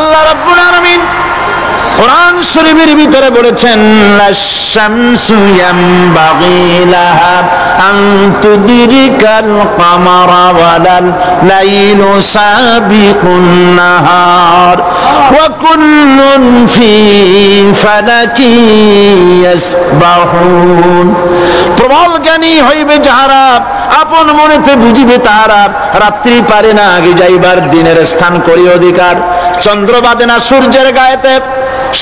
আল্লাহ রাব্বুল আলামিন কোরআন শরীফের ভিতরে বলেছেন লাশ-শামসু ইয়ামবাগি লাহা আন তুদরিকাল কামারা ওয়ালাল লাইলু সাবিকুন নাহার ওয়া কুল্লুন ফি ফালাকি ইয়াসবাহুন। প্রবল জ্ঞানী হইবে যাহারা, আপন মনেতে বুঝিবে তাহারা। রাত্রি পারে না আগে যাইবার, দিনের স্থান করি অধিকার। চন্দ্র বাঁধে না সূর্যের গায়েতে,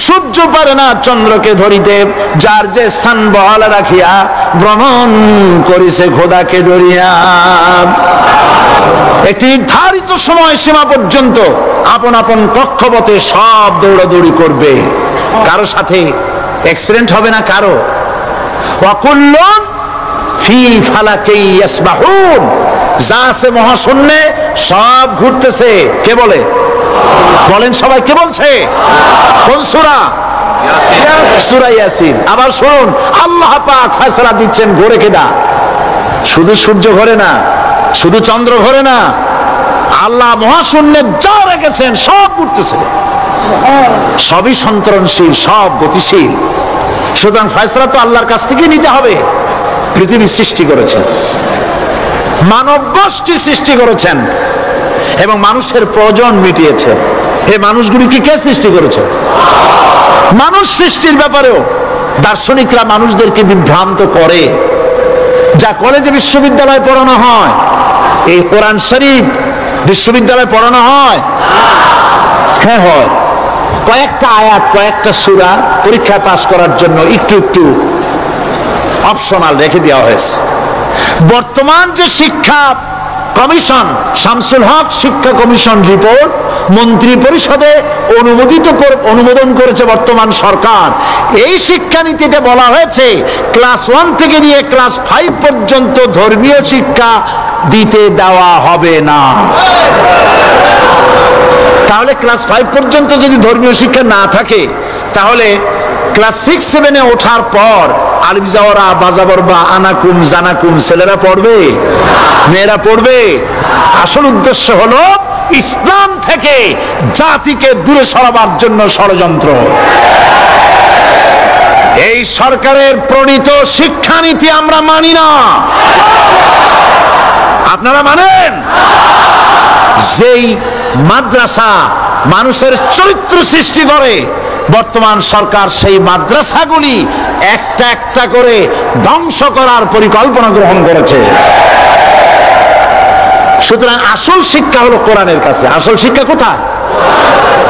সূর্য পারে না চন্দ্রকে ধরিতে। যার যে স্থান বহাল রাখিয়া ভ্রমণ করিছে খোদাকে ডরিয়া। একটি নির্ধারিত সময় সীমা পর্যন্ত আপন আপন কক্ষপথে সব দৌড়াদৌড়ি করবে। কারো সাথে অ্যাক্সিডেন্ট হবে না কারো। ওয়াকুল্লুন ফি ফালাকি ইয়াসবাহুন। যা আছে মহাশূন্যে সব ঘুরতেছে। কে বলে? বলেন সবাই, কে বলছে? কোন সূরা? সূরা ইয়াসিন। আবার শুনুন, আল্লাহ পাক ফয়সালা দিচ্ছেন ঘোরে কেডা? শুধু সূর্য ঘোরে না, শুধু চন্দ্র ঘোরে না, আল্লাহ মহাশূন্যে যা রেখেছেন সব ঘুরতেছে। সবই সন্তরণশীল, সব গতিশীল। সুতরাং ফয়সালা তো আল্লাহর কাছ থেকে নিতে হবে। পৃথিবী সৃষ্টি করেছেন, মানব গোষ্ঠী সৃষ্টি করেছেন এবং মানুষের প্রয়োজন মিটিয়েছে। এই মানুষগুলিকে কে সৃষ্টি করেছে? মানুষ সৃষ্টির ব্যাপারেও দার্শনিকরা মানুষদেরকে বিভ্রান্ত করে। যা কলেজে বিশ্ববিদ্যালয়ে পড়ানো হয়, এই কোরআন শরীফ বিশ্ববিদ্যালয়ে পড়ানো হয়? হ্যাঁ হয়। কয়েকটা আয়াত, কয়েকটা সূরা পরীক্ষায় পাস করার জন্য একটু একটু অপশনাল রেখে দেওয়া হয়েছে। বর্তমান যে শিক্ষা কমিশন, শামসুল হক শিক্ষা কমিশন রিপোর্ট মন্ত্রী পরিষদে অনুমোদন করেছে বর্তমান সরকার। এই শিক্ষানীতিতে বলা হয়েছে ক্লাস 1 থেকে নিয়ে ক্লাস 5 পর্যন্ত ধর্মীয় শিক্ষা দিতে দেওয়া হবে না। তাহলে ক্লাস 5 পর্যন্ত যদি ধর্মীয় শিক্ষা না থাকে, তাহলে ক্লাস 6-7-এ ওঠার পর আলিফ জাওরা বাজাবর বা আনাকুম জানাকুম ছেলেরা পড়বে? মেয়েরা পড়বে? আসল উদ্দেশ্য হলো ইসলাম থেকে জাতিকে দূরে সরাবার জন্য ষড়যন্ত্র। এই সরকারের প্রণীত শিক্ষানীতি আমরা মানি না। আপনারা মানেন? যেই মাদ্রাসা মানুষের চরিত্র সৃষ্টি করে, বর্তমান সরকার সেই মাদ্রাসাগুলি একটা একটা করে ধ্বংস করার পরিকল্পনা গ্রহণ করেছে। সুতরাং আসল শিক্ষা হলো কোরআনের কাছে। আসল শিক্ষা কোথায়?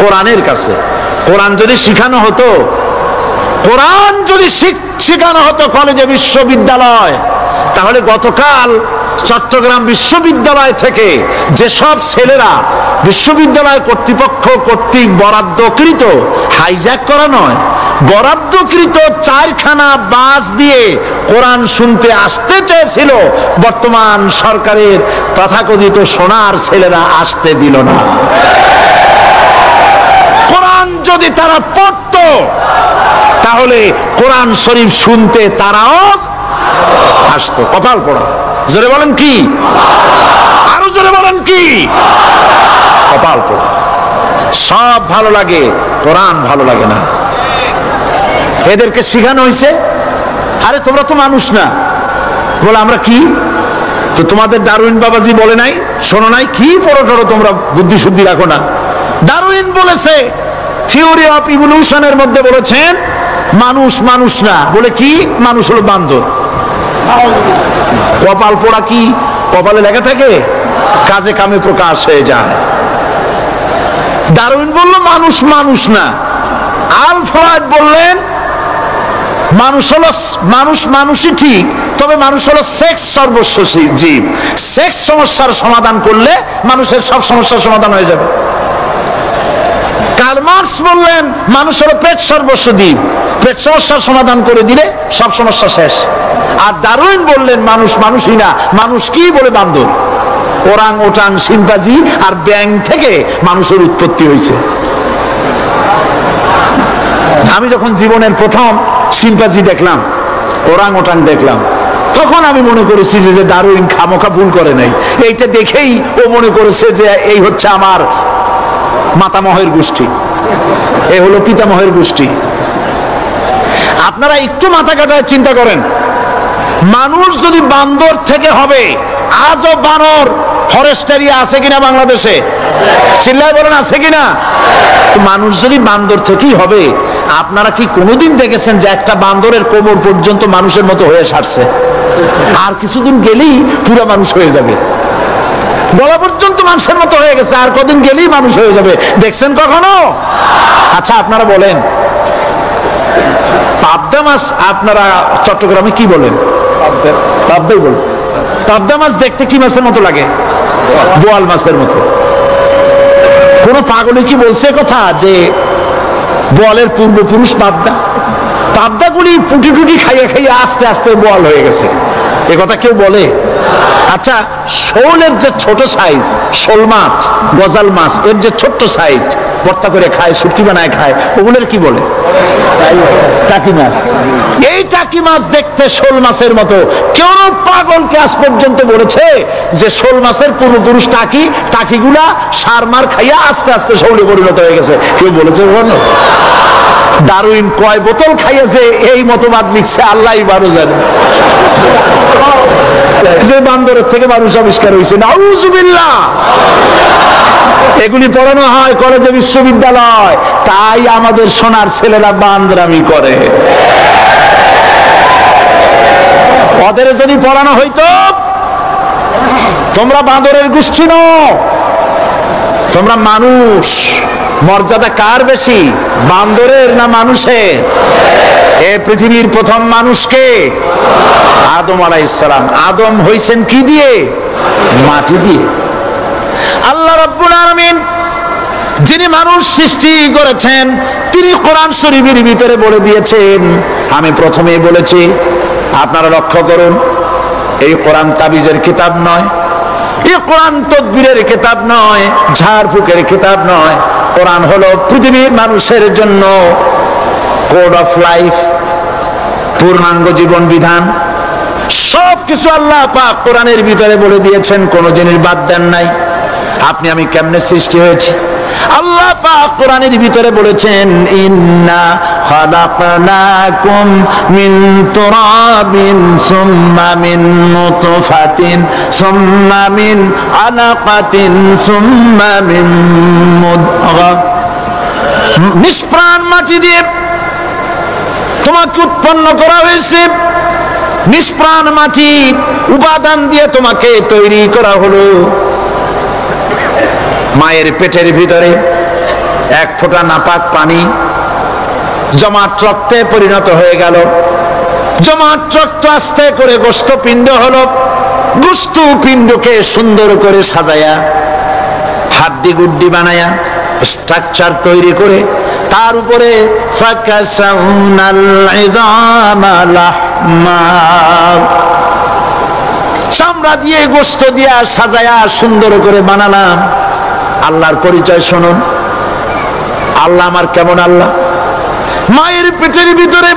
কোরআনের কাছে। কোরআন যদি শিখানো হতো, কোরআন যদি শিখানো হতো কলেজে বিশ্ববিদ্যালয়, তাহলে গতকাল চট্টগ্রাম বিশ্ববিদ্যালয় থেকে যেসব ছেলেরা বিশ্ববিদ্যালয় কর্তৃপক্ষ কর্তৃক বরাদ্দকৃত, হাইজ্যাক করা নয়, বরাদ্দকৃত 4খানা বাস দিয়ে কোরআন শুনতে আসতে চেয়েছিল, বর্তমান সরকারের তথাকথিত সোনার ছেলেরা আসতে দিল না। কোরআন যদি তারা পড়ত, তাহলে কোরআন শরীফ শুনতে তারাও আসতো। কপাল পোড়া। জোরে বলেন কি? আরো জোরে বলেন কি? কপাল পোড়া। সব ভালো লাগে, কোরআন ভালো লাগে না। এদেরকে শিখানো হয়েছে, আরে তোমরা তো মানুষ না। বলে আমরা কি? তো তোমাদের ডারউইন বাবাজি বলে নাই, শোনো নাই? কি পড়ো টড়ো তোমরা, বুদ্ধি শুদ্ধি রাখো না। ডারউইন বলেছে, থিওরি অফ ইভলিউশনের মধ্যে বলেছেন মানুষ মানুষ না। বলে কি? মানুষ হলো বান্দর। কপাল পোড়া। কি কপালে লেখা থাকে? কাজে কামে প্রকাশ হয়ে যায়। ডারউইন বলল মানুষ মানুষ না। আলফ্রেড বললেন মানুষ হলো মানুষই ঠিক, তবে মানুষ হলো সেক্স সর্বস্ব জীব। সেক্স সমস্যার সমাধান করলে মানুষের সব সমস্যার সমাধান হয়ে যাবে। কার্ল মার্কস বললেন মানুষ হলো পেট সর্বস্ব জীব, পেট সমস্যার সমাধান করে দিলে সব সমস্যা শেষ। আর ডারউইন বললেন মানুষ মানুষই না, মানুষ কি? বলে বান্দর। ওরাং ওটাং শিম্পাজি আর ব্যাং থেকে মানুষের উৎপত্তি হয়েছে। আমি যখন জীবনের প্রথম শিম্পাজি দেখলাম, ওরাং ওটাং দেখলাম, তখন আমি মনে করেছি যে ডারউইন খামোখা ভুল করে নাই। এইটা দেখেই ও মনে করেছে যে এই হচ্ছে আমার মাতামহের গোষ্ঠী, এ হলো পিতামহের গোষ্ঠী। আপনারা একটু মাথা কাটায় চিন্তা করেন, মানুষ যদি বান্দর থেকে হবে, আজও বানর ফরেস্ট এরিয়া আছে কিনা বাংলাদেশে? চিল্লায় বলেন আছে কিনা? তো মানুষ যদি বান্দর থেকেই হবে, আপনারা কি কোনোদিন দেখেছেন যে একটা বান্দরের কোমর পর্যন্ত মানুষের মতো হয়ে সারছে? আর কিছুদিন গেলেই পুরো মানুষ হয়ে যাবে, গলা পর্যন্ত মানুষের মতো হয়ে গেছে, আর কদিন গেলেই মানুষ হয়ে যাবে। দেখছেন কখনো? আচ্ছা আপনারা বলেন, পাবদা মাছ আপনারা চট্টগ্রামে কি বলেন? পাবদাই বলেন। পাবদা মাছ দেখতে কি মাছের মতো লাগে? বোয়াল মাছের মতো। কোন পাগলে কি বলছে কথা যে বোয়ালের পূর্বপুরুষ পাবদা? পাবদাগুলি পুটি টুটি খাইয়ে খাইয়ে আস্তে আস্তে বোয়াল হয়ে গেছে, এ কথা কেউ বলে? আচ্ছা, শোলের যে ছোট সাইজ, শোল মাছ, গজাল মাছ, এর যে ছোট্ট সাইজ ভর্তা করে খায়, শুটকি বানায় খায়, ওগুলোর কি বলে? টাকি মাছ। এই টাকি মাছ দেখতে শোল মাছের মতো। কেউ পাগলকে আজ পর্যন্ত বলেছে যে শোল মাছের পূর্বপুরুষ টাকি, টাকিগুলা সার মার খাইয়া আস্তে আস্তে শৌলে পরিণত হয়ে গেছে? কেউ বলেছে কখনো? ডারউইন কয় বোতল খাইয়া যে এই মতবাদ লিখছে আল্লাহই ভালো জানে, যে বান্দরের থেকে মানুষ আবিষ্কার হয়েছে। নাউজুবিল্লাহ। এগুলি পড়ানো হয় কলেজে, বিশ্ববিদ্যালয়, তাই আমাদের সোনার ছেলেরা বান্দরামি করে। ওদের যদি পড়ানো হইতো তোমরা বান্দরের গোষ্ঠী নও, তোমরা মানুষ, মর্যাদা কার বেশি, বান্দরের না মানুষের? এ পৃথিবীর প্রথম মানুষকে আদম আলাইহিস সালাম। আদম হইছেন কি দিয়ে? মাটি দিয়ে। আল্লাহ রাব্বুল আলামিন যিনি মানুষ সৃষ্টি করেছেন, তিনি কোরআন শরীফের ভিতরে বলে দিয়েছেন, আমি প্রথমেই বলেছি, আপনারা লক্ষ্য করুন, এই কোরআন তাবিজের কিতাব নয়, এই কোরআন তদবিরের কিতাব নয়, ঝাড়ফুঁকের কিতাব নয়। কোরআন হলো পৃথিবীর মানুষের জন্য কোড অফ লাইফ, পূর্ণাঙ্গ জীবন বিধান। সবকিছু আল্লাহ পাক কোরআনের ভিতরে বলে দিয়েছেন, কোন জিনিস বাদ দেন নাই। আপনি আমি কেমনে সৃষ্টি হয়েছি আল্লাহ পাক কোরআনের ভিতরে বলেছেন, ইন্না খালাকনাকুম মিন তুরাবিন সুম্মা মিন নুতফাতিন সুম্মা মিন আলাকাতিন সুম্মা মিন মুদগা। নিষ্প্রাণ মাটি দিয়ে তোমাকে উৎপন্ন করা হয়েছে, নিষ্প্রাণ মাটি উপাদান দিয়ে তোমাকে তৈরি করা হলো। মায়ের পেটের ভিতরে এক ফোঁটা নাপাক পানি জমাট রক্তে পরিণত হয়ে গেল, জমাট রক্ত আস্তে করে গোস্ত পিণ্ড হলো, গোস্ত পিণ্ডকে সুন্দর করে সাজায়া হাড্ডি গুড্ডি বানায়া স্ট্রাকচার তৈরি করে তার উপরে ফাকাসাউনাল ইযামা লাহমা, চামড়া দিয়ে গোস্ত দিয়া সাজায়া সুন্দর করে বানালাম। আল্লাহর পরিচয় শুনুন, আল্লাহ আমার কেমন আল্লাহ। মায়ের পেটের ভিতরে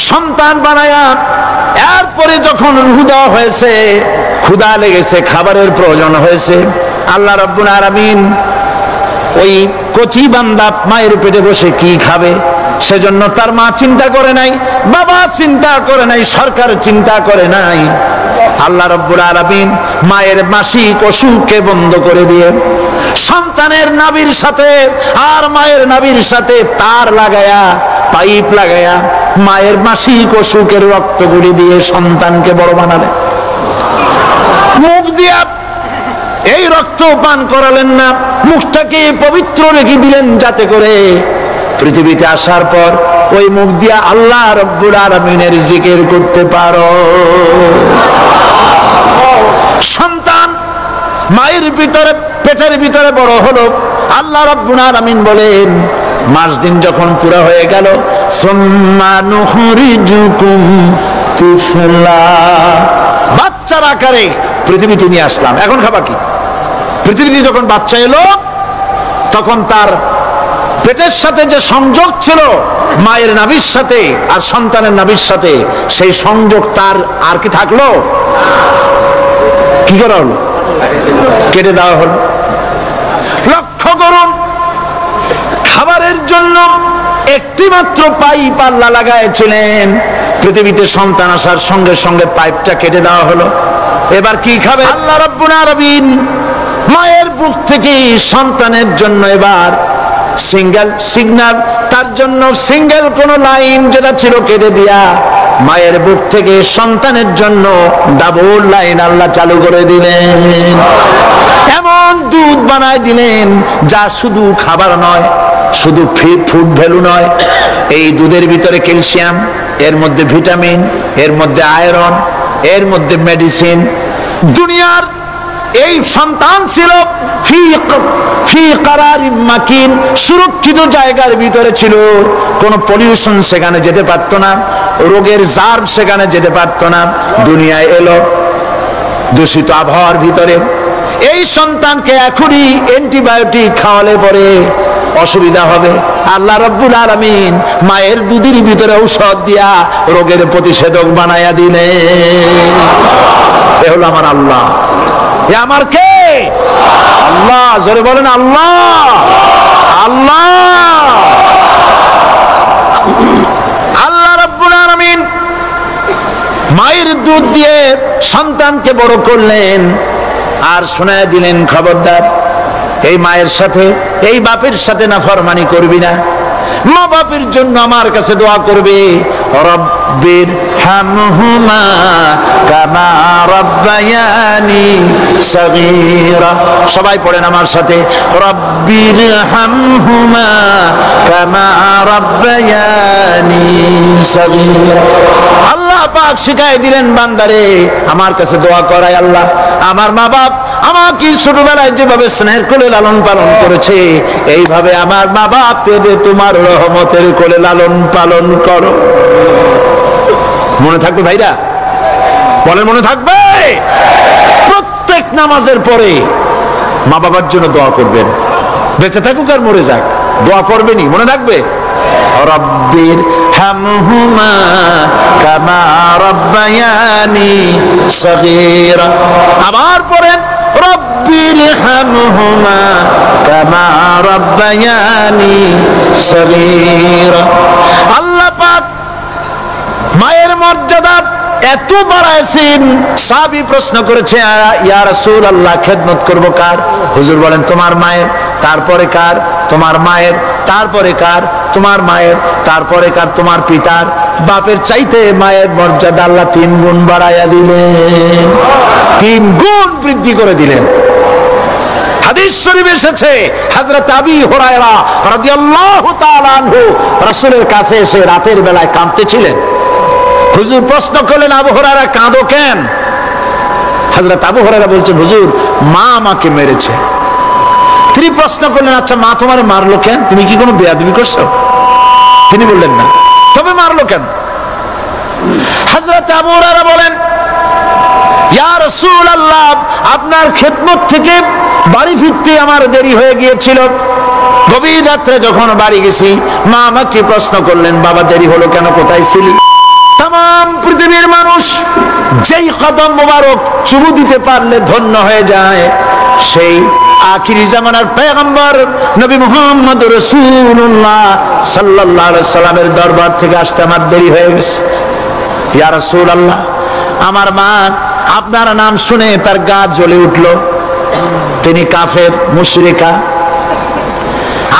সন্তান বানায়া এরপরে যখন রূহ দেওয়া হয়েছে, ক্ষুধা লেগেছে, খাবারের প্রয়োজন হয়েছে, আল্লাহ রাব্বুল আলামিন ওই কচি বান্দা মায়ের পেটে বসে কি খাবে, সেজন্য তার মা চিন্তা করে নাই, বাবা চিন্তা করে নাই, সরকার চিন্তা করে নাই। আল্লাহ রাব্বুল আলামিন মায়ের মাসিক অসুখকে বন্ধ করে দিয়ে সন্তানের নাভির সাথে আর মায়ের নাভির সাথে তার লাগায়া, পাইপ লাগায়া মায়ের মাসিক অসুখের রক্তগুলি দিয়ে সন্তানকে বড় বানালেন। মুখ দিয়া এই রক্ত পান করালেন না, মুখটাকে পবিত্র রেখে দিলেন যাতে করে পৃথিবীতে আসার পর ওই মুখ দিয়া আল্লাহ রাব্বুল আলামিনের জিকির করতে পারো। সন্তান মায়ের ভিতরে পেটের ভিতরে বড় হলো, আল্লাহ রাব্বুল আলামিন বলেন মাস দিন যখন পুরো হয়ে গেল, সুম্মা নুখরিজুকুম তিফলা, বাচ্চার আকারে পৃথিবীতে নিয়ে আসলাম। এখন খাবা কি? পৃথিবীতে যখন বাচ্চা এলো তখন তার পেটের সাথে যে সংযোগ ছিল মায়ের নাভির সাথে আর সন্তানের নাভির সাথে, সেই সংযোগ তার আর কি থাকলো? কি করা হলো? কেটে দেওয়া হলো। একটি মাত্র পাইপ আল্লাহ লাগাইছিলেন, পৃথিবীতে সন্তান আসার সঙ্গে সঙ্গে পাইপটা কেটে দেওয়া হলো। এবার কি খাবে? আল্লাহ রাব্বুল আলামিন মায়ের বুক থেকে সন্তানের জন্য এবার সিঙ্গেল সিগন্যাল, তার জন্য সিঙ্গেল কোন লাইন যেটা ছিল কেটে দিয়া মায়ের বুক থেকে সন্তানের জন্য ডাবল লাইন আল্লাহ চালু করে দিলেন। এমন দুধ বানায় দিলেন যা শুধু খাবার নয়, শুধু ফুড ভ্যালু নয়, এই দুধের ভিতরে ক্যালসিয়াম, এর মধ্যে ভিটামিন, এর মধ্যে আয়রন, এর মধ্যে মেডিসিন। দুনিয়ার এই সন্তান ছিল ফি কারারিম মাকিন, সুরক্ষিত জায়গার ভিতরে ছিল, কোন পলিউশন সেখানে যেতে পারতো না, রোগের জার্ম সেখানে যেতে পারতো না। দুনিয়ায় এলো দূষিত আবহাওয়ার ভিতরে, এই সন্তানকে এখনই অ্যান্টিবায়োটিক খাওয়ালে পরে অসুবিধা হবে। আল্লাহ রাব্বুল আলামিন মায়ের দুধের ভিতরে ঔষধ দিয়া রোগের প্রতিষেধক বানায়া দিলেন। এ হলো আমার আল্লাহ। এ আমার কে? আল্লাহ। জোরে বলেন আল্লাহ। আল্লাহ আল্লাহ রাব্বুল আলামিন মায়ের দুধ দিয়ে সন্তানকে বড় করলেন আর শোনায় দিলেন, খবরদার এই মায়ের সাথে, এই বাপের সাথে নাফরমানি করবি না। মা বাপের জন্য আমার কাছে দোয়া করবে, রব্বির হামহুমা কামা রাব্বায়ানি সগীরা। সবাই পড়েন আমার সাথে, রব্বির হামহুমা কামা রাব্বায়ানি সগীরা। আল্লাহ পাক শিখাই দিলেন বান্দারে আমার কাছে দোয়া করায়, আল্লাহ আমার মা বাপ আমাকে ছোটবেলায় যেভাবে স্নেহের কোলে লালন পালন করেছে, এইভাবে আমার মা বাপকে যে তোমার রহমতের কোলে লালন পালন করো। মনে থাকবে ভাইরা? বলেন মনে থাকবে? প্রত্যেক নামাজের পরে মা বাবার জন্য দোয়া করবেন, বেঁচে থাকুক আর মরে যাক, দোয়া করবেনই। মনে থাকবে? রব্বির হামহুমা কামা রাব্বায়ানি সগীরা। আবার পড়েন, রব্বির হামহুমা কামা রাব্বায়ানি সগীরা। আল্লাহ পাক মায়ের মর্যাদা এত বাড়াইছেন, সাহাবী প্রশ্ন করেছে, ইয়া রাসূলুল্লাহ খেদমত করব কার? হুজুর বলেন তোমার মায়ের, তারপরে কার? তোমার মায়ের, তারপরে কার? তোমার মায়ের, তারপরে কার? তোমার পিতার। বাপের চাইতে মায়ের মর্যাদা আল্লাহ 3 গুণ বাড়াইয়া দিলেন, 3 গুণ বৃদ্ধি করে দিলেন। হাদিস শরীফে এসেছে, হযরত আবী হুরায়রা রাদিয়াল্লাহু তাআলা আনহু রাসূলের কাছে এসে রাতের বেলায় কাঁদতেছিলেন। হুজুর প্রশ্ন করলেন, আবু হুরায়রা কাঁদো কেন? হযরত আবু হুরায়রা বলছেন, হুজুর মা আমাকে মেরেছে। তিনি প্রশ্ন করলেন, আচ্ছা মা তোমার মারলো কেন? তুমি কি কোনো বেয়াদবি করছো? তিনি বললেন না। তবে মারলো কেন? হযরত আবু হুরায়রা বলেন, ইয়া রাসূলুল্লাহ আপনার খেদমত থেকে বাড়ি ফিরতে আমার দেরি হয়ে গিয়েছিল। গভীর রাত্রে যখন বাড়ি গেছি, মা আমাকে প্রশ্ন করলেন, বাবা দেরি হলো কেন, কোথায় ছিলি? তাম পৃথিবীর মানুষ যেই কদম মোবারক চুমু দিতে পারলে ধন্য হয়ে যায়, সেই আখিরি জামানার পয়গম্বর নবী মুহাম্মদ রাসূলুল্লাহ সাল্লাল্লাহু আলাইহি সাল্লামের দরবার থেকে আসতে আমার দেরি হয়ে গেছে। ইয়া রাসূলুল্লাহ আমার মা আপনার নাম শুনে তার গা জ্বলে উঠল, তিনি কাফের মুশরিকা।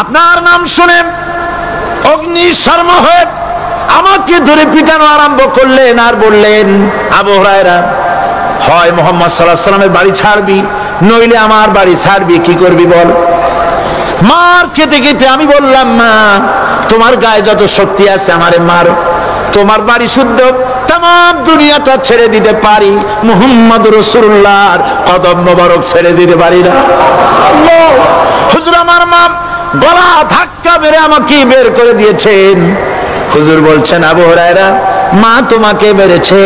আপনার নাম শুনে অগ্নি শর্মা হয়ে আমাকে ধরে পিটানো আরম্ভ করলেন আর বললেন, আবু হুরায়রা হয় মুহাম্মদ সাল্লাল্লাহু আলাইহি সাল্লামের বাড়ি ছাড়বি, নইলে আমার বাড়ি ছাড়বি, কি করবি বল? মার খেতে খেতে আমি বললাম, মা তোমার গায়ে যত শক্তি আছে আমারে মারো, তোমার বাড়ি শুদ্ধ, তাম দুনিয়াটা ছেড়ে দিতে পারি, মুহাম্মদ রাসূলুল্লাহর কদম মোবারক ছেড়ে দিতে পারি না। হুজুর আমার মা গলা ধাক্কা মেরে আমাকে বের করে দিয়েছেন। হুজুর বলছেন, আবু হুরায়রা মা তোমাকে মেরেছে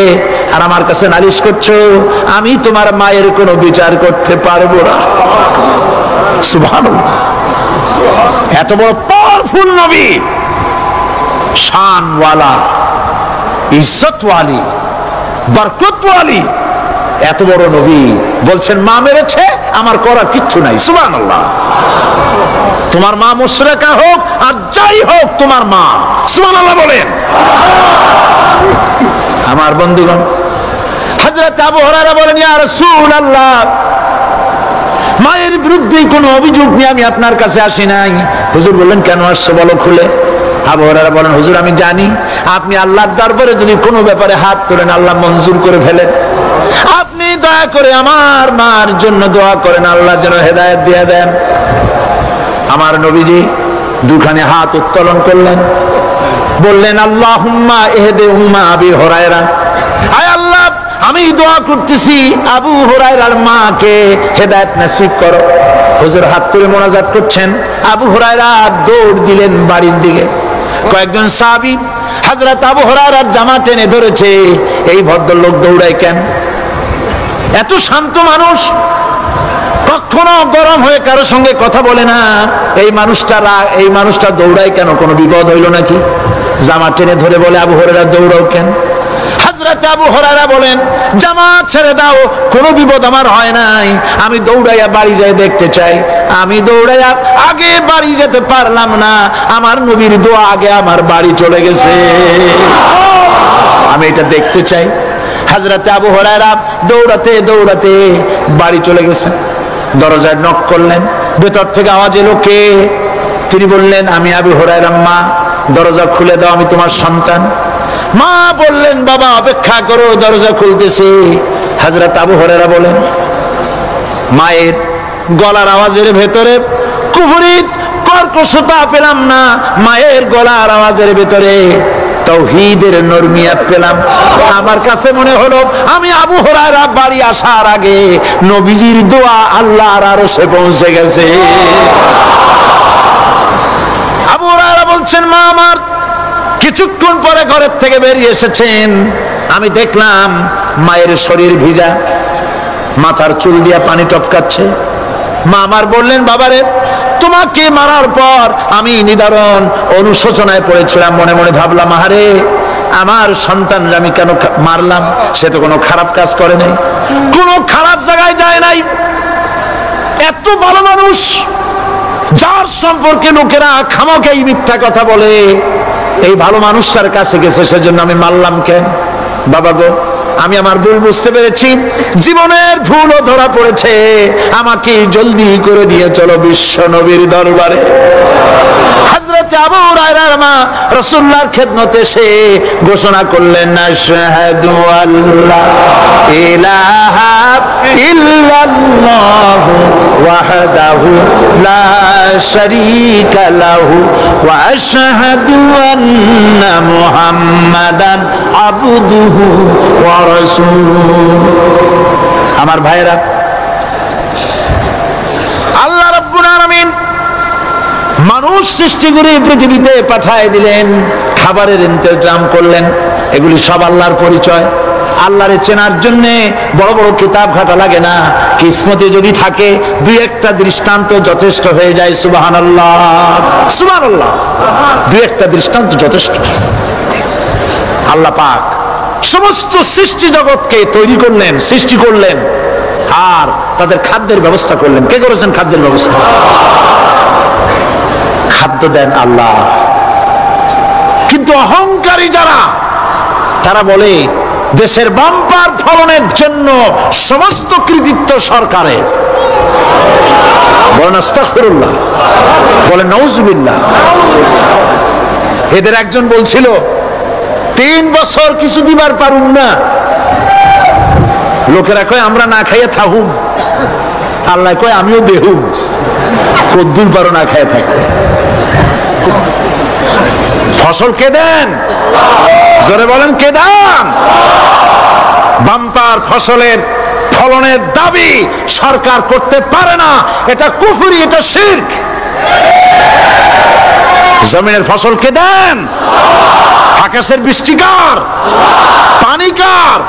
আর আমার কাছে নালিশ করছো, আমি তোমার মায়ের কোনো বিচার করতে পারবো না। সুবহানাল্লাহ, এত বড় পাওয়ারফুল নবী, শানওয়ালা, ইজ্জতওয়ালি, বরকতওয়ালি, এত বড় নবী বলছেন মা মেরেছে, আমার করার কিচ্ছু নাই। সুবহানাল্লাহ। তোমার মা মুশরিকা হোক আর যাই হোক, তোমার মা। সুবহানাল্লাহ বলেন। আমার বন্ধুগণ, হযরত আবু হুরায়রা বলেন, ইয়া রাসূলুল্লাহ, মায়ের বিরুদ্ধে কোনো অভিযোগ নিয়ে আমি আপনার কাছে আসি নাই। হুজুর বললেন, কেন আসছো বলো খুলে। আবু হুরায়রা বলেন, হুজুর আমি জানি আপনি আল্লাহর দরবারে যদি কোনো ব্যাপারে হাত তোলেন আল্লাহ মঞ্জুর করে ফেলেন। আপনি দয়া করে আমার মার জন্য দোয়া করেন, আল্লাহ যেন হেদায়েত দিয়ে দেন। আমার নবীজি দুখানে হাত উত্তোলন করলেন, বললেন, আল্লাহুম্মা ইহদি উম্মা আবি হুরায়রা, আয় আল্লাহ আমি দোয়া করতেছি আবু হুরায়রার মাকে হেদায়েত নসিব করো। হুজুর হাত তুলে মোনাজাত করছেন, আবু হুরায়রা দৌড় দিলেন বাড়ির দিকে। কয়েকজন সাহাবী হযরত আবু হুরায়রার জামা টেনে ধরেছে, এই ভদ্রলোক দৌড়ায় কেন? এত শান্ত মানুষ, কখনো গরম হয়ে কারোর সঙ্গে কথা বলে না। এই মানুষটা দৌড়ায় কেন? কোনো বিপদ হইল নাকি? জামা টেনে ধরে বলে, আবু হুরায়রা দৌড়াও কেন? হযরত আবু হুরায়রা বলেন, জামা ছেড়ে দাও, কোনো বিপদ আমার হয় নাই, আমি দৌড়াইয়া বাড়ি যাই দেখতে চাই। আমি দৌড়াইয়া আগে বাড়ি যেতে পারলাম না, আমার নবীর দোয়া আগে আমার বাড়ি চলে গেছে, আমি এটা দেখতে চাই। হযরত আবু হুরায়রা দৌড়াতে দৌড়াতে বাড়ি চলে গেছেন। দরজায় নক করলেন, ভেতর থেকে আওয়াজ এলো, কে? তিনি বললেন, আমি আবু হুরায়রার মা, দরজা খুলে দাও, আমি তোমার সন্তান। মা বললেন, বাবা অপেক্ষা করো, দরজা খুলতেছি। হযরত আবু হুরায়রা বলেন, মায়ের গলার আওয়াজের ভেতরে কুফরি কর্কশতা পেলাম না, মায়ের গলার আওয়াজের ভেতরে তাওহীদের নরমিয়াত পেলাম। আমার কাছে মনে হলো আমি আবু হুরায়রা বাড়ি আসার আগে নবীজির দোয়া আল্লাহর আরশে পৌঁছে গেছে। আবু হুরায়রা বলছেন, মা আমার কিছুক্ষণ পরে ঘরের থেকে বেরিয়ে এসেছেন, আমি দেখলাম মায়ের শরীর ভিজা, মাথার চুল দিয়া পানি টপকাচ্ছে। মা আমার বললেন, বাবারে তোমাকে মারার পর আমি নিদারুণ অনুশোচনায় পড়েছিলাম, মনে মনে ভাবলাম, আহারে আমার সন্তানরা আমি কেন মারলাম? সে তো কোনো খারাপ কাজ করে নাই, কোনো খারাপ জায়গায় যায় নাই। এত ভালো মানুষ, যার সম্পর্কে লোকেরা খামোখাই মিথ্যা কথা বলে, এই ভালো মানুষটার কাছে গেছে, সেজন্য আমি মারলাম কেন? বাবা গো, আমি আমার ভুল বুঝতে পেরেছি, জীবনের ভুলও ধরা পড়েছে, আমাকে জলদি করে নিয়ে চলো বিশ্ব নবীর দরবারে। হযরত আবু হুরায়রার মা রাসূলুল্লাহর খেদমতে এসে ঘোষণা করলেন, আশহাদু আল্লা ইলাহা ইল্লাল্লাহু ওয়াহদাহু লা শারীকা লাহু ওয়া আশহাদু আন্না মুহাম্মাদান আবদুহু ওয়া রাসূলুহু। আমার ভাইরা, আল্লাহ রাব্বুল আলামিন মানুষ সৃষ্টি করে পৃথিবীতে পাঠিয়ে দিলেন, খাবারের ইন্তজাম করলেন, এগুলি সব আল্লাহর পরিচয়। আল্লাহরে চেনার জন্য বড় বড় কিতাব ঘাটা লাগে না, কিসমতে যদি থাকে দুই একটা দৃষ্টান্ত যথেষ্ট হয়ে যায়। সুবহানাল্লাহ, সুবহানাল্লাহ, দুই একটা দৃষ্টান্ত যথেষ্ট। আল্লাহ পাক সমস্ত সৃষ্টি জগৎকে তৈরি করলেন, সৃষ্টি করলেন, আর তাদের খাদ্যের ব্যবস্থা করলেন। কে করেছেন খাদ্যের ব্যবস্থা? খাদ্য দেন আল্লাহ। কিন্তু অহংকারী যারা, তারা বলে দেশের বাম্পার ফলনের জন্য সমস্ত কৃতিত্ব সরকারের। বলেন আস্তাগফিরুল্লাহ, বলেন নাউজুবিল্লাহ। এদের একজন বলছিল, 3 বছর কিছু দিবার পারুম না, লোকেরা কয় আমরা না খাইয়ে থাকুম, আল্লাহ কয় আমিও দেহুম, কদ্দুর পারো না খাইয়ে থাকতে। ফসল কে দেন? জোরে বলেন, কে দেন? বাম্পার ফসলের ফলনের দাবি সরকার করতে পারে না, এটা কুফরি, এটা শিরক। জমিনের ফসল কে দেন? আকাশের বৃষ্টি কার? পানি কার?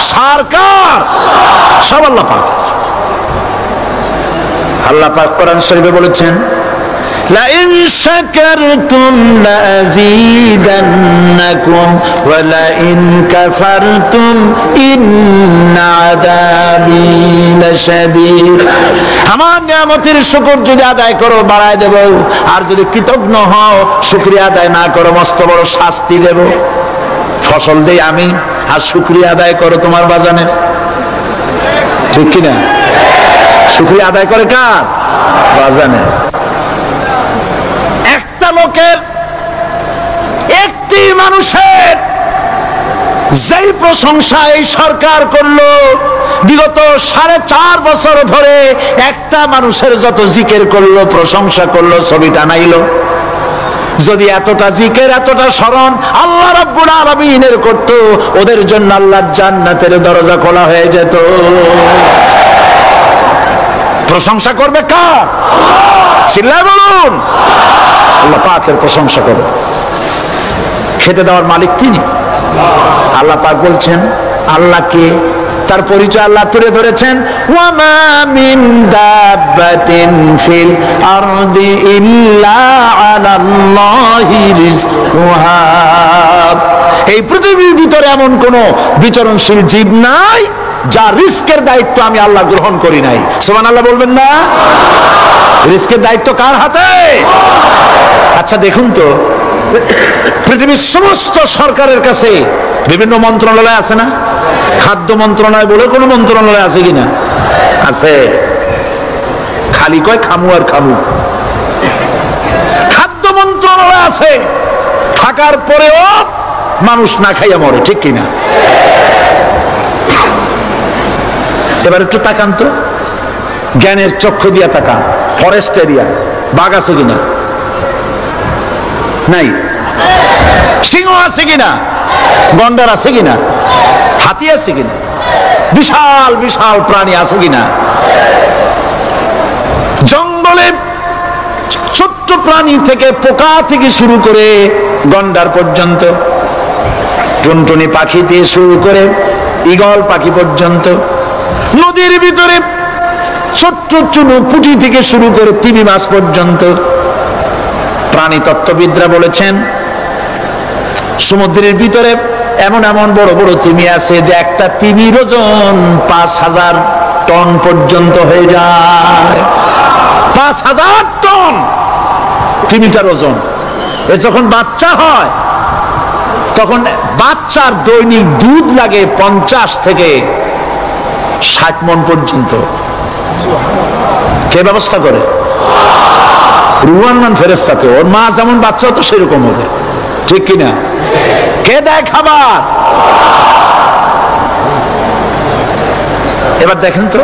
সার কার? সব আল্লাহ পাক। আল্লাহ পাক কোরআন শরীফে বলেছেন, لئن شكرتم لأزيدنكم ولئن كفرتم إن আযাবি লাশাদীদ। আমার নিয়ামতের শুকর যদি আদায় করো বাড়ায় দেব, আর যদি কৃতজ্ঞ হও শুকরিয়া আদায় না করো মস্ত বড় শাস্তি দেব। ফসল দেই আমি আর শুকরিয়া আদায় করো তোমার বাজানে, ঠিক কিনা? শুকরিয়া আদায় করে কার? বাজানে। একটা লোকের, একটি মানুষের যেই প্রশংসা এই সরকার করলো বিগত 4.5 বছর ধরে, একটা মানুষের যত জিকির করলো, প্রশংসা করলো, ছবি টানাইলো, যদি এতটা জিকির এতটা স্মরণ আল্লাহ রাব্বুল আলামিনের করতো, ওদের জন্য আল্লাহর জান্নাতের দরজা খোলা হয়ে যেত। প্রশংসা করবে কার? চিল্লায় বলুন। আল্লাহ পাকের প্রশংসা করবে। খেতে দেওয়ার মালিক তিনি। আল্লাহ পাক বলছেন আল্লাহকে, তার পরিচয় আল্লাহ তুলে ধরেছেন, ওয়ামা মিন দাব্বাতিন ফিল আরদি ইল্লা আলাল্লাহি রিজকুহা। এই পৃথিবীর ভিতরে এমন কোন বিচরণশীল জীব নাই যার রিস্কের দায়িত্ব আমি আল্লাহ গ্রহণ করি নাই। সুবহানাল্লাহ বলবেন না? রিস্কের দায়িত্ব কার হাতে? আচ্ছা দেখুন তো, পৃথিবীর সমস্ত সরকারের কাছে বিভিন্ন মন্ত্রণালয় আছে না? খাদ্য মন্ত্রণালয় বলে কোন মন্ত্রণালয় আছে কিনা? আছে। খালি কয় খামু আর খামু। খাদ্য মন্ত্রণালয় আছে, থাকার পরেও মানুষ না খাইয়া মরে, ঠিক কিনা? এবার একটু তাকান তো, জ্ঞানের চক্ষু দিয়া তাকান। ফরেস্ট এরিয়া, বাঘ আছে কিনা? নাই। সিংহ আছে কিনা? গন্ডার আছে কিনা? হাতি আছে কিনা? বিশাল বিশাল প্রাণী আছে কিনা? জঙ্গলে ছোট্ট প্রাণী থেকে, পোকা থেকে শুরু করে গন্ডার পর্যন্ত, টুনটুনি পাখি দিয়ে শুরু করে ঈগল পাখি পর্যন্ত, নদীর ভিতরে ছোট্ট চুনো পুঁটি থেকে শুরু করে তিমি মাছ পর্যন্ত। প্রাণী তত্ত্ববিদরা বলেছেন সমুদ্রের ভিতরে এমন এমন বড় বড় তিমি আছে যে একটা তিমির ওজন 5000 টন পর্যন্ত হয়ে যায়। 5000 টন তিমিটার ওজন। এ যখন বাচ্চা হয় তখন বাচ্চার দৈনিক দুধ লাগে 50 থেকে 60 মণ পর্যন্ত। কে ব্যবস্থা করে? রুহান ফেরেশতা। তো ওর মা যেমন বাচ্চা তো সেরকম হবে, ঠিক কিনা? কে দেয় খাবার? এবার দেখেন তো,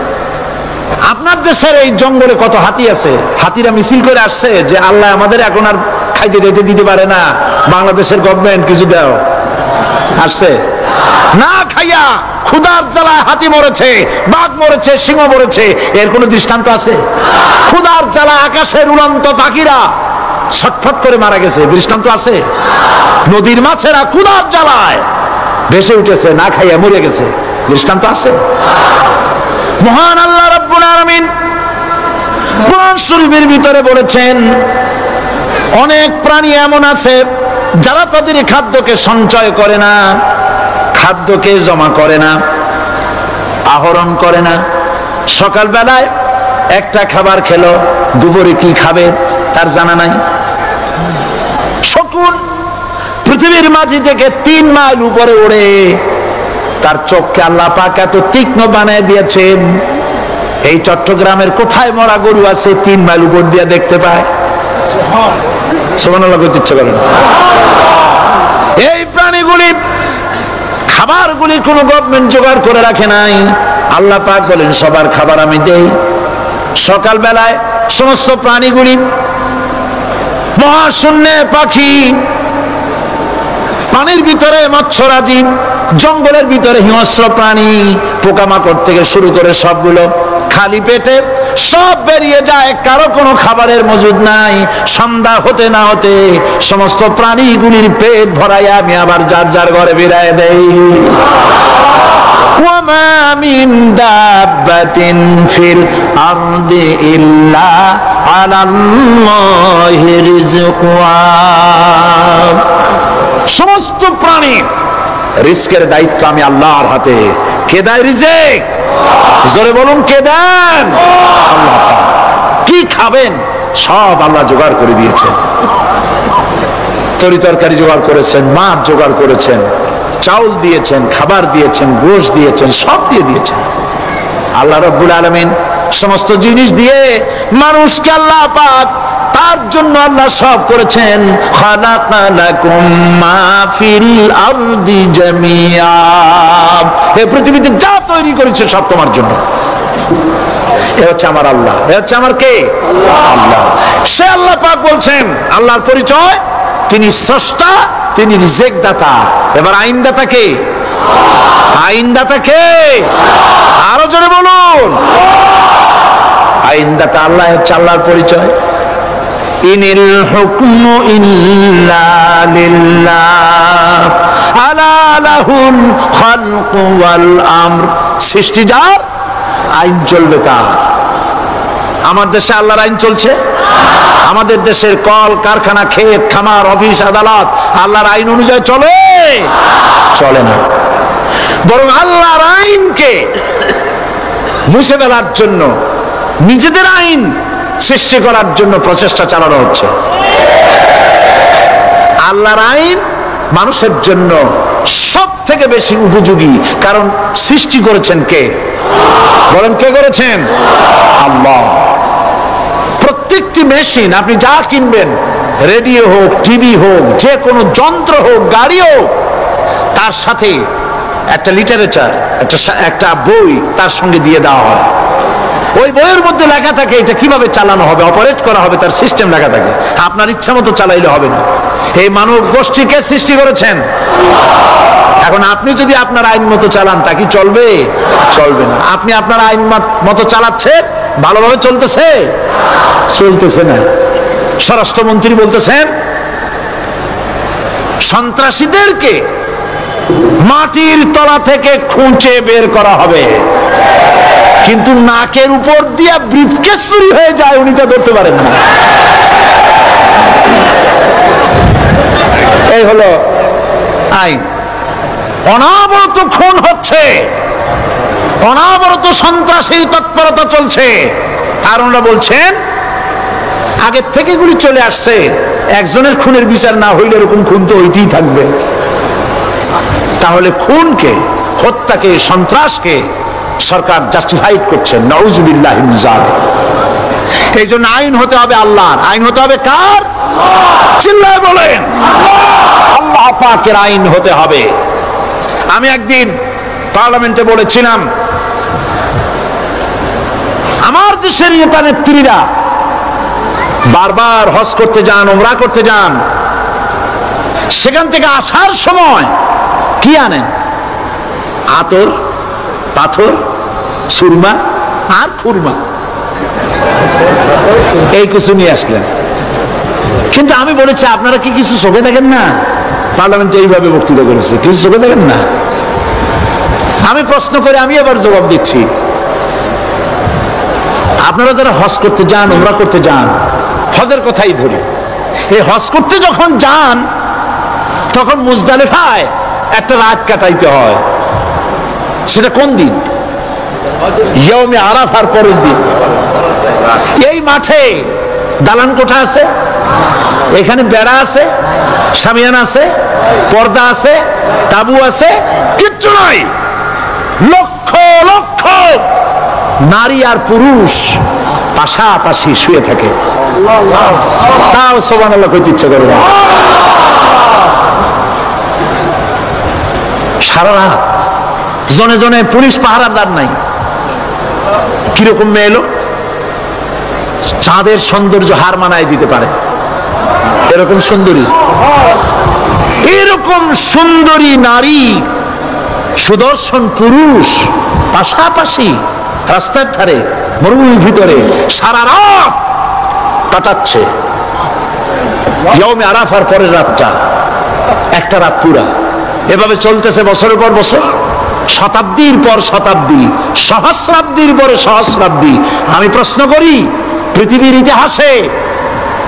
আপনার দেশের এই জঙ্গলে কত হাতি আছে। হাতিরা মিছিল করে আসছে যে আল্লাহ আমাদের এখন আর খাইতে টাইতে দিতে পারে না, বাংলাদেশের গভর্নমেন্ট কিছু দাও। আসছে না খাইয়া ক্ষুধার জ্বালায় হাতি মরেছে, বাঘ মরেছে, সিংহ মরেছে, এর কোন দৃষ্টান্ত আছে? ক্ষুধার জ্বালায় আকাশের উড়ন্ত পাখিরা ছটফট করে মারা গেছে, দৃষ্টান্ত আছে? নদীর মাছেরা ক্ষুধার জ্বালায় ভেসে উঠেছে, না খাইয়া মরে গেছে, দৃষ্টান্ত আছে? মহান আল্লাহ রাব্বুল আলামিন কোরআন শরীফের ভিতরে বলেছেন অনেক প্রাণী এমন আছে যারা তাদের খাদ্যকে সঞ্চয় করে না, খাদ্যকে জমা করে না, আহরণ করে না। সকাল বেলায় একটা খাবার খেলো, দুপুরে কি খাবে তার জানা নাই। শকুন পৃথিবীর মাঝি থেকে 3 মাইল উপরে ওড়ে, তার চোখকে আল্লাহ পাক এত তীক্ষ্ণ বানিয়ে দিয়েছেন, এই চট্টগ্রামের কোথায় মরা গরু আছে 3 মাইল উপর দিয়ে দেখতে পায়। সুবহানাল্লাহ বলতে ইচ্ছে করে। এই প্রাণীগুলি খাবারগুলি কোনো গভর্নমেন্ট জোগাড় করে রাখে নাই। আল্লাহ পাক বলেন সবার খাবার আমি দেই। সকাল বেলায় সমস্ত প্রাণীগুলি, মহাশূন্যে পাখি, পানির ভিতরে মৎস্যরাজি, জঙ্গলের ভিতরে হিংস্র প্রাণী, পোকামাকড় থেকে শুরু করে সবগুলো খালি পেটে সব বেরিয়ে যায়, কারো কোনো খাবারের মজুদ নাই। সন্ধ্যা হতে না হতে সমস্ত প্রাণীগুলির পেট ভরাইয়া আমি আবার যার যার ঘরে বেরায় দেই। ওয়ামা মিন দাব্বাতিন ফিল আরদি ইল্লা আলাল্লাহি রিজকুহা। সমস্ত প্রাণী রিস্কের দায়িত্ব আমি আল্লাহর হাতে। কে দেয় রিজিক? জোরে বলুন, কে দেন? আল্লাহ। কি খাবেন সব আল্লাহ জোগাড় করে দিয়েছেন। তরি তরকারি জোগাড় করেছেন, মাছ জোগাড় করেছেন, চাউল দিয়েছেন, খাবার দিয়েছেন, গোশত দিয়েছেন, সব দিয়ে দিয়েছেন আল্লাহ রাব্বুল আলামিন। সমস্ত জিনিস দিয়ে মানুষকে আল্লাহ পাক তার জন্য আল্লাহ সব করেছেন। খালাকা লাকুম মা ফিল আরদি জামিআ, এই পৃথিবীতে যা তৈরি করেছে সব তোমার জন্য। এ হচ্ছে আমার আল্লাহ, এ হচ্ছে আমার কে? আল্লাহ। সে আল্লাহ পাক বলছেন, আল্লাহর পরিচয় তিনি স্রষ্টা, তিনি রিজিক দাতা। এবার আইনদাতা কে? আইনদাতা কে? আরো জোরে বলুন। আইনদাতা আল্লাহ হচ্ছে আল্লাহর পরিচয়। ইনিল হুকমু ইল্লা লিল্লাহ আলা লাহুল খালকু ওয়াল আমর, সৃষ্টি যার, আইন চলবে তার। আমার দেশে আল্লাহর আইন চলছে? আমাদের দেশের কল কারখানা, ক্ষেত খামার, অফিস আদালত আল্লাহর আইন অনুযায়ী চলে? চলে না। বরং আল্লাহর আইনকে মুছে ফেলার জন্য, নিজেদের আইন সৃষ্টি করার জন্য প্রচেষ্টা চালানো হচ্ছে। আল্লাহর আইন মানুষের জন্য সব থেকে বেশি উপযোগী, কারণ সৃষ্টি করেছেন কে? বলেন, কে করেছেন? আল্লাহ। প্রত্যেকটি মেশিন আপনি যা কিনবেন, রেডিও হোক, টিভি হোক, যে কোনো যন্ত্র হোক, গাড়ি হোক, তার সাথে একটা লিটারেচার, একটা বই তার সঙ্গে দিয়ে দেওয়া হয়। ওই বইয়ের মধ্যে লেখা থাকে এটা কিভাবে চালানো হবে, অপারেট করা হবে, তার সিস্টেম লেখা থাকে। আপনার ইচ্ছা মতো চালাইলে হবে না। এই মানব গোষ্ঠীকে সৃষ্টি করেছেন। এখন আপনি যদি আপনার আইন মতো চালান, তা কি চলবে? চলবে না। আপনি আপনার আইন মতো চালাচ্ছেন, ভালোভাবে চলতেছে? চলতেছে না। স্বরাষ্ট্রমন্ত্রী বলতেছেন সন্ত্রাসীদেরকে মাটির তলা থেকে খুঁজে বের করা হবে, কিন্তু নাকের উপর দিয়ে ব্রিফকেস চুরি হয়ে যায়, উনি তা ধরতে পারেন না। এই হলো আইন। অনাবরত খুন হচ্ছে, অনাবরত সন্ত্রাসী তৎপরতা চলছে। আর ওনারা বলছেন আগের থেকে গুলি চলে আসছে, একজনের খুনের বিচার না হইলে এরকম খুন তো হইতেই থাকবে। তাহলে খুনকে, হত্যাকে, সন্ত্রাসকে সরকার জাস্টিফাইড করছেন। নাউজুবিল্লাহ মিন যালিক। এই জন্য আইন হতে হবে আল্লাহর। আইন হতে হবে কার? চিল্লায় বলেন, আল্লাহ পাকের আইন হতে হবে। আমি একদিন পার্লামেন্টে বলেছিলাম, আমার দেশের নেতা নেত্রীরা বারবার হজ করতে যান, উমরা করতে যান, সেখান থেকে আসার সময় কি আনেন? আতর, পাথর, সুরমা আর খুরমা, এই কিছু নিয়ে আসলেন। কিন্তু আমি বলেছি, আপনারা কি কিছু চোখে দেখেন না? পার্লামেন্টে এইভাবে বক্তৃতা করেছে, কিছু চোখে দেখেন না? আমি প্রশ্ন করে আমি এবার জবাব দিচ্ছি, আপনারা যারা হজ করতে যান, উমরা করতে যান, হজের কথাই ধরি, এই হজ করতে যখন যান তখন মুজদালিফায় একটা রাত কাটাইতে হয়। সেটা কোন দিন? ইয়মে আরাফার পরের দিন। এই মাঠে দালান কোঠা আছে, এখানে বেড়া আছে, শামিয়ানা আছে, পর্দা আছে, তাবু আছে, কিচ্ছু নাই। লক্ষ লক্ষ নারী আর পুরুষ পাশাপাশি শুয়ে থাকে, তাও সুবহানাল্লাহ কইতে ইচ্ছে করে না। সারা রাত জনে জনে পুলিশ পাহারাদার নাই। কিরকম মেয়ে এলো, চাঁদের সৌন্দর্য হার মানায় দিতে পারে এরকম সুন্দরী, এরকম সুন্দরী নারী, সুদর্শন পুরুষ পাশাপাশি রাস্তার ধারে, মরুভূমির ভিতরে সারা রাত কাটাচ্ছে। ইয়মে আরাফার পরের রাতটা, একটা রাত পুরা। এভাবে চলতেছে বছরের পর বছর, শতাব্দীর পর শতাব্দী, সহস্রাব্দীর পরে সহস্রাব্দী। আমি প্রশ্ন করি, পৃথিবীর ইতিহাসে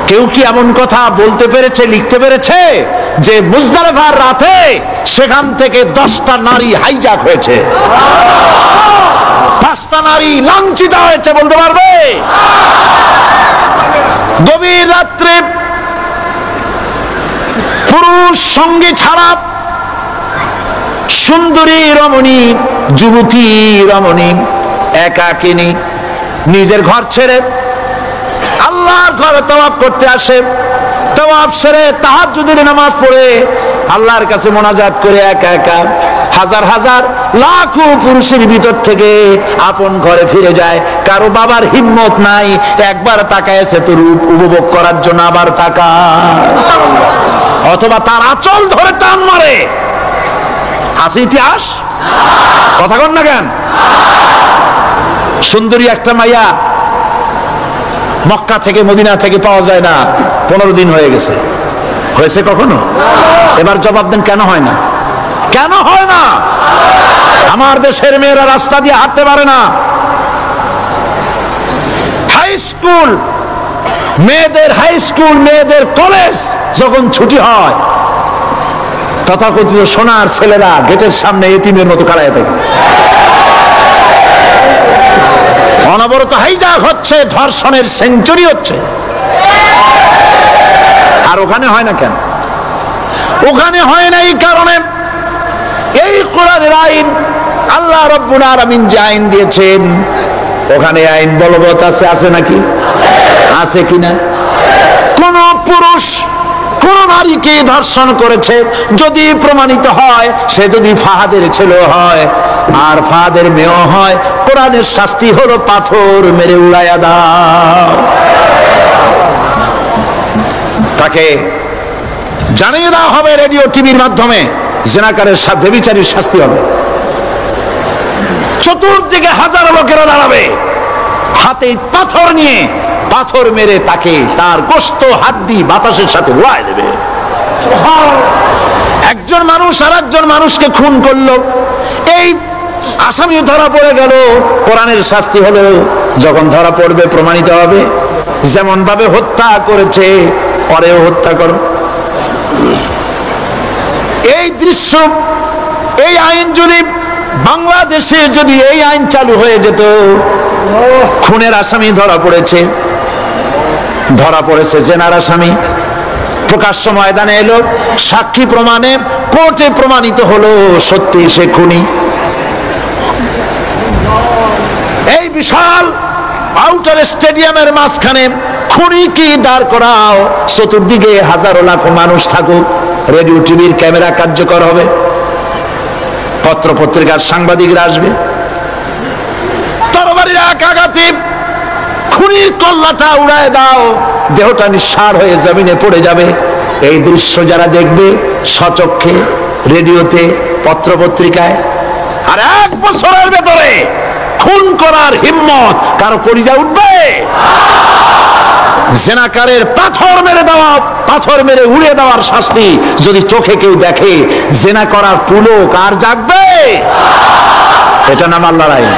কেউ কি এমন কথা বলতে পেরেছে, লিখতে পেরেছে যে মুজদালিফার রাতে সেখান থেকে 10টা নারী হাইজ্যাক হয়েছে, 5টা নারী লাঞ্ছিত হয়েছে, বলতে পারবে? গভীর রাত্রে পুরুষ সঙ্গী ছাড়া সুন্দরী রমণী, যুবতী রমণী একাকিনী নিজের ঘর ছেড়ে আল্লাহর ঘরে তওয়াফ করতে আসে। তওয়াফ সেরে তাহাজ্জুদের নামাজ পড়ে আল্লাহর কাছে মোনাজাত করে একা একা হাজার হাজার লাখো পুরুষের ভিতর থেকে আপন ঘরে ফিরে যায়। কারো বাবার হিম্মত নাই একবার তাকায় সে তো রূপ উপভোগ করার জন্য আবার তাকায়, অথবা তার আঁচল ধরে টান মারে। আছে ইতিহাস? কথা কন না কেন? সুন্দরী একটা মাইয়া মক্কা থেকে মদিনা থেকে পাওয়া যায় না, 15 দিন হয়ে গেছে। হয়েছে কখনো? এবার জবাব দেন, কেন হয় না? কেন হয় না? আমার দেশের মেয়েরা রাস্তা দিয়ে হাঁটতে পারে না। হাই স্কুল মেয়েদের, হাই স্কুল মেয়েদের কলেজ যখন ছুটি হয়, তথাকথিত সোনার ছেলেরা গেটের সামনে এতিমের মতো কালায় থাকে। অনবরত হাইজ্যাক হচ্ছে, ধর্ষণের সেঞ্চুরি হচ্ছে। আর ওখানে হয় না কেন? ওখানে হয় না এই কারণে, এই কোরআনের আইন আল্লাহ রাব্বুল আলামিন যে আইন দিয়েছেন, ওখানে আইন বলবৎ আছে। আছে নাকি? আছে কিনা? কোন পুরুষ কোন নারীকে ধর্ষণ করেছে যদি প্রমাণিত হয়, সে যদি ফাহাদের ছেলে হয় আর ফাহাদের মেয়ে হয়, কোরআনের শাস্তি হলো পাথর মেরে উড়াইয়া দাও। তাকে জানিয়ে দেওয়া হবে রেডিও টিভির মাধ্যমে, জিনাকারের ব্যভিচারীর শাস্তি হবে। চতুর্দিকে হাজারো লোকেরা দাঁড়াবে, হাতে পাথর নিয়ে পাথর মেরে তাকে তার গোশত হাড্ডি বাতাসের সাথে উড়ায় দেবে। একজন মানুষ আর একজন মানুষকে খুন করলো, এই আসামি ধরা পড়ে গেল, কোরআনের শাস্তি হলো যখন ধরা পড়বে প্রমাণিত হবে যেমন ভাবে হত্যা করেছে পরেও হত্যা করো। এই দৃশ্য, এই আইন যদি বাংলাদেশে যদি এই আইন চালু হয়ে যেত, খুনের আসামি ধরা পড়েছে, ধরা পড়েছে জেনার আসামি, প্রকাশ্য ময়দানে এলো, সাক্ষী প্রমাণে কোর্টে প্রমাণিত হলো সত্যি সে খুনি। এই বিশাল আউটার স্টেডিয়ামের মাঝখানে খুনি কি দাঁড় করাও, চতুর্দিকে হাজারো লাখো মানুষ থাকুক, রেডিও টিভির ক্যামেরা কার্যকর হবে, পত্র পত্রিকার সাংবাদিকরা আসবে, তরবারির এক আঘাতে খুনির কল্লাটা উড়ায় দাও, দেহটা নিঃসার হয়ে জমিনে পড়ে যাবে। এই দৃশ্য যারা দেখবে স্বচক্ষে, রেডিওতে, পত্র পত্রিকায়, আর 1 বছরের ভেতরে খুন করার হিম্মত কারো কলিজা উঠবে? জেনাকারের পাথর মেরে দেওয়া, পাথর মেরে উড়িয়ে দেওয়ার শাস্তি যদি চোখে কেউ দেখে, জেনা করার পুলক আর জাগবে? এটা নাম আল্লাহর আইন।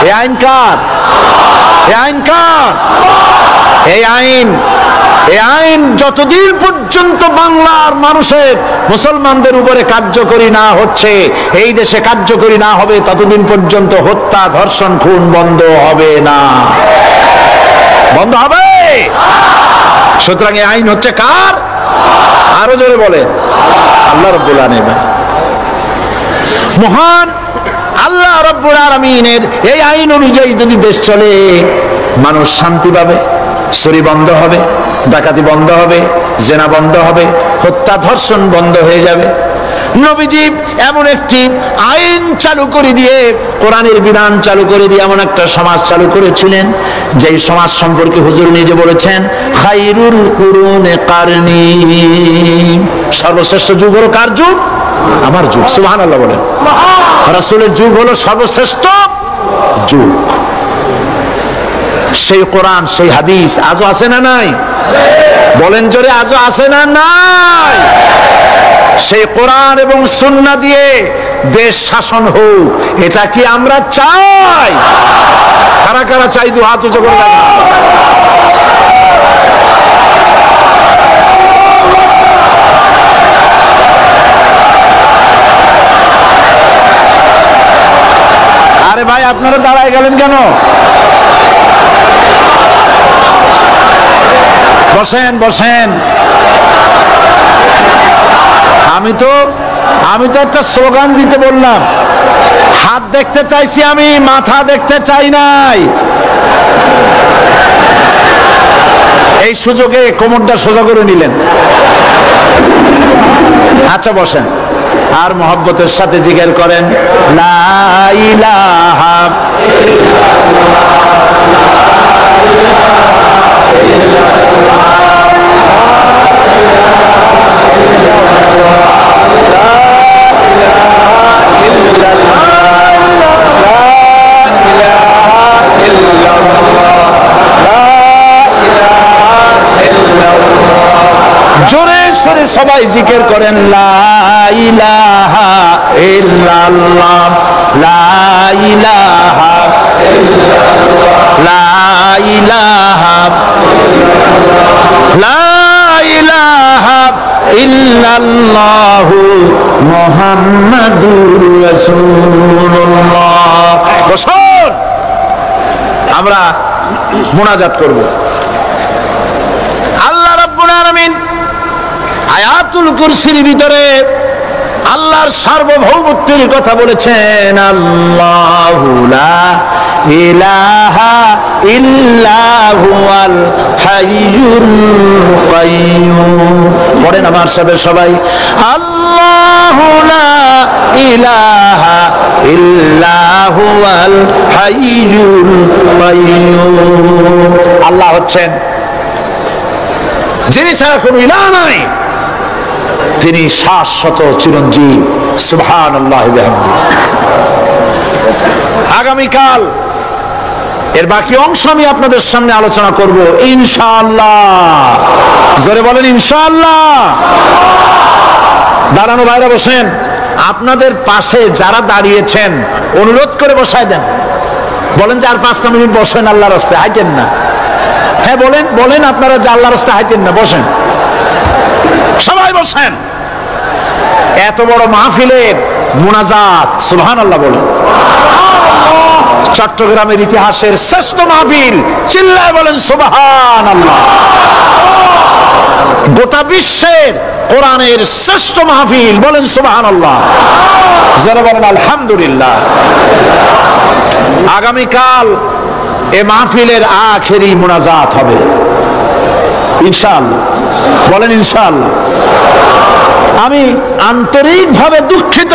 এই আইন কার? এই আইন কার? এই আইন, এই আইন যতদিন পর্যন্ত বাংলার মানুষের, মুসলমানদের উপরে কার্যকরী না হচ্ছে, এই দেশে কার্যকরী না হবে, ততদিন পর্যন্ত হত্যা, ধর্ষণ, খুন বন্ধ হবে না। বন্ধ হবে? সুতরাং এই আইন হচ্ছে কার? আরো জোরে বলে, আল্লাহ রাব্বুল আলামিন। মহান আল্লাহ রাব্বুল আলামিনের এই আইন অনুযায়ী যদি দেশ চলে, মানুষ শান্তি পাবে, চুরি বন্ধ হবে, ডাকাতি বন্ধ হবে, জেনা বন্ধ হবে, হত্যা ধর্ষণ বন্ধ হয়ে যাবে। নবীজি এমন একটি আইন চালু করে দিয়ে, কোরআনের বিধান চালু করে দিয়ে এমন একটা সমাজ চালু করেছিলেন, যেই সমাজ সম্পর্কে হুজুর নিজে বলেছেন, খায়রুল কুরুনে কারনি, সর্বশ্রেষ্ঠ যুগ হলো কার যুগ? আমার যুগ। সুবহানাল্লাহ বলেন। রাসূলের যুগ হলো সর্বশ্রেষ্ঠ যুগ। সেই কোরআন, সেই হাদিস আজও আছে না নাই? বলেন জোরে, আজও আছে না নাই? সেই কোরআন এবং সুন্নাহ দিয়ে দেশ শাসন হোক, এটা কি আমরা চাই? কারা কারা চাই? দু হাত উঁচু করে দেখা। আরে ভাই আপনারা দাঁড়ায় গেলেন কেন? বসেন বসেন। আমি তো একটা স্লোগান দিতে বললাম, হাত দেখতে চাইছি আমি, মাথা দেখতে চাই নাই। এই সুযোগে কোমরটা সোজা করে নিলেন। আচ্ছা বসেন, আর মহব্বতের সাথে জিকির করেন লা ইলাহা জোরে সরে সবাই জিকির করেন লা ইলাহা ইল্লাল্লাহ, লা ইলাহা ইল্লাল্লাহ, লা ইলাহা লা ইলাহা ইল্লাল্লাহু মুহাম্মাদুর রাসূলুল্লাহ। বসুন, আমরা মুনাজাত করব। আল্লাহ রাব্বুল আলামিন আয়াতুল কুরসির ভিতরে আল্লাহর সার্বভৌমত্বের কথা বলেছেন। আল্লাহু লা ইলাহা ইল্লা হুয়াল হাইয়ুল কাইয়্যুম। পড়েন আমার সাথে সবাই, আল্লাহু লা ইলাহা ইল্লা হুয়াল হাইয়ুল কাইয়্যুম। আল্লাহ হচ্ছেন যিনি ছাড়া কোনো ইলাহ নাই, তিনি শাশ্বত চিরঞ্জীব। সুবহানাল্লাহ ওয়া বিহামদিহি। আগামীকাল এর বাকি অংশ আমি আপনাদের সামনে আলোচনা করব ইনশাআল্লাহ। জোরে বলেন ইনশাআল্লাহ। দাঁড়ানো ভাইরা বসেন। আপনাদের পাশে যারা দাঁড়িয়েছেন অনুরোধ করে বসায় দেন। বলেন যে আর 5টা মিনিট বসেন, আল্লাহর রাস্তায় হাঁটেন না। হ্যাঁ বলেন বলেন, আপনারা যে আল্লাহর রাস্তায় হাঁটেন না, বসেন, সবাই বসেন। এত বড় মাহফিলের মুনাজাত, সুবহানাল্লাহ বলেন। চট্টগ্রামের ইতিহাসের শ্রেষ্ঠ মাহফিল, চিল্লায় বলেন সুবহানাল্লাহ। গোটা বিশ্বের কোরআনের শ্রেষ্ঠ মাহফিল, বলেন সুবহানাল্লাহ। যারা বলেন আলহামদুলিল্লাহ। আগামীকাল এ মাহফিলের আখেরি মুনাজাত হবে ইনশাআল্লাহ। বলেন ইনশাআল্লাহ। আমি আন্তরিকভাবে দুঃখিত,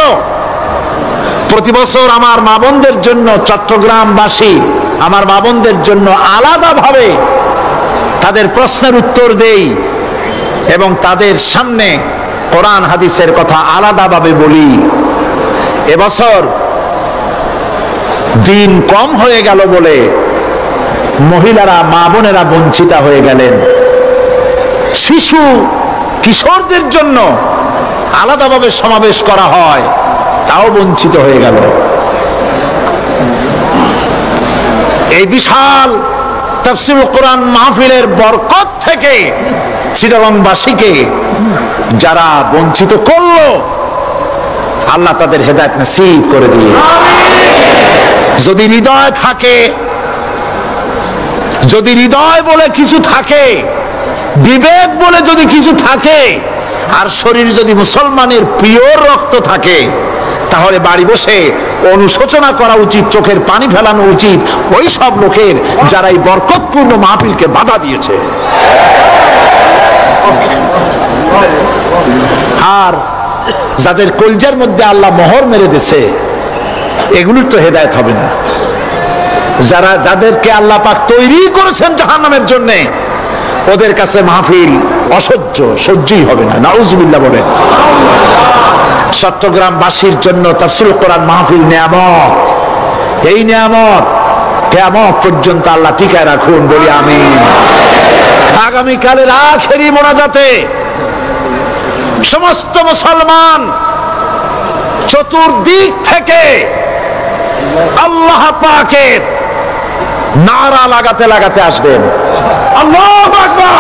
প্রতি বছর আমার মা বোনদের জন্য, চট্টগ্রামবাসী আমার মা বোনদের জন্য আলাদাভাবে তাদের প্রশ্নের উত্তর দেই এবং তাদের সামনে কোরআন হাদিসের কথা আলাদাভাবে বলি। এবছর দিন কম হয়ে গেল বলে মহিলারা, মা বোনেরা বঞ্চিত হয়ে গেলেন। শিশু কিশোরদের জন্য আলাদাভাবে সমাবেশ করা হয়, তাও বঞ্চিত হয়ে গেল। এই বিশাল তাফসীরুল কোরআন মাহফিলের বরকত থেকে চিটাগংবাসীকে যারা বঞ্চিত করলো, আল্লাহ তাদের হেদায়েত নসিব করে দিয়ে। যদি হৃদয় থাকে, যদি হৃদয় বলে কিছু থাকে, বিবেক বলে যদি কিছু থাকে, আর শরীর যদি মুসলমানের পিওর রক্ত থাকে, তাহলে বাড়ি বসে অনুশোচনা করা উচিত, চোখের পানি ফেলানো উচিত ওই সব লোকের যারা এই বরকতপূর্ণ মাহফিলকে বাধা দিয়েছে। আর যাদের কলজার মধ্যে আল্লাহ মোহর মেরে দিয়েছে, এগুলোর তো হেদায়েত হবে না। যাদেরকে আল্লাহ পাক তৈরি করেছেন জাহান্নামের জন্য, ওদের কাছে মাহফিল অসহ্য, সহ্যই হবে না। নাউজুবিল্লাহ বলেন। চট্টগ্রামবাসীর জন্য তাফসীরুল কোরআন মাহফিল নিয়ামত। এই নিয়ামত কিয়ামত পর্যন্ত আল্লাহ টিকায় রাখুন, বলি আমিন। আগামীকালের আখেরি মোনাজাতে সমস্ত মুসলমান চতুর্দিক থেকে আল্লাহ পাকের নারা লাগাতে লাগাতে আসবেন। আল্লাহু আকবার,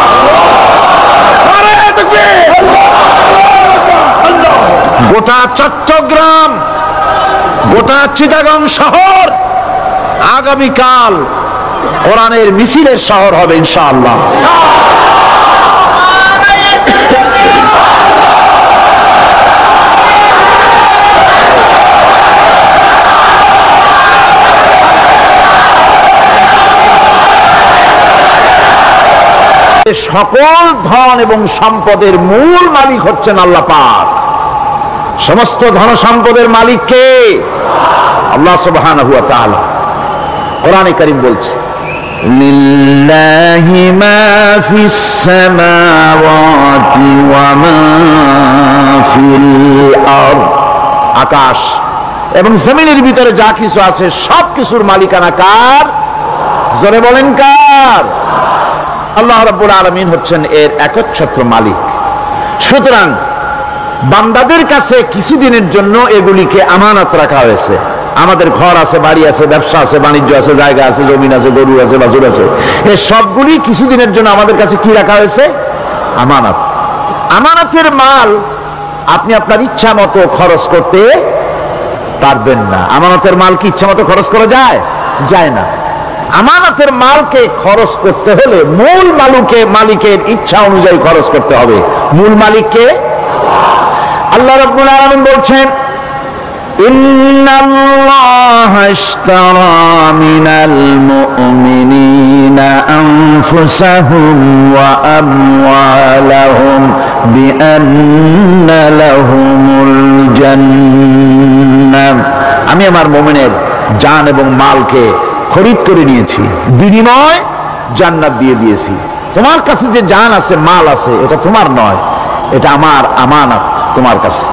নারে তাকবীর। গোটা চট্টগ্রাম, গোটা চিটাগং শহর আগামীকাল কোরআনের মিছিলের শহর হবে ইনশাআল্লাহ। সকল ধন এবং সম্পদের মূল মালিক হচ্ছেন আল্লাহ পাক। সমস্ত ধন সম্পদের মালিক কে? আল্লাহ সুবহানাহু ওয়া তাআলা। কোরআনে কারীম বলছে লিল্লাহি মা ফিস সামাওয়াতি ওয়া মা ফিল আরদ। আকাশ এবং জমিনের ভিতরে যা কিছু আছে সব কিছুর মালিকানা কার? জোরে বলেন কার? আল্লাহ রাব্বুল আলামিন হচ্ছেন এর একচ্ছত্র মালিক। সুতরাং বান্দাদের কাছে কিছুদিনের জন্য এগুলিকে আমানত রাখা হয়েছে। আমাদের ঘর আছে, বাড়ি আছে, ব্যবসা আছে, বাণিজ্য আছে, জায়গা আছে, জমিন আছে, গরু আছে, বাছুর আছে, এই সবগুলি কিছুদিনের জন্য আমাদের কাছে কি রাখা হয়েছে? আমানত। আমানতের মাল আপনি আপনার ইচ্ছা মতো খরচ করতে পারবেন না। আমানতের মাল কি ইচ্ছা মতো খরচ করা যায়? যায় না। আমানতের মালকে খরচ করতে হলে মূল মালিকের ইচ্ছা অনুযায়ী খরচ করতে হবে। মূল মালিককে আল্লাহ রাব্বুল আলামিন বলছেন ইন্নাল্লাহা ইশতারা মিনাল মুমিনিনা আনফুসাহুম ওয়া আমওয়ালাহুম বিআন্না লাহুমুল জান্নাহ। আমি আমার মুমিনের জান এবং মালকে খরিদ করে নিয়েছি, বিনিময় জান্নাত দিয়ে দিয়েছি। তোমার কাছে যে জান আছে, মাল আছে, এটা তোমার নয়, এটা আমার আমানত তোমার কাছে।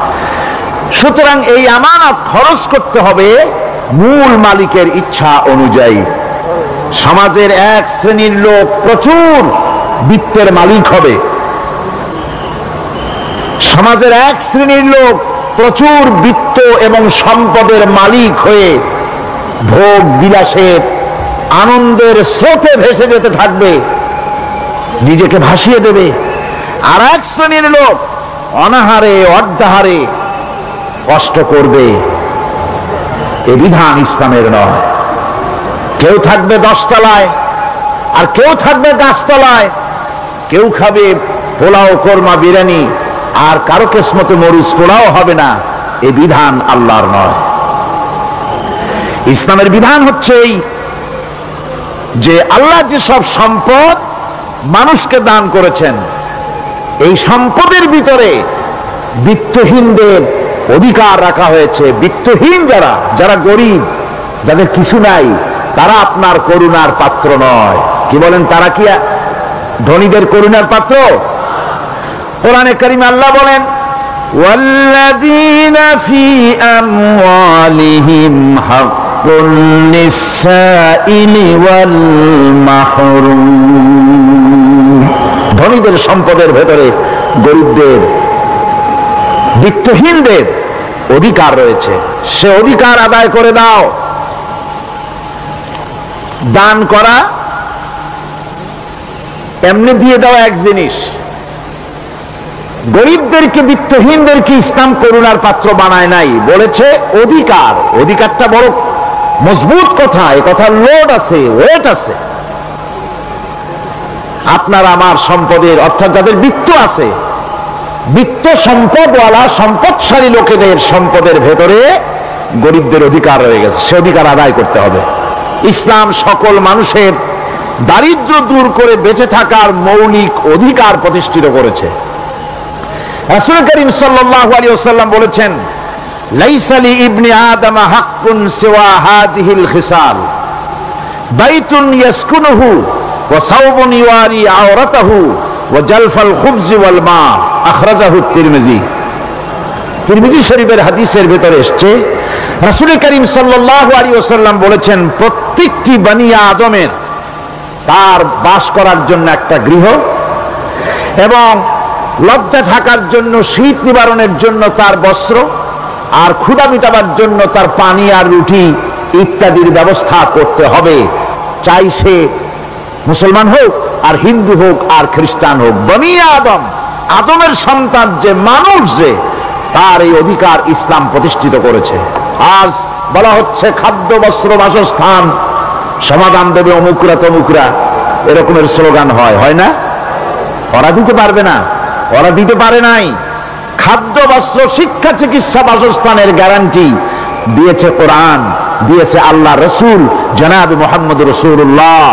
সুতরাং এই আমানত খরচ করতে হবে মূল মালিকের ইচ্ছা অনুযায়ী। সমাজের এক শ্রেণীর লোক প্রচুর বিত্তের মালিক হবে, সমাজের এক শ্রেণীর লোক প্রচুর বিত্ত এবং সম্পদের মালিক হয়ে ভোগ বিলাসের আনন্দের স্রোতে ভেসে যেতে থাকবে, নিজেকে ভাসিয়ে দেবে। আর এক শ্রেণীর লোক অনাহারে অর্ধাহারে কষ্ট করবে। এ বিধান ইসলামের নয়। কেউ থাকবে 10 তলায় আর কেউ থাকবে গাছতলায়, কেউ খাবে পোলাও, কোরমা, বিরিয়ানি, আর কারো কিসমতে মরিচ পোলাও হবে না। এ বিধান আল্লাহর নয়। ইসলামের বিধান হচ্ছে এই যে আল্লাহ যে সব সম্পদ মানুষকে দান করেছেন, এই সম্পদের ভিতরে বিত্তহীনদের অধিকার রাখা হয়েছে। বিত্তহীন যারা গরিব, যাদের কিছু নাই, তারা আপনার করুণার পাত্র নয়। কি বলেন? তারা কি ধনীদের করুণার পাত্র? কোরআনে কারীমে আল্লাহ বলেন ওয়াল্লাযীনা ফী আমওয়ালিহিম হাক্কুন লিস-সাইলি ওয়াল মাহরুম। ধনীদের সম্পদের ভেতরে গরিবদের, বিত্তহীনদের অধিকার রয়েছে। সে অধিকার আদায় করে দাও। দান করা এমনি দিয়ে দাও এক জিনিস। গরিবদেরকে, বিত্তহীনদেরকে ইসলাম করুণার পাত্র বানায় নাই, বলেছে অধিকার। অধিকারটা বড় মজবুত কথা, এ কথার লোড আছে, ওয়েট আছে। আপনার আমার সম্পদের, অর্থাৎ যাদের বিত্ত আছে, বিত্ত সম্পদওয়ালা সম্পদশালী লোকেদের সম্পদের ভেতরে গরিবদের অধিকার রয়ে গেছে। সে অধিকার আদায় করতে হবে। ইসলাম সকল মানুষের দারিদ্র দূর করে বেঁচে থাকার মৌলিক অধিকার প্রতিষ্ঠিত করেছে। রাসূল করিম সাল্লাল্লাহু আলাইহি ওয়াসাল্লাম বলেছেন লাইসা লি ইবনি আদম হাক্কুন সিওয়া হাযিহিল খিসাল বাইতুন ইয়াসকুনুহু ওয়া সাওবুন ইওয়ারি আওরাতাহু ওয়া জালফাল খুবজি ওয়াল মা। আখরাজাহু তিরমিজি। তিরমিজি শরীফের হাদিসের ভিতরে এসেছে রাসূল করিম সাল্লাল্লাহু আলাইহি ওয়াসাল্লাম বলেছেন প্রত্যেকটি বনি আদমের তার বাস করার জন্য একটা গৃহ, এবং লজ্জা ঢাকার জন্য, শীত নিবারণের জন্য তার বস্ত্র, আর ক্ষুধা মিটাবার জন্য তার পানি আর রুটি ইত্যাদির ব্যবস্থা করতে হবে। চাই সে মুসলমান হোক আর হিন্দু হোক আর খ্রিস্টান হোক, বনি আদম, আদমের সন্তান যে মানুষ, যে তার এই অধিকার ইসলাম প্রতিষ্ঠিত করেছে। আজ বলা হচ্ছে খাদ্য, বস্ত্র, বাসস্থান সমাধান দেবে অমুকরা তমুকরা, এরকমের স্লোগান হয় না? ওরা দিতে পারবে না, ওরা দিতে পারে নাই। খাদ্য, বস্ত্র, শিক্ষা, চিকিৎসা, বাসস্থানের গ্যারান্টি দিয়েছে কোরআন, দিয়েছে আল্লাহ রসুল জনাব মুহাম্মদ রাসূলুল্লাহ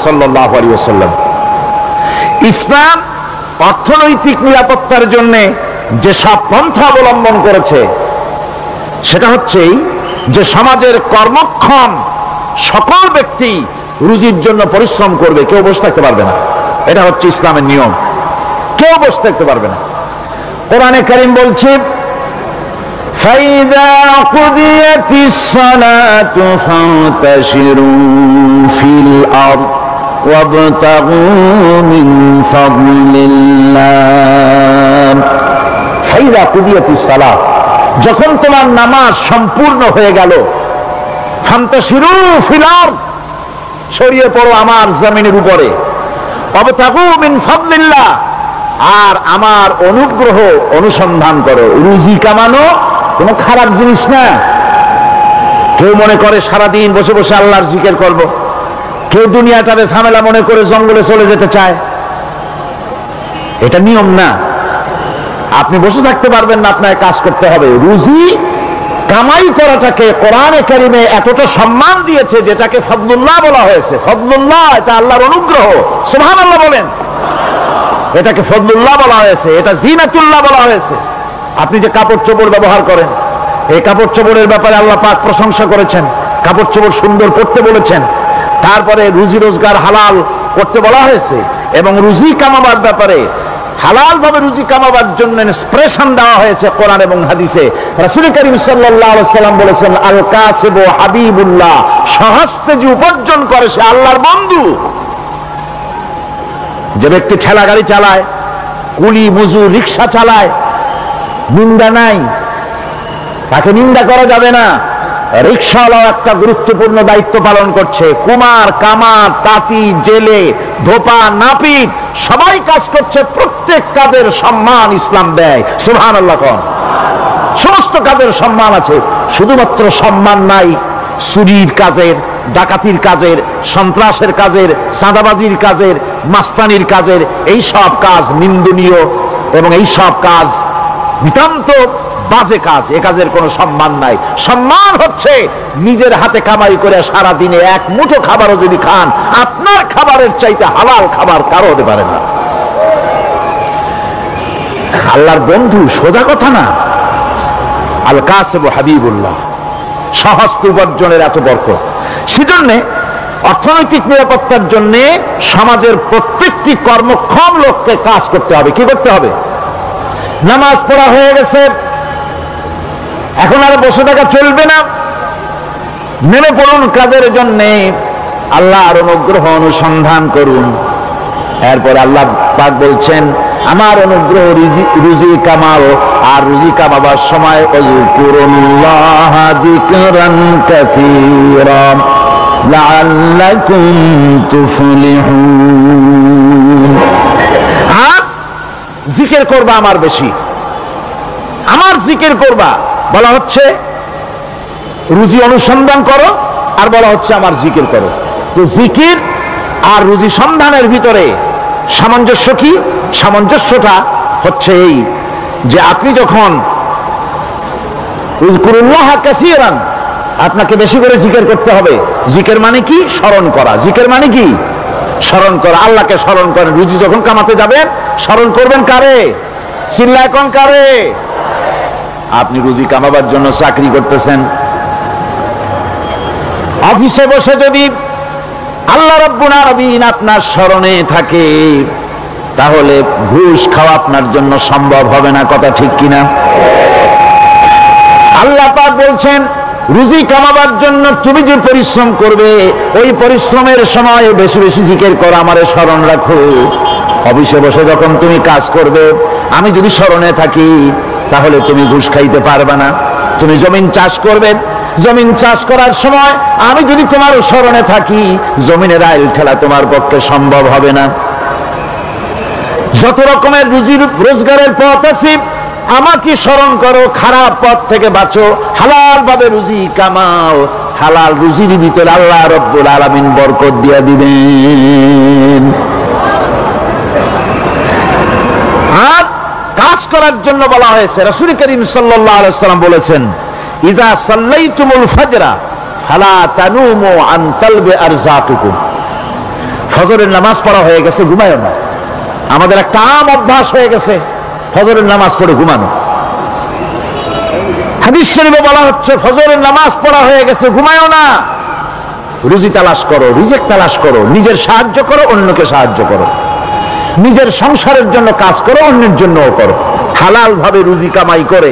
সাল্লাল্লাহু আলাইহি ওয়াসাল্লাম। ইসলাম অর্থনৈতিক নিরাপত্তার জন্য যে সব পন্থা অবলম্বন করেছে সেটা হচ্ছে যে সমাজের কর্মক্ষম সকল ব্যক্তি রুজির জন্য পরিশ্রম করবে, কেউ বসে থাকতে পারবে না। এটা হচ্ছে ইসলামের নিয়ম, কেউ বসে থাকতে পারবে না। কোরআনে কারীম বলছে فَإِذَا قُضِيَتِ الصَّلَاةُ فَانتَشِرُوا فِي الْأَرْضِ وَابْتَغُوا مِنْ فَضْلِ اللَّهِ فَإِذَا قُضِيَتِ الصَّلَاةُ যখন তোমার নামাজ সম্পূর্ণ হয়ে গেল, ফান্তাশিরু ফিল আরদ ছড়িয়ে পড়ো আমার জমিনের উপরে, ওয়াবতাগু মিন ফাদলিল্লাহ আর আমার অনুগ্রহ অনুসন্ধান করো। রুজি কামানো কোনো খারাপ জিনিস না। কেউ মনে করে সারাদিন বসে বসে আল্লাহর জিকির করব, কেউ দুনিয়াটারে ঝামেলা মনে করে জঙ্গলে চলে যেতে চায়, এটা নিয়ম না। আপনি বসে থাকতে পারবেন না, আপনাকে কাজ করতে হবে। রুজি কামাই করাটাকে কোরআনে কারিমে এতটা সম্মান দিয়েছে যেটাকে ফদলুল্লাহ বলা হয়েছে। ফদলুল্লাহ এটা আল্লাহর অনুগ্রহ, সুবহানাল্লাহ বলেন। এটাকে ফদলুল্লাহ বলা হয়েছে, এটা জিনাতুল্লাহ বলা হয়েছে। আপনি যে কাপড় চোপড় ব্যবহার করেন, এই কাপড় চোপড়ের ব্যাপারে আল্লাহ পাক প্রশংসা করেছেন, কাপড় চোপড় সুন্দর পরতে বলেছেন। তারপরে রুজি রোজগার হালাল করতে বলা হয়েছে এবং রুজি কামাবার ব্যাপারে হালাল ভাবে রুজি কামাবার জন্য ইন্সপিরেশন দেওয়া হয়েছে কোরআন এবং হাদিসে। রাসূল করিম সাল্লাল্লাহু আলাইহি ওয়াসাল্লাম বলেছেন, আল কাসিবু হাবিবুল্লাহ, সহস্তে যে উপার্জন করে সে আল্লাহর বন্ধু। যে ব্যক্তি ঠেলা গাড়ি চালায়, কুলি মজুর রিক্সা চালায়, নিন্দা নাই, তাকে নিন্দা করা যাবে না। রিক্সাওয়ালাও একটা গুরুত্বপূর্ণ দায়িত্ব পালন করছে। কুমার, কামার, তাঁতি, জেলে, ধোপা, নাপিত সবাই কাজ করছে। প্রত্যেক কাজের সম্মান ইসলাম দেয়, সুবহানাল্লাহ কোন। সমস্ত কাজের সম্মান আছে, শুধুমাত্র সম্মান নাই চুরির কাজের, ডাকাতির কাজের, সন্ত্রাসের কাজের, চাঁদাবাজির কাজের, মাস্তানির কাজের। এই সব কাজ নিন্দনীয় এবং এই সব কাজ নিতান্ত বাজে কাজ। এ কাজের কোনো সম্মান নাই। সম্মান হচ্ছে নিজের হাতে কামাই করে সারা দিনে এক মুঠো খাবারও যদি খান, আপনার খাবারের চাইতে হালাল খাবার কারো হতে পারে না। আল্লাহর বন্ধু সোজা কথা না। আল কাসিবু হাবিবুল্লাহ, সহস্ত উপার্জনের এত বরকত। সেজন্য অর্থনৈতিক নিরাপত্তার জন্য সমাজের প্রত্যেকটি কর্মক্ষম লোককে কাজ করতে হবে। কি করতে হবে? নামাজ পড়া হয়ে গেছে, এখন আর বসে থাকা চলবে না, নেমে পড়ুন কাজের জন্য, আল্লাহর অনুগ্রহ অনুসন্ধান করুন। এরপর আল্লাহ পাক বলছেন, আমার অনুগ্রহ রুজি কামাও, আর রুজি কামাবার সময় আযকুরুল্লাহ যিকরান কাসীরা লাআল্লাকুম তুফলিহুন। আর জিকির করবা আমার বেশি, আমার জিকির করবা। বলা হচ্ছে রুজি অনুসন্ধান করো, আর বলা হচ্ছে আমার জিকির করো। তো জিকির আর রুজি সন্ধানের ভিতরে সামঞ্জস্য কি? সামঞ্জস্যটা হচ্ছে এই যে আপনি যখন উযকুরুল্লাহ কাসীরান, আপনাকে বেশি করে জিকির করতে হবে। জিকির মানে কি? স্মরণ করা। জিকির মানে কি? স্মরণ করা। আল্লাহকে স্মরণ করেন। রুজি যখন কামাতে যাবেন স্মরণ করবেন কারে? চিল্লায় কোন কারে? আপনি রুজি কামাবার জন্য চাকরি করতেছেন, অফিসে বসে যদি আল্লাহ রাব্বুল আলামিন আপনার স্মরণে থাকে, তাহলে ঘুষ খাওয়া আপনার জন্য সম্ভব হবে না। কথা ঠিক কিনা? আল্লাহ পাক বলছেন, রুজি কামাবার জন্য তুমি যে পরিশ্রম করবে, ওই পরিশ্রমের সময় বেশি বেশি জিকির করো, আমারে স্মরণ রাখো। অফিসে বসে যখন তুমি কাজ করবে, আমি যদি স্মরণে থাকি, তাহলে তুমি ঘুষ খাইতে পারবে না। তুমি জমিন চাষ করবে, জমিন চাষ করার সময় আমি যদি তোমার স্মরণে থাকি, জমিনের আইল ঠেলা তোমার পক্ষে সম্ভব হবে না। যত রকমের রুজি রোজগারের পথ আছে, আমাকে স্মরণ করো, খারাপ পথ থেকে বাঁচো, হালাল ভাবে রুজি কামাও, হালাল রুজির ভিতরে আল্লাহ রব্বুল আলামিন বরকত দিয়ে দিবেন। আর কাজ করার জন্য বলা হয়েছে, রাসূল করিম সাল্লাল্লাহু আলাইহি ওয়াসাল্লাম বলেছেন, ইজা সাল্লাইতুমুল ফাজরা ফালা তানুমু আন তালবি আরযাকুকুম। ফজরের নামাজ পড়া হয়ে গেছে, ঘুমায়ো না। আমাদের একটা আম অভ্যাস হয়ে গেছে ফজরের নামাজ পড়ে ঘুমানো। হাদিস শরীফে বলা হচ্ছে, ফজরের নামাজ পড়া হয়ে গেছে, ঘুমায়ো না, রুজি তালাশ করো, রিজিক তালাশ করো, নিজের সাহায্য করো, অন্যকে সাহায্য করো, নিজের সংসারের জন্য কাজ করো, অন্যের জন্যও করো। হালাল ভাবে রুজি কামাই করে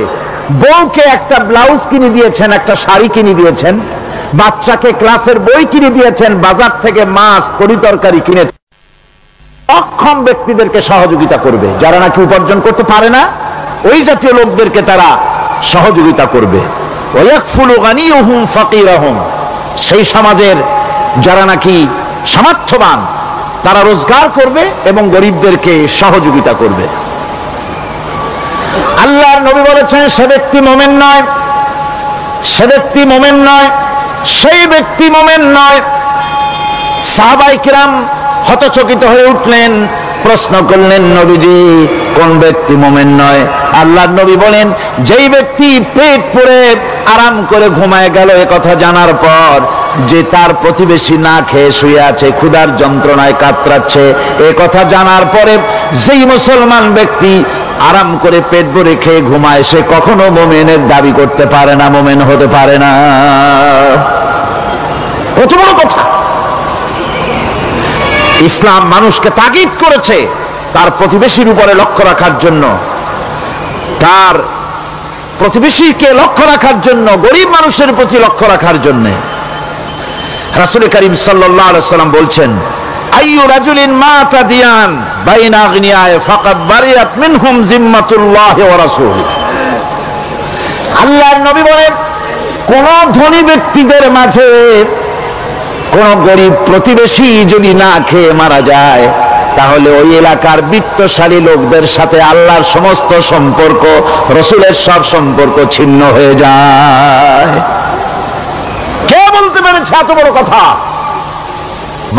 বউকে একটা ব্লাউজ কিনে দিয়েছেন, একটা শাড়ি কিনে দিয়েছেন, বাচ্চাকে ক্লাসের বই কিনে দিয়েছেন, বাজার থেকে মাছ তরিতরকারি কিনে। অক্ষম ব্যক্তিদেরকে সহযোগিতা করবে, যারা নাকি উপার্জন করতে পারে না, ওই জাতীয় লোকদেরকে তারা সহযোগিতা করবে। ওয়াকফুলু গানিয়ুহুম ফাকিরাহুম, সেই সমাজের যারা নাকি সামর্থ্যবান তারা রোজগার করবে এবং গরিবদেরকে সহযোগিতা করবে। আল্লাহর নবী বলেছেন, সে ব্যক্তি মুমিন নয়, সে ব্যক্তি মুমিন নয়, সেই ব্যক্তি মুমিন নয়। সাহাবায়ে কিরাম হতচকিত হয়ে উঠলেন, প্রশ্ন করলেন, নবীজি কোন ব্যক্তি মুমিন নয়? আল্লাহর নবী বলেন, যেই ব্যক্তি পেট পুরে আরাম করে ঘুমায় গেল এ কথা জানার পর, যে তার প্রতিবেশী না খেয়ে শুয়ে আছে, ক্ষুধার যন্ত্রণায় কাতরাচ্ছে, এ কথা জানার পরে যেই মুসলমান ব্যক্তি আরাম করে পেট ভরে খেয়ে ঘুমায়, সে কখনো মুমিনের দাবি করতে পারে না, মুমিন হতে পারে না। কত বড় কথা! ইসলাম মানুষকে তাগিদ করেছে তার প্রতিবেশীর উপরে লক্ষ্য রাখার জন্য, তার প্রতিবেশীকে লক্ষ্য রাখার জন্য, গরিব মানুষের প্রতি লক্ষ্য রাখার জন্য। রাসূল করিম সাল্লাল্লাহু আলাইহি ওয়াসাল্লাম বলছেন, আইয়ু রাজুলিন মাতা দিয়ান বাইনা আগনিয়ায় ফাকাদ বারিয়াত মিনহুম জিম্মাতুল্লাহি ওয়া রাসূলিহি। আল্লাহর নবী বলেন, কোন ধনী ব্যক্তিদের মাঝে কোন গরিব প্রতিবেশী যদি না খেয়ে মারা যায়, তাহলে ওই এলাকার বিত্তশালী লোকদের সাথে আল্লাহর সমস্ত সম্পর্ক, রাসূলের সব সম্পর্ক ছিন্ন হয়ে যায়। কে বলতে পেরেছে এত বড় কথা?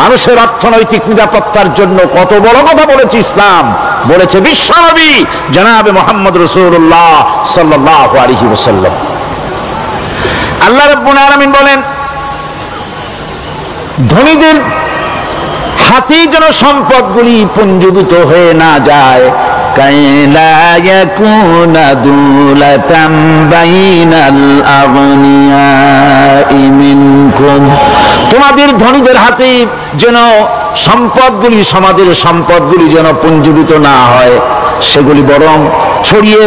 মানুষের অর্থনৈতিক নিরাপত্তার জন্য কত বড় কথা বলেছে ইসলাম, বলেছে বিশ্বনবী জনাবে মুহাম্মদ রাসূলুল্লাহ সাল্লাল্লাহু আলাইহি ওয়াসাল্লাম। আল্লাহ রাব্বুল আলামিন বলেন, ধনীদের হাতে যেন সম্পদগুলি পুঞ্জীভূত হয়ে না যায়, কাইলা ইয়াকুনা দুলাতাম বাইনাল আগনিয়াই মিনকুম। তোমাদের ধনীদের হাতে যেন সম্পদগুলি, সমাজের সম্পদগুলি যেন পুঞ্জীভূত না হয়, সেগুলি বরং ছড়িয়ে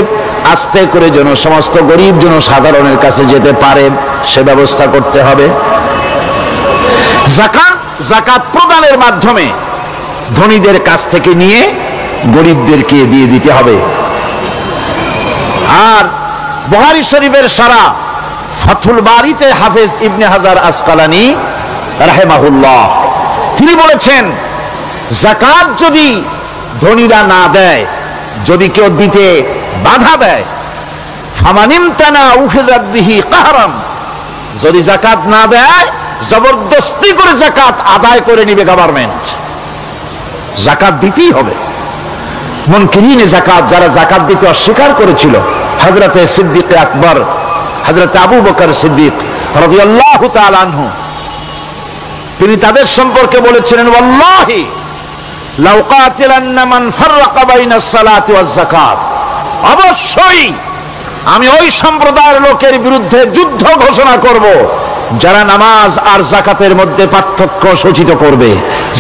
আস্তে করে যেন সমস্ত গরিব যেন সাধারণের কাছে যেতে পারে, সে ব্যবস্থা করতে হবে। যাকাত প্রদানের মাধ্যমে ধনীদের কাছ থেকে নিয়ে গরিবদেরকে দিয়ে দিতে হবে। আর বুখারী শরীফের সারা ফাথুল বারীতে হাফেজ ইবনে হাজার আসকালানী রাহিমাহুল্লাহ তিনি বলেছেন, যাকাত যদি ধনীরা না দেয়, যদি কেউ দিতে বাধা দেয়, ফামানিমতানা উখিযাত বিহি কাহরাম, যদি যাকাত না দেয় জবরদস্তি করে যাকাত আদায় করে নিবে গভর্নমেন্ট। যাকাত দিতেই হবে। মুনকিরিনে যাকাত, যারা যাকাত দিতে অস্বীকার করেছিল, হযরতে সিদ্দিক আকবর, হযরতে আবু বকর সিদ্দিক রাদিয়াল্লাহু তাআলা আনহু, তিনি তাদের সম্পর্কে বলেছিলেন, ওয়াল্লাহি লাউ কাতিলান্না মান ফাররাকা বাইনাস সালাতি ওয়াজ যাকাত, অবশ্যই আমি ওই সম্প্রদায়ের লোকের বিরুদ্ধে যুদ্ধ ঘোষণা করব যারা নামাজ আর যাকাতের মধ্যে পার্থক্য সূচিত করবে।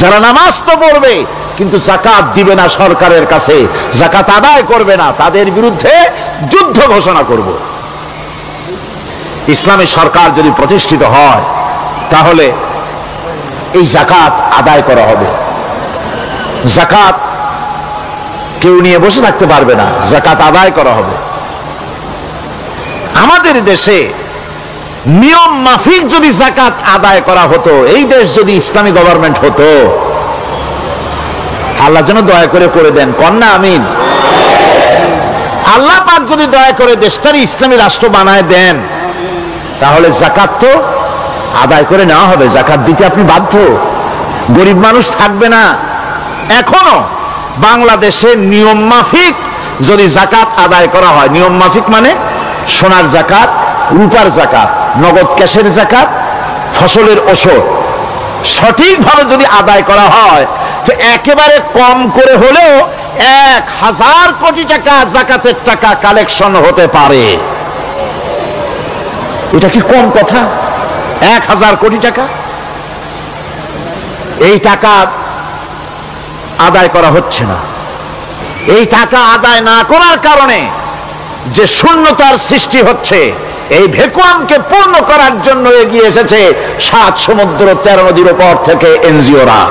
যারা নামাজ তো পড়বে কিন্তু যাকাত দিবে না সরকারের কাছে, যাকাত আদায় করবে না, তাদের বিরুদ্ধে যুদ্ধ ঘোষণা করব। ইসলামী সরকার যদি প্রতিষ্ঠিত হয়, তাহলে এই যাকাত আদায় করা হবে। যাকাত কেউ নিয়ে বসে থাকতে পারবে না, যাকাত আদায় করা হবে। আমাদের দেশে নিয়ম মাফিক যদি যাকাত আদায় করা হতো, এই দেশ যদি ইসলামী গভর্নমেন্ট হতো, আল্লাহ যেন দয়া করে দেন, কন্যা আমিন। আল্লাহ পাক যদি দয়া করে দেশটার ইসলামী রাষ্ট্র বানায় দেন, তাহলে যাকাত তো আদায় করে নেওয়া হবে, জাকাত দিতে আপনি বাধ্য, গরিব মানুষ থাকবে না। এখনো বাংলাদেশের নিয়ম মাফিক যদি জাকাত আদায় করা হয়, নিয়ম মাফিক মানে সোনার জাকাত, রূপার জাকাত, নগদ ক্যাশের জাকাত, ফসলের ওষুধ সঠিকভাবে যদি আদায় করা হয়, তো একেবারে কম করে হলেও 1000 কোটি টাকা জাকাতের টাকা কালেকশন হতে পারে। এটা কি কম কথা? 1000 কোটি টাকা, এই টাকা আদায় করা হচ্ছে না। এই টাকা আদায় না করার কারণে যে শূন্যতার সৃষ্টি হচ্ছে, এই ভ্যাকুয়ামকে পূর্ণ করার জন্য এগিয়ে এসেছে 7 সমুদ্র 13 নদীর উপর থেকে এনজিওরা।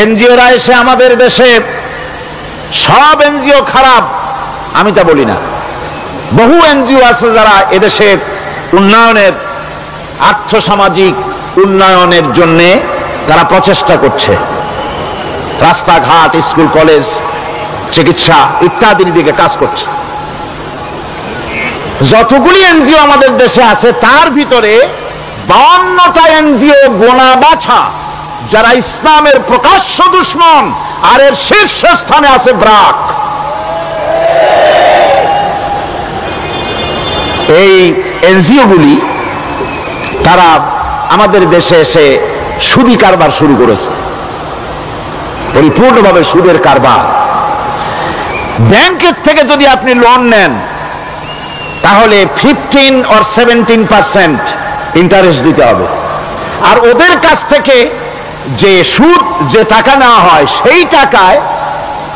এনজিওরা এসে আমাদের দেশে, সব এনজিও খারাপ আমি তা বলি না, বহু এনজিও আছে যারা এদেশের উন্নয়নের, আর্থসামাজিক উন্নয়নের জন্য তারা প্রচেষ্টা করছে, রাস্তাঘাট, স্কুল কলেজ, চিকিৎসা ইত্যাদির দিকে কাজ করছে। যতগুলি এনজিও আমাদের দেশে আছে তার ভিতরে 52টা এনজিও গোনা বাছা যারা ইসলামের প্রকাশ্য দুশমন, আর এর শীর্ষস্থানে আছে ব্রাক। এই এনজিও গুলি তারা আমাদের দেশে এসে সুদি কারবার শুরু করেছে, পরিপূর্ণভাবে সুদের কারবার। ব্যাংকের থেকে যদি আপনি লোন নেন তাহলে 15 or 17% ইন্টারেস্ট দিতে হবে, আর ওদের কাছ থেকে যে সুদ, যে টাকা নেওয়া হয় সেই টাকায়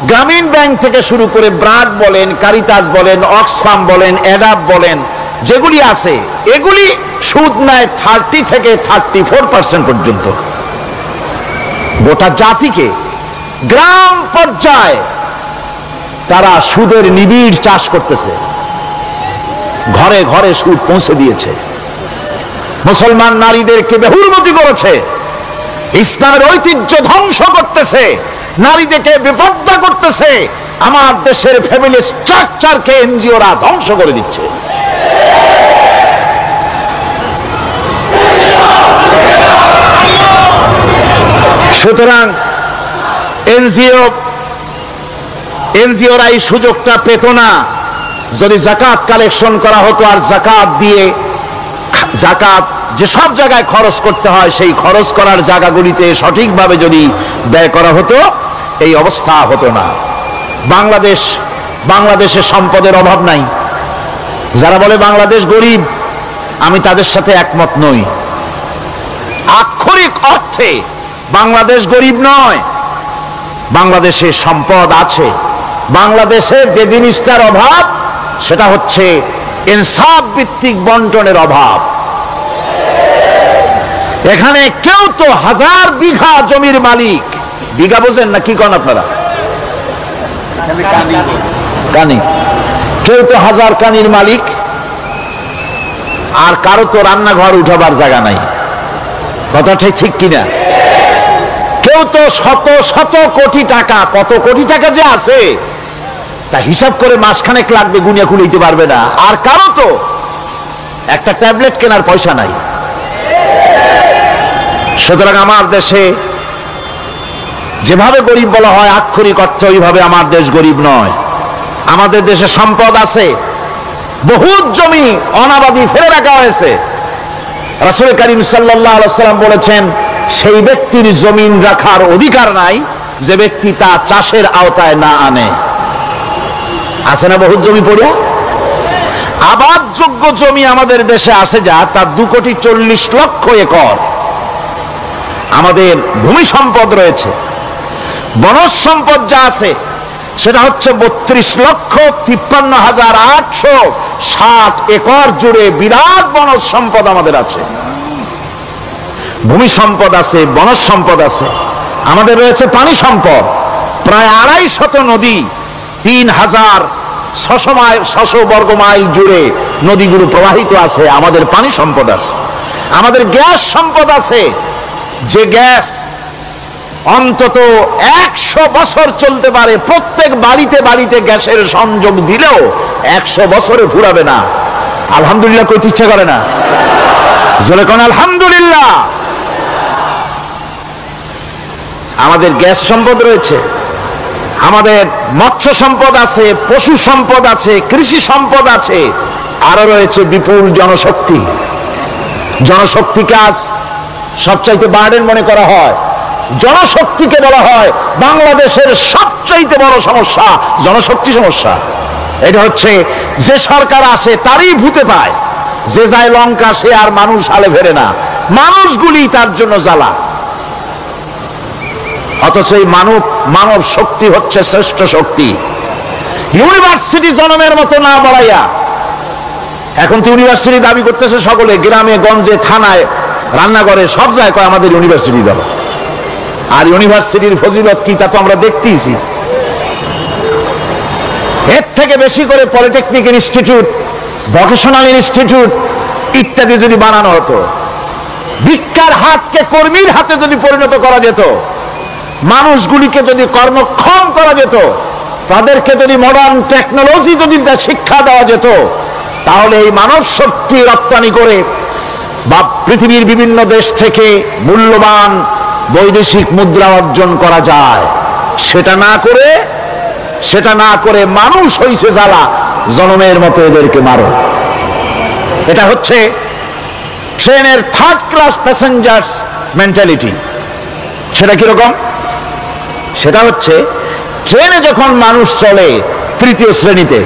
গ্রামীণ ব্যাংক থেকে শুরু করে ব্রাক বলেন, কারিতাস বলেন, অক্সফাম বলেন, অ্যাডাপ বলেন, যেগুলি আছে এগুলি সুদ নেয় 30 থেকে 34% পর্যন্ত। গোটা জাতিকে গ্রাম পর্যায়ে তারা সুদের নিবিড় চাষ করতেছে, ঘরে ঘরে সুদ পৌঁছে দিয়েছে, মুসলমান নারীদেরকে বেহুরমতি করেছে, ইসলামের ঐতিহ্য ধ্বংস করতেছে, নারীদেরকে বিপর্দা করতেছে, আমার দেশের ফ্যামিলি স্ট্রাকচারকে এনজিওরা ধ্বংস করে দিচ্ছে। সুতরাং এনজিওরা এই সুযোগটা পেত না। যদি জাকাত কালেকশন করা হতো আর জাকাত দিয়ে, জাকাত যে সব জায়গায় খরচ করতে হয় সেই খরচ করার জায়গাগুলিতে সঠিকভাবে যদি ব্যয় করা হতো, এই অবস্থা হতো না। বাংলাদেশের সম্পদের অভাব নাই। যারা বলে বাংলাদেশ গরিব, আমি তাদের সাথে একমত নই। আক্ষরিক অর্থে বাংলাদেশ গরিব নয়, বাংলাদেশে সম্পদ আছে। বাংলাদেশের যে জিনিসটার অভাব সেটা হচ্ছে ইনসাফ ভিত্তিক বন্টনের অভাব। এখানে কেউ তো 1000 বিঘা জমির মালিক, বিঘা বোঝেন না কি কন আপনারা? কানি। কেউ তো 1000 কানির মালিক, আর কারো তো রান্নাঘর উঠাবার জায়গা নাই। কথাটা ঠিক কিনা? কেউ তো শত শত কোটি টাকা, কত কোটি টাকা যে আছে তা হিসাব করে মাসখানেক লাগবে, গুনিয়া খুলতে পারবে না। আর কারো তো একটা ট্যাবলেট কেনার পয়সা নাই। সুতরাং আমার দেশে যেভাবে গরিব বলা হয় আক্ষরিক অর্থে ওইভাবে আমার দেশ গরিব নয়। আমাদের দেশে সম্পদ আছে, বহুত জমি অনাবাদি ফেলে রাখা হয়েছে। রাসূল করিম সাল্লাল্লাহু আলাইহি ওয়াসাল্লাম বলেছেন, সেই ব্যক্তির জমিন রাখার অধিকার নাই যে ব্যক্তি তা চাষের আওতায় না আনে। আছে না বহুত জমি পড়িয়া? আবাদযোগ্য জমি আমাদের দেশে আছে যা, তার 2,40,00,000 একর। আমাদের ভূমি সম্পদ রয়েছে, বনজ সম্পদ যা আছে সেটা হচ্ছে 32,53,860 একর জুড়ে বিরাট বনজ সম্পদ আমাদের আছে। ভূমি সম্পদ আছে, বনজ সম্পদ আছে। আমাদের রয়েছে পানি সম্পদ, প্রায় 250 নদী, 3,600 বর্গ মাইল জুড়ে নদীগুলো প্রবাহিত আছে। আমাদের পানি সম্পদ আছে। আমাদের গ্যাস সম্পদ আছে, যে গ্যাস অন্তত 100 বছর চলতে পারে। প্রত্যেক বাড়িতে বাড়িতে গ্যাসের সংযোগ দিলেও 100 বছরে ফুরাবে না। আলহামদুলিল্লাহ কইতে ইচ্ছা করে না? জোরে কোন আলহামদুলিল্লাহ। আমাদের গ্যাস সম্পদ রয়েছে, আমাদের মৎস্য সম্পদ আছে, পশু সম্পদ আছে, কৃষি সম্পদ আছে, আরো রয়েছে বিপুল জনশক্তি। জনশক্তিকে আজ সবচাইতে বার্ডেন মনে করা হয়। জনশক্তিকে বলা হয় বাংলাদেশের সবচাইতে বড় সমস্যা, জনশক্তি সমস্যা। এটা হচ্ছে যে সরকার আসে তারই ভূতে পায়, যে যায় লঙ্কা সে আর মানুষ হালে ফেরে না, মানুষগুলি তার জন্য জ্বালা। অথচ এই মানব শক্তি হচ্ছে শ্রেষ্ঠ শক্তি। ইউনিভার্সিটি জনমের মতো না বাড়াইয়া, এখন তো ইউনিভার্সিটি দাবি করতেছে সকলে, গ্রামে গঞ্জে থানায় রান্নাঘরে সব জায়গায় আমাদের ইউনিভার্সিটি দাও। আর ইউনিভার্সিটির ফজিলত কি তা তো আমরা দেখতেইছি। এর থেকে বেশি করে পলিটেকনিক ইনস্টিটিউট, ভোকেশনাল ইনস্টিটিউট ইত্যাদি যদি বানানো হতো, ভিক্ষার হাতকে কর্মীর হাতে যদি পরিণত করা যেত, মানুষগুলিকে যদি কর্মক্ষম করা যেত, তাদেরকে যদি মডার্ন টেকনোলজি যদি শিক্ষা দেওয়া যেত, তাহলে এই মানব শক্তি রপ্তানি করে বা পৃথিবীর বিভিন্ন দেশ থেকে মূল্যবান বৈদেশিক মুদ্রা অর্জন করা যায়। সেটা না করে মানুষ হইছে জ্বালা, জনমের মতো এদেরকে মারো। এটা হচ্ছে ট্রেনের থার্ড ক্লাস প্যাসেঞ্জার্স মেন্টালিটি। সেটা কিরকম? সেটা হচ্ছে ট্রেনে যখন মানুষ চলে তৃতীয় শ্রেণীতে,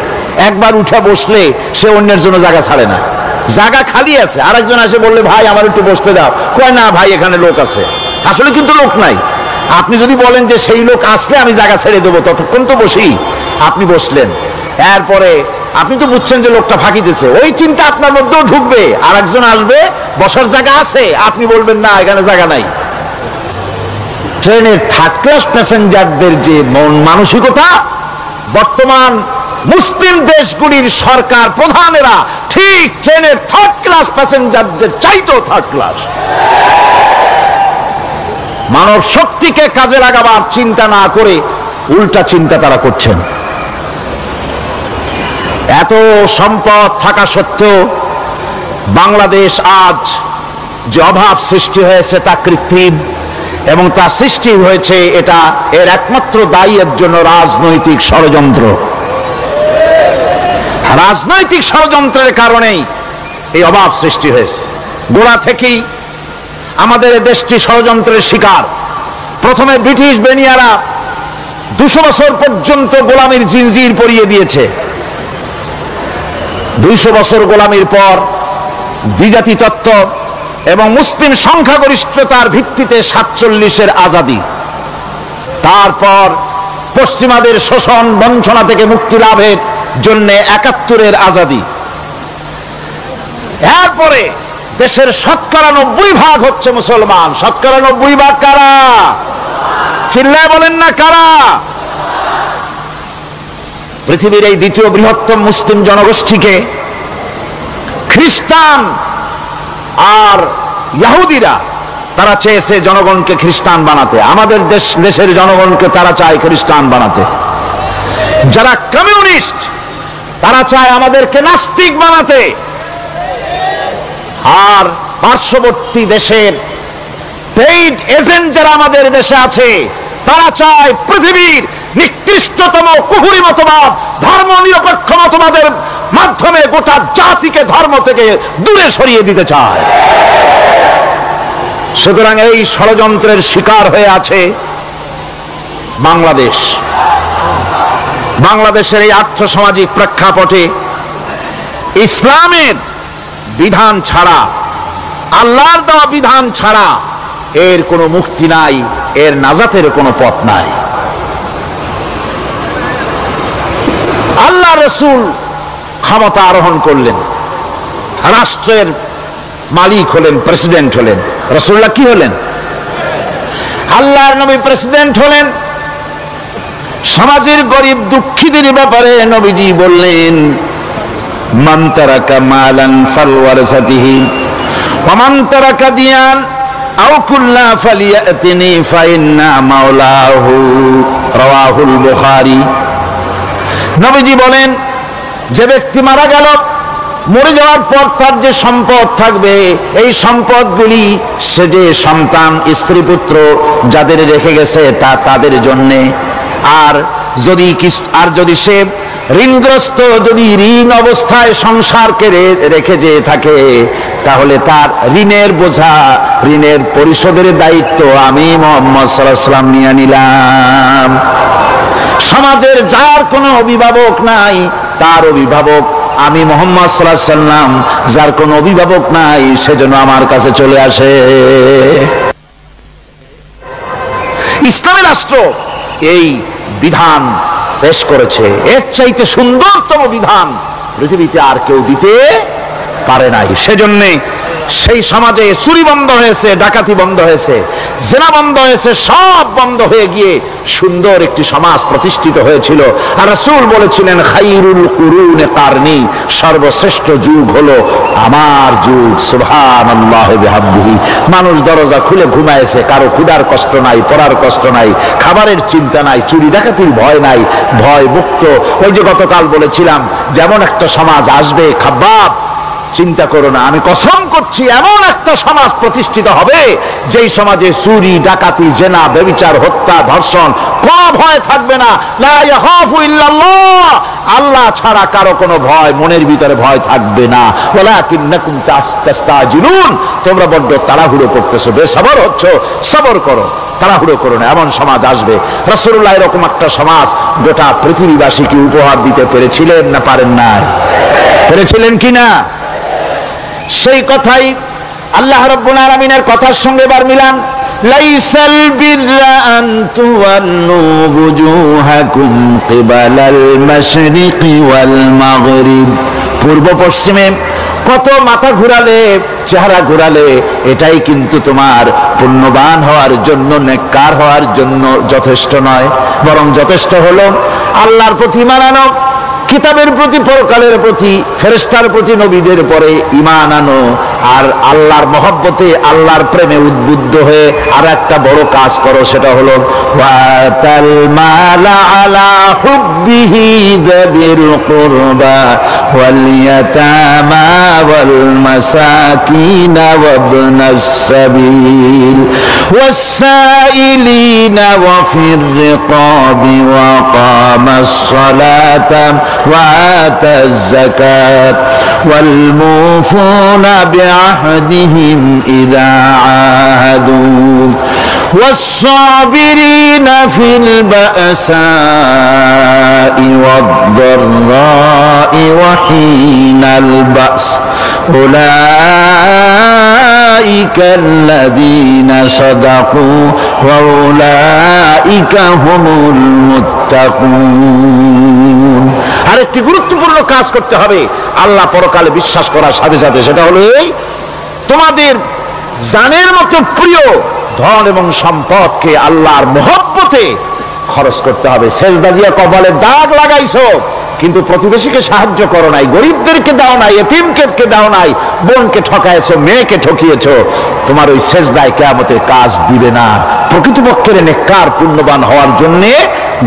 একবার উঠে বসলে সে অন্যের জন্য জায়গা ছাড়ে না। জায়গা খালি আছে, আরেকজন এসে বললে ভাই আমার একটু বসতে দাও, কয় না ভাই এখানে লোক আছে। আসলে কিন্তু লোক নাই। আপনি যদি বলেন যে সেই লোক আসলে আমি জায়গা ছেড়ে দেবো, ততক্ষণ তো বসি, আপনি বসলেন, এরপরে আপনি তো বুঝছেন যে লোকটা ফাঁকি দিছে, ওই চিন্তা আপনার মধ্যেও ঢুকবে, আর একজন আসবে বসার জায়গা আছে, আপনি বলবেন না এখানে জায়গা নাই। ট্রেনের থার্ড ক্লাস প্যাসেঞ্জারদের যে মন মানসিকতা, বর্তমান মুসলিম দেশগুলির সরকার প্রধানেরা ঠিক ট্রেনের থার্ড ক্লাস প্যাসেঞ্জারদের চাইতেও থার্ড ক্লাস। মানব শক্তিকে কাজে লাগাবার চিন্তা না করে উল্টা চিন্তা তারা করছেন। এত সম্পদ থাকা সত্ত্বেও বাংলাদেশ আজ যে অভাব সৃষ্টি হয়েছে তা কৃত্রিম, এবং তা সৃষ্টি হয়েছে এটা এর একমাত্র দায়ী এর জন্য রাজনৈতিক ষড়যন্ত্র। রাজনৈতিক ষড়যন্ত্রের কারণেই এই অভাব সৃষ্টি হয়েছে। গোড়া থেকেই আমাদের দেশটি ষড়যন্ত্রের শিকার। প্রথমে ব্রিটিশ বেনিয়ারা 200 বছর পর্যন্ত গোলামির জিনজির পরিয়ে দিয়েছে। 200 বছর গোলামির পর দ্বিজাতি তত্ত্ব এবং মুসলিম সংখ্যাগরিষ্ঠতার ভিত্তিতে 47-এর আজাদি, তারপর পশ্চিমাদের শোষণ বঞ্চনা থেকে মুক্তি লাভের জন্য 71-এর আজাদি, এরপরে দেশের 90% হচ্ছে মুসলমান। 90% কারা? চিল্লায় বলেন না কারা? পৃথিবীর এই দ্বিতীয় বৃহত্তম মুসলিম জনগোষ্ঠীকে খ্রিস্টান আর ইহুদিরা তারা চেয়েছে জনগণকে খ্রিস্টান বানাতে। আমাদের দেশের জনগণকে তারা চায় খ্রিস্টান বানাতে। যারা কমিউনিস্ট তারা চায় আমাদেরকে নাস্তিক বানাতে। আর পার্শ্ববর্তী দেশের পেইড এজেন্ট যারা আমাদের দেশে আছে তারা চায় পৃথিবীর নিকৃষ্টতম কুহুরি মতবাদ, ধর্ম নিরপেক্ষ মতবাদের মাধ্যমে গোটা জাতিকে ধর্ম থেকে দূরে সরিয়ে দিতে চায়। সুতরাং এই ষড়যন্ত্রের শিকার হয়ে আছে বাংলাদেশ। বাংলাদেশের এই আর্থসামাজিক প্রেক্ষাপটে ইসলামের বিধান ছাড়া, আল্লাহর দেওয়া বিধান ছাড়া এর কোনো মুক্তি নাই, এর নাজাতের কোনো পথ নাই। আল্লাহ রাসূল ক্ষমতা আরোহণ করলেন, রাষ্ট্রের মালিক হলেন, প্রেসিডেন্ট হলেন। রাসূলুল্লাহ কি হলেন? আল্লাহর নবী প্রেসিডেন্ট হলেন। সমাজের গরিব দুঃখীদের ব্যাপারে নবীজি বললেন, মান তারাকা মালান ফালওয়ারাসাতিহি ওয়া মান তারাকা দিয়ান আও কুল্লা ফালিয়াতিনি ফাইন্না মাওলাহু, রাওয়াহুল বুখারী। নবীজি বলেন, যে ব্যক্তি মারা গেল মরে যাওয়ার পর তার যে সম্পদ থাকবে, এই সম্পদগুলি সে যে সন্তান স্ত্রী পুত্র যাদের রেখে গেছে তা তাদের জন্যে। আর যদি সে ঋণগ্রস্ত, যদি ঋণ অবস্থায় সংসারকে রেখে যেয়ে থাকে, তাহলে তার ঋণের বোঝা, ঋণের পরিশোধের দায়িত্ব আমি মুহাম্মদ সাল্লাল্লাহু আলাইহি ওয়াসাল্লাম নিয়ে নিলাম। সমাজের যার কোনো অভিভাবক নাই, তার অভিভাবক আমি মুহাম্মদ সাল্লাল্লাহু আলাইহি ওয়াসাল্লাম। যার কোনো অভিভাবক নাই, সেজন্য আমার কাছে চলে আসে। ইসলামী রাষ্ট্র এই বিধান পেশ করেছে। এর চাইতে সুন্দরতম বিধান পৃথিবীতে আর কেউ দিতে পারে নাই। সেজন্যে সেই সমাজে চুরি বন্ধ হয়েছে, ডাকাতি বন্ধ হয়েছে, জেনা বন্ধ হয়েছে, সব বন্ধ হয়ে গিয়ে সুন্দর একটি সমাজ প্রতিষ্ঠিত হয়েছিল। আর রাসূল বলেছিলেন, খায়রুল কুরুনে কারনি, সর্বশ্রেষ্ঠ যুগ হলো আমার যুগ। সুবহানাল্লাহ বিহামদিহি। মানুষ দরজা খুলে ঘুমায়েছে, কারো ক্ষুধার কষ্ট নাই, পড়ার কষ্ট নাই, খাবারের চিন্তা নাই, চুরি ডাকাতির ভয় নাই, ভয় মুক্ত। ওই যে গতকাল বলেছিলাম, যেমন একটা সমাজ আসবে, খাব্বাব চিন্তা করো না, আমি কসম করছি এমন একটা সমাজ প্রতিষ্ঠিত হবে যেই সমাজে চুরি ডাকাতি জেনা ব্যভিচার হত্যা ধর্ষণ কোনো ভয় থাকবে না। লা ইয়াখাফু ইল্লাল্লাহ, আল্লাহ ছাড়া কারো কোনো ভয়, মনের ভিতরে ভয় থাকবে না। ওয়ালাকিন্নাকুম তাস্তাজিলুন, তোমরা বড্ড তাড়াহুড়ো করতেছো, বেসবর হচ্ছো, সবর করো, তাড়াহুড়ো করো না। এমন সমাজ আসবে। রাসূলুল্লাহ এরকম একটা সমাজ গোটা পৃথিবীবাসীকে উপহার দিতে পেরেছিলেন না পারেন নাই? পেরেছিলেন কিনা? সেই কথাই আল্লাহ রাব্বুল আলামিনের কথার সঙ্গে এবার মিলান। লাইসাল বিররা আন তুওয়াল্লু বুজুহাকুম কিবালাল মাশরিকি ওয়াল মাগরিব, পূর্ব পশ্চিমে কত মাথা ঘুরালে, চেহারা ঘুরালে এটাই কিন্তু তোমার পুণ্যবান হওয়ার জন্য, নেককার হওয়ার জন্য যথেষ্ট নয়। বরং যথেষ্ট হলো আল্লাহর প্রতি মানানো, কিতাবের প্রতি, পরকালের প্রতি, ফেরেশতার প্রতি, নবীদের পরে ঈমান আনো। আর আল্লাহর মহব্বতে, আল্লাহর প্রেমে উদ্বুদ্ধ হয়ে আর একটা বড় কাজ করো, সেটা হলো ওয়াতাল মালা আলা হুব্বিহি যাবিল কুরবা ওয়াল ইয়াতামা ওয়াল মাসাকিন ওয়াবনাস সাবিল ওয়াস-সাইলিনা ওয়া ফির রিকাবি ওয়া কামাস সালাতা وآتى الزكاة والموفون بعهدهم إذا عاهدوا والصابرين في البأساء والضراء وحين البأس أولئك الذين صدقوا وأولئك هم المتقون। আরেকটি গুরুত্বপূর্ণ কাজ করতে হবে আল্লাহ পরকালে বিশ্বাস করার সাথে সাথে, সেটা হলো এই, তোমাদের জানের মতো প্রিয় ধন এবং সম্পদকে আল্লাহর মহব্বতে খরচ করতে হবে। সেজদা দিয়ে কপালে দাগ লাগাইছো কিন্তু প্রতিবেশীকে সাহায্য করো নাই, গরিবদেরকে দাও নাই, এতিমকে দাও নাই, বোনকে ঠকাইছো, মেয়েকে ঠকিয়েছো, তোমার ওই সেজদায় কিয়ামতে কাজ দিবে না। প্রকৃতপক্ষের নেককার পুণ্যবান হওয়ার জন্য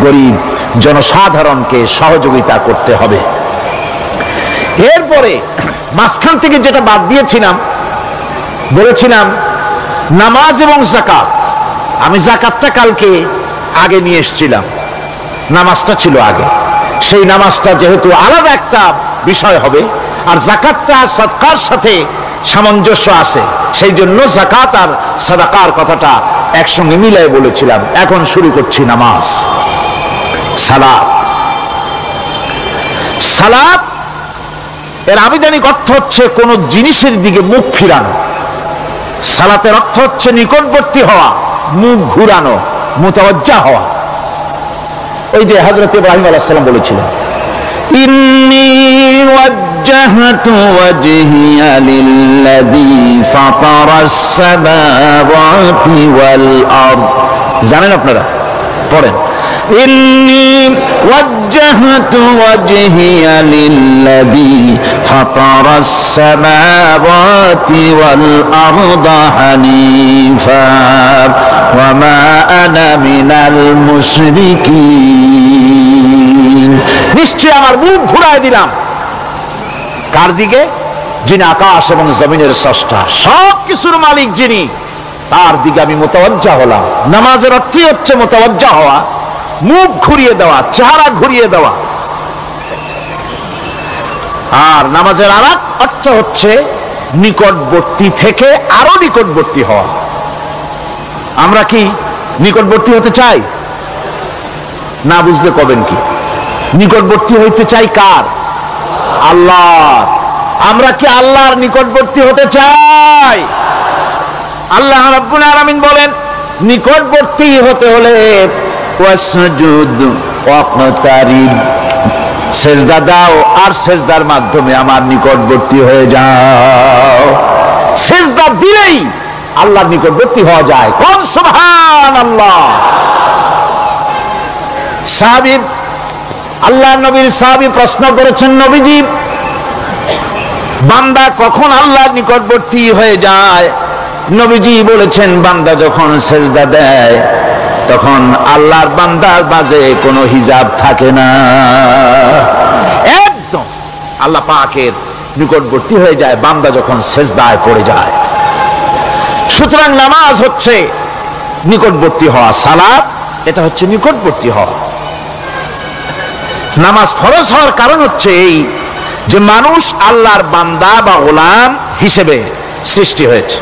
গরিব জনসাধারণকে সহযোগিতা করতে হবে। এরপরে মাঝখান থেকে যেটা বাদ দিয়েছিলাম, বলেছিলাম নামাজ এবং যাকাত। আমি যাকাতটা কালকে আগে নিয়ে এসেছিলাম, নামাজটা ছিল আগে। সেই নামাজটা যেহেতু আলাদা একটা বিষয় হবে, আর যাকাতটা সাদকার সাথে সামঞ্জস্য আছে, সেই জন্য যাকাত আর সাদাকার কথাটা একসঙ্গে মিলাই বলেছিলাম। এখন শুরু করছি নামাজ। সালাত, সালাত এর আবিধানিক অর্থ হচ্ছে কোন জিনিসের দিকে মুখ ফিরানো। সালাতের অর্থ হচ্ছে নিকটবর্তী হওয়া, মুখ ঘুরানো, মুতাওয়াজ্জা হওয়া। ওই যে হযরত ইব্রাহিম আলাইহিস সালাম বলেছিলেন, ইন্নী ওয়াজ্জাহতু ওয়াজহিয়া লিল্লাযী ফাতারাস সামাওয়াতি ওয়াল আরদ। জানেন আপনারা? পড়েন, ইন্নী ওয়াজ্জাহতু ওয়াজহিয়া লিল্লাযী ফাতারাস সামাওয়াতি ওয়াল আরদা হানিফা ওয়া মা আনা মিনাল মুশরিকিন। নিশ্চয় আমার মুখ ঘুরায় দিলাম কার দিকে? যিনি আকাশ এবং জমিনের স্রষ্টা, সব কিছুর মালিক যিনি, তার দিকে আমি মুতাওয়াজ্জা হলাম। নামাজের অর্থই হচ্ছে মুতাওয়াজ্জা হওয়া, মুখ ঘুরিয়ে দেওয়া, চেহারা ঘুরিয়ে দেওয়া। আর নামাজের আরেক অর্থ হচ্ছে নিকটবর্তী থেকে আরো নিকটবর্তী হওয়া। আমরা কি নিকটবর্তী হতে চাই? না বুঝলে কবেন কি? নিকটবর্তী হইতে চাই কার? আল্লাহ। আমরা কি আল্লাহর নিকটবর্তী হতে চাই? আল্লাহ রাব্বুল আলামিন বলেন, নিকটবর্তী হতে হলে ওয়াসজুদ ওয়াকতারিব, সেজদা দাও আর সেজদার মাধ্যমে আমার নিকটবর্তী হয়ে যাও। সেজদা দিলেই আল্লাহর নিকটবর্তী হওয়া যায়। কোন সুবহানাল্লাহ। সাহাবী, আল্লাহ নবীর সাহাবী প্রশ্ন করেছেন, নবীজি বান্দা কখন আল্লাহর নিকটবর্তী হয়ে যায়? নবীজি বলেছেন, বান্দা যখন সেজদা দেয় তখন আল্লাহর বান্দার মাঝে কোনো হিজাব থাকে না, একদম আল্লাহ পাকের নিকটবর্তী হয়ে যায় বান্দা যখন সেজদায় পড়ে যায়। সুতরাং নামাজ হচ্ছে নিকটবর্তী হওয়া, সালাত এটা হচ্ছে নিকটবর্তী হওয়া। নামাজ ফরজ হওয়ার কারণ হচ্ছে এই যে মানুষ আল্লাহর বান্দা বা গোলাম হিসেবে সৃষ্টি হয়েছে,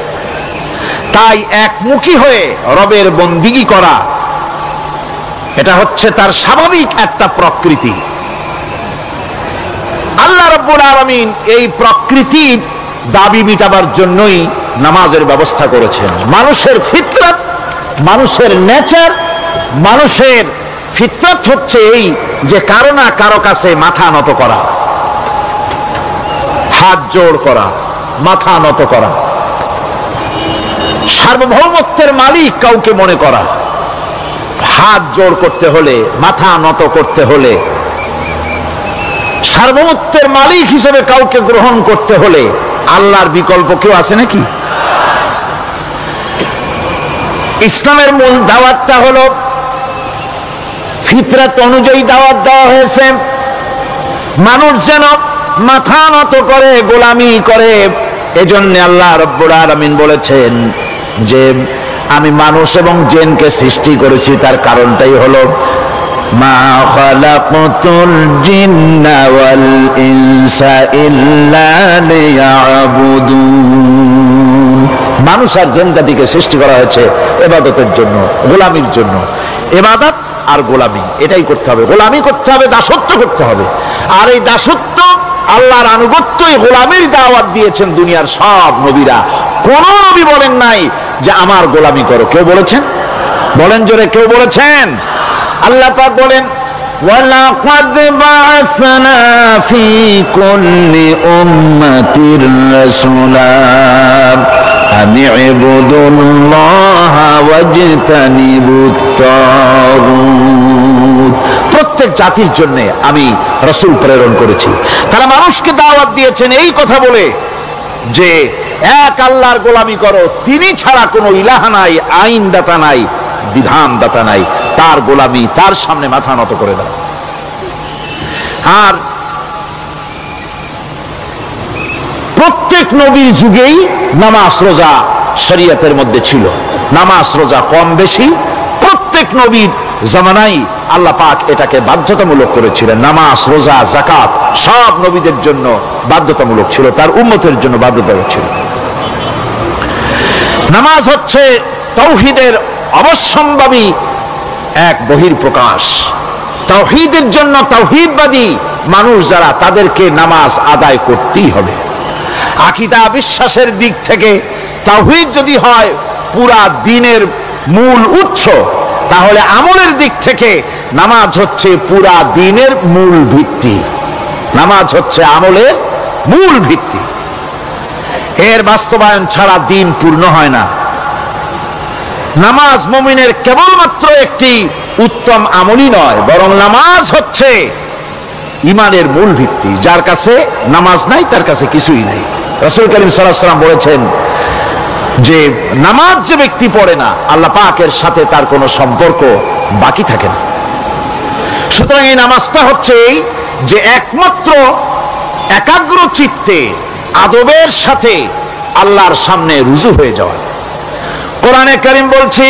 তাই একমুখী হয়ে রবের বন্দিগি করা এটা হচ্ছে তার স্বাভাবিক একটা প্রকৃতি। আল্লাহ রাব্বুল আলামিন এই প্রকৃতির দাবি মেটাবার জন্যই নামাজের ব্যবস্থা করেছেন। মানুষের ফিতরত, মানুষের নেচার, মানুষের ফিতরত হচ্ছে এই যে কারো না কারো কাছে মাথা নত করা, হাত জোড় করা, মাথা নত করা, সার্বভৌমত্বের মালিক কাউকে মনে করা। হাত জোড় করতে হলে, মাথা নত করতে হলে, সার্বভৌমত্বের মালিক হিসেবে কাউকে গ্রহণ করতে হলে আল্লাহর বিকল্প কেউ আছে নাকি? ইসলামের মূল দাওয়াতটা হলো ফিতরত অনুযায়ী দাওয়াত দেওয়া হয়েছে। মানুষ যেন মাথা নত করে, গোলামি করে। এজন্য আল্লাহ রাব্বুল আলামিন বলেছেন যে আমি মানুষ এবং জিনকে সৃষ্টি করেছি, তার কারণটাই হলো মা খালাকতুল জিন্না ওয়াল ইনসা ইল্লা লিয়াবুদুন। মানুষ আর জিন জাতিকে সৃষ্টি করা হয়েছে ইবাদতের জন্য, গোলামির জন্য। ইবাদত আর গোলামি এটাই করতে হবে, গোলামি করতে হবে, দাসত্ব করতে হবে। আর এই দাসত্ব, আল্লাহর আনুগত্যই গোলামির দাওয়াত দিয়েছেন দুনিয়ার সব নবীরা। কোন নবী বলেন নাই যে আমার গোলামি করো। কেউ বলেছেন? বলেন জোরে, কেউ বলেছেন? আল্লাহ পাক বলেন, ওয়ালাকাদ বা'আসনা ফি কুল্লি উম্মাতির রাসূলা আন ইবুদুল্লাহা ওয়াজতানিবুত তাগুত। প্রত্যেক জাতির জন্য আমি রাসূল প্রেরণ করেছি, তারা মানুষকে দাওয়াত দিয়েছেন এই কথা বলে যে এক আল্লাহর গোলামি করো, তিনি ছাড়া কোনো ইলাহ নাই, আইনদাতা নাই, বিধানদাতা নাই, তার গোলামি, তার সামনে মাথা নত করে দাও। আর প্রত্যেক নবীর যুগেই নামাজ রোজা শরীয়তের মধ্যে ছিল। নামাজ রোজা কম বেশি প্রত্যেক নবীর জামানায় আল্লাহ পাক এটাকে বাধ্যতামূলক করেছিলেন। নামাজ রোজা যাকাত সব নবীদের জন্য বাধ্যতামূলক ছিল, তার উম্মতের জন্য বাধ্যতামূলক ছিল। নামাজ হচ্ছে তাওহীদের অবশ্যম্ভাবী এক বহির্প্রকাশ। তাওহীদের জন্য তাওহীদবাদী মানুষ যারা, তাদেরকে নামাজ আদায় করতেই হবে। আকীদা বিশ্বাসের দিক থেকে তাওহীদ যদি হয় পুরা দ্বীনের মূল উৎস, তাহলে আমলের দিক থেকে নামাজ হচ্ছে পুরা দ্বীনের মূল ভিত্তি। নামাজ হচ্ছে আমলের মূল ভিত্তি। এর বাস্তবায়ন ছাড়া দ্বীন পূর্ণ হয় না। নামাজ মুমিনের কেবলমাত্র একটি উত্তম আমলই নয়, বরং নামাজ হচ্ছে ঈমানের মূল ভিত্তি। যার কাছে নামাজ নাই তার কাছে কিছুই নাই। রাসূল করিম সাল্লাল্লাহু আলাইহি ওয়াসাল্লাম বলেছেন যে নামাজ যে ব্যক্তি পড়ে না, আল্লাহ পাকের সাথে তার কোনো সম্পর্ক বাকি থাকে না। সুতরাং এই নামাজটা হচ্ছে এই যে একমাত্র একাগ্র চিত্তে আদবের সাথে আল্লাহর সামনে রুজু হয়ে যাওয়া। কোরআনে কারীম বলছে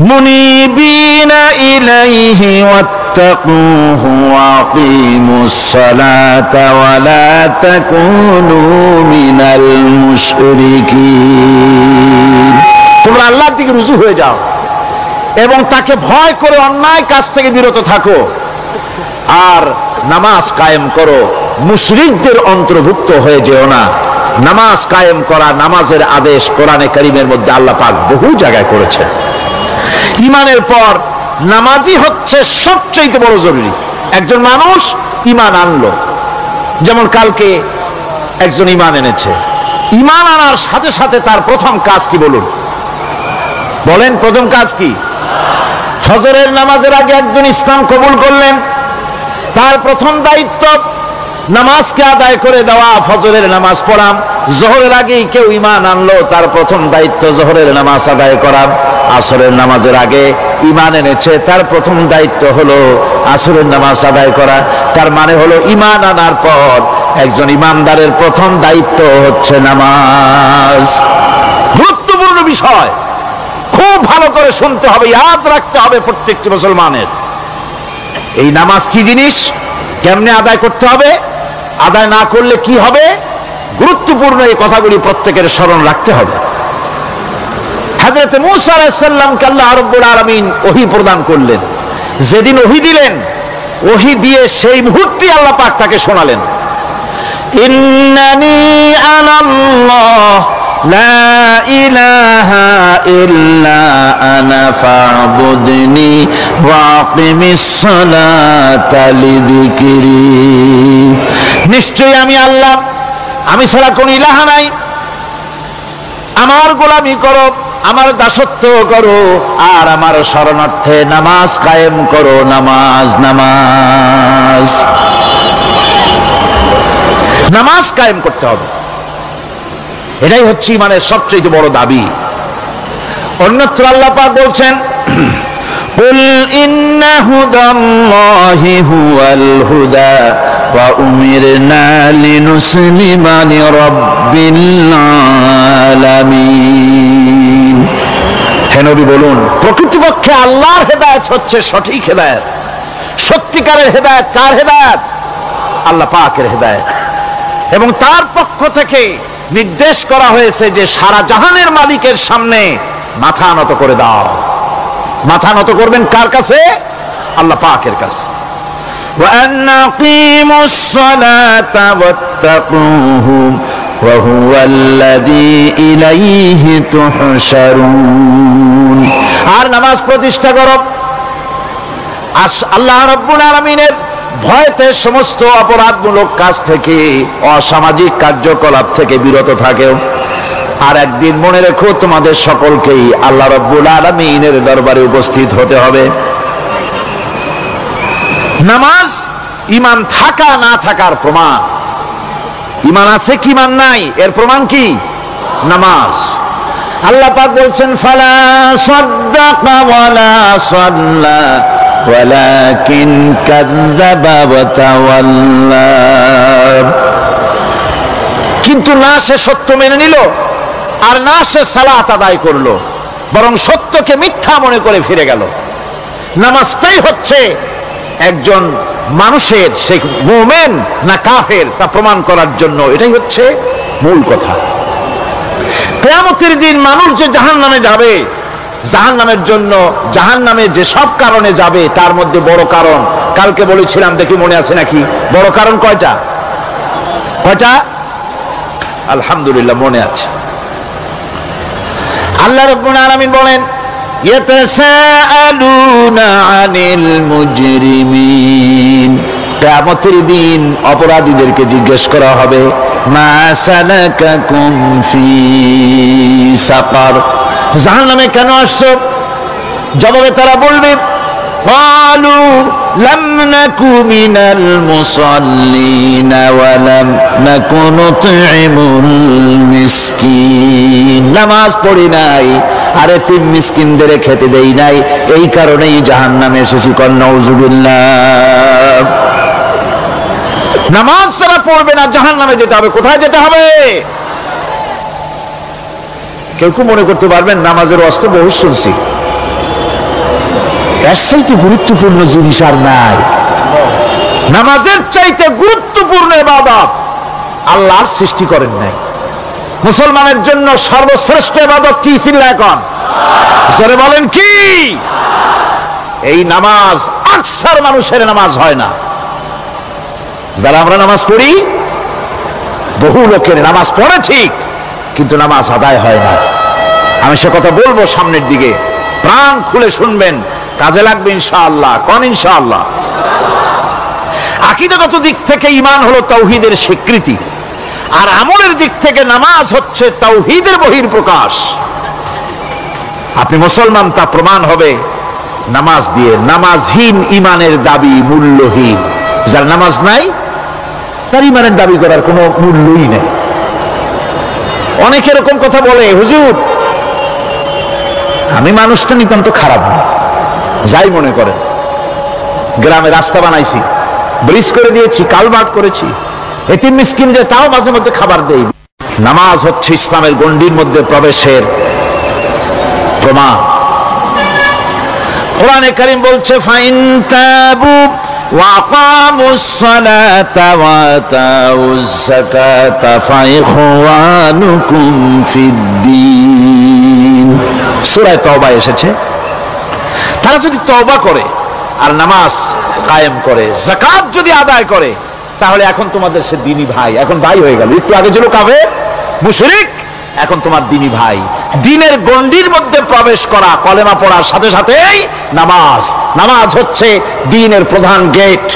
মুনিবিনা ইলাইহি ওয়াত্তাকুহু ওয়া আকিমুস সালাতা ওয়া লা তাকুনু মিনাল মুশরিকিন। তোমরা আল্লাহর দিকে রুজু হয়ে যাও এবং তাকে ভয় করে অন্যায় কাজ থেকে বিরত থাকো, আর নামাজ কায়েম করো, মুশরিকদের অন্তর্ভুক্ত হয়ে যেও না। নামাজ কায়েম করা, নামাজের আদেশ কোরআনে কারীমের মধ্যে আল্লাহ পাক বহু জায়গায় করেছেন। ঈমানের পর নামাজই হচ্ছে সবচেয়ে বড় জরুরি। একজন মানুষ ঈমান আনলো, যেমন কালকে একজন ঈমান এনেছে, ঈমান আনার সাথে সাথে তার প্রথম কাজ কি বলুন? বলেন প্রথম কাজ কি? ফজরের নামাজের আগে একজন ইসলাম কবুল করলেন, তার প্রথম দায়িত্ব নামাজকে আদায় করে দেওয়া, ফজরের নামাজ পড়া। জোহরের আগেই কেউ ঈমান আনলো, তার প্রথম দায়িত্ব জোহরের নামাজ আদায় করা। আসরের নামাজের আগে ঈমান এনেছে, তার প্রথম দায়িত্ব হলো আসরের নামাজ আদায় করা। তার মানে হলো ঈমান আনার পর একজন ঈমানদারের প্রথম দায়িত্ব হচ্ছে নামাজ। গুরুত্বপূর্ণ বিষয়, খুব ভালো করে শুনতে হবে, ইয়াদ রাখতে হবে প্রত্যেকটি মুসলমানের। এই নামাজ কি জিনিস, কেমনে আদায় করতে হবে, আদায় না করলে কি হবে, গুরুত্বপূর্ণ এই কথাগুলি প্রত্যেকের স্মরণ রাখতে হবে। হযরত মূসা আলাইহিস সালামকে আল্লাহ রাব্বুল আলামিন ওহী প্রদান করলেন। যেদিন ওহী দিলেন, ওহী দিয়ে সেই মুহূর্তে আল্লাহ পাক তাকে শোনালেন, ইন্নানি আনাল্লাহ লা ইলাহা ইল্লা আনা ফা'বুদনি ওয়া আকিমিস সালাতা লিযিকরি। নিশ্চয়ই আমি আল্লাহ, আমি ছাড়া কোন ইলাহ নাই, আমার গোলামি করো, আমার দাসত্ব করো, আর আমার শরণার্থে নামাজ কায়েম করো। নামাজ নামাজ নামাজ কায়েম করতে হবে, এটাই হচ্ছে ইমানের সবচেয়ে বড় দাবি। অন্যত্র আল্লাহ পাক বলছেন, কুল ইন্না হুদাল্লাহি হুয়াল হুদা ওয়া উমিরনা লিনুসলিমা লিরাব্বিল আলামিন। হে নবী বলুন, প্রকৃতপক্ষে আল্লাহর হেদায়েত হচ্ছে সঠিক হেদায়েত। সত্যিকারের হেদায়েত কার হেদায়েত? আল্লাহ পাকের হেদায়েত। এবং তার পক্ষ থেকে নির্দেশ করা হয়েছে যে সারা জাহানের মালিকের সামনে মাথা নত করে দাও। মাথা নত করবেন কার কাছে? আল্লাহ পাকের কাছে। ওয়া আনাকিমুস সালাতা ওয়াত্তাকুহু ওয়া হুয়াল্লাযী ইলাইহি তুহশারুন। আর নামাজ প্রতিষ্ঠা করো, আল্লাহ রাব্বুল আলামিনের ভয়তে সমস্ত অপরাধমূলক কাজ থেকে, অসামাজিক কার্যকলাপ থেকে বিরত থাকেও। আর একদিন মনে রেখো, তোমাদের সকলকেই আল্লাহ রাব্বুল আলামিনের দরবারে উপস্থিত হতে হবে। নামাজ ঈমান থাকা না থাকার প্রমাণ। ঈমান আছে কি ঈমান নাই, এর প্রমাণ কি? নামাজ। আল্লাহ পাক বলছেন, ফালা সাদ্দাকা ওয়ালা সাল্লা ওয়ালাকিন কাযযাবা ওয়া তাওয়াল্লা। কিন্তু না সে সত্য মেনে নিল, আর না সে সালাত আদায় করলো, বরং সত্যকে মিথ্যা মনে করে ফিরে গেল। নামাজটাই হচ্ছে একজন মানুষের, সে মুমিন না কাফের তা প্রমাণ করার জন্য, এটাই হচ্ছে মূল কথা। কিয়ামতের দিন মানুষ যে জাহান্নামে যাবে, জাহান্নামের জন্য, জাহান্নামে যে সব কারণে যাবে, তার মধ্যে বড় কারণ কালকে বলেছিলাম, দেখি মনে আছে নাকি? বড় কারণ কয়টা? কয়টা? আলহামদুলিল্লাহ মনে আছে। আল্লাহ রাব্বুল আলামিন বলেন, ইয়াতাসাআলুনা আনিল মুজরিমিন। কিয়ামতের দিন অপরাধীদেরকে জিজ্ঞেস করা হবে, মা সালাকাকুম ফি সাকার, জাহান্নামে কেন আসছো? জবাবে তারা বলবে, ক্বালু লাম নাকু মিনাল মুসাল্লিন ওয়া লাম নাকু নুতঈমুল মিসকিন। নামাজ পড়ি নাই, আর এতিম মিসকিনদের খেতে দেই নাই, এই কারণেই জাহান্নামে এসেছি। নাউযুবিল্লাহ। নামাজ যারা পড়বে না জাহান্নামে যেতে হবে। কোথায় যেতে হবে? কেউ কেউ মনে করতে পারবেন নামাজের অস্ত্র বহু শুনছি, এর চাইতে গুরুত্বপূর্ণ জিনিস আর নাই। নামাজের চাইতে গুরুত্বপূর্ণ ইবাদত আল্লাহর সৃষ্টি করেন নাই। মুসলমানের জন্য সর্বশ্রেষ্ঠ ইবাদত কি ছিল? এখন জোরে বলেন কি? এই নামাজ আকসার মানুষের নামাজ হয় না। যারা আমরা নামাজ পড়ি, বহু লোকের নামাজ পড়ে ঠিক, কিন্তু নামাজ আদায় হয় না। আমি সে কথা বলবো সামনের দিকে, প্রাণ খুলে শুনবেন, কাজে লাগবে ইনশাআল্লাহ। কোন ইনশাআল্লাহ? আকীদাগত দিক থেকে ঈমান হলো তাওহীদের স্বীকৃতি, আর আমলের দিক থেকে নামাজ হচ্ছে তাওহীদের বহিঃপ্রকাশ। আপনি মুসলমান তা প্রমাণ হবে নামাজ দিয়ে। নামাজহীন ঈমানের দাবি মূল্যহীন। যার নামাজ নাই তার ঈমানের দাবি করার কোনো মূল্যই নেই। অনেকে এরকম কথা বলে, হুজুর আমি মানুষটা নিতান্ত খারাপ না, যাই মনে করেন, গ্রামে রাস্তা বানাইছি, ব্রিজ করে দিয়েছি, কালভার্ট করেছি, এতিম মিসকিনদের তাও মাঝে মধ্যে খাবার দেই। নামাজ হচ্ছে ইসলামের গণ্ডির মধ্যে প্রবেশের প্রমাণ। কোরআনে কারীম বলছে, ফাইন তাবু ওয়া আকামুস সালাতা ওয়া আতাউজ যাকাতা ফাইখওয়ানুকুম ফিদ্দীন। সূরা তওবা এসেছে। তারা যদি তওবা করে আর নামাজ কায়েম করে, যাকাত যদি আদায় করে, তাহলে এখন তোমাদের সে দ্বীনি ভাই, এখন ভাই হয়ে গেল। একটু আগে ছিল কাফের মুশরিক, এখন তোমার দ্বীনি ভাই। দ্বীনের গণ্ডির মধ্যে প্রবেশ করা, কলেমা পড়ার সাথে সাথেই নামাজ। নামাজ হচ্ছে দ্বীনের প্রধান গেট,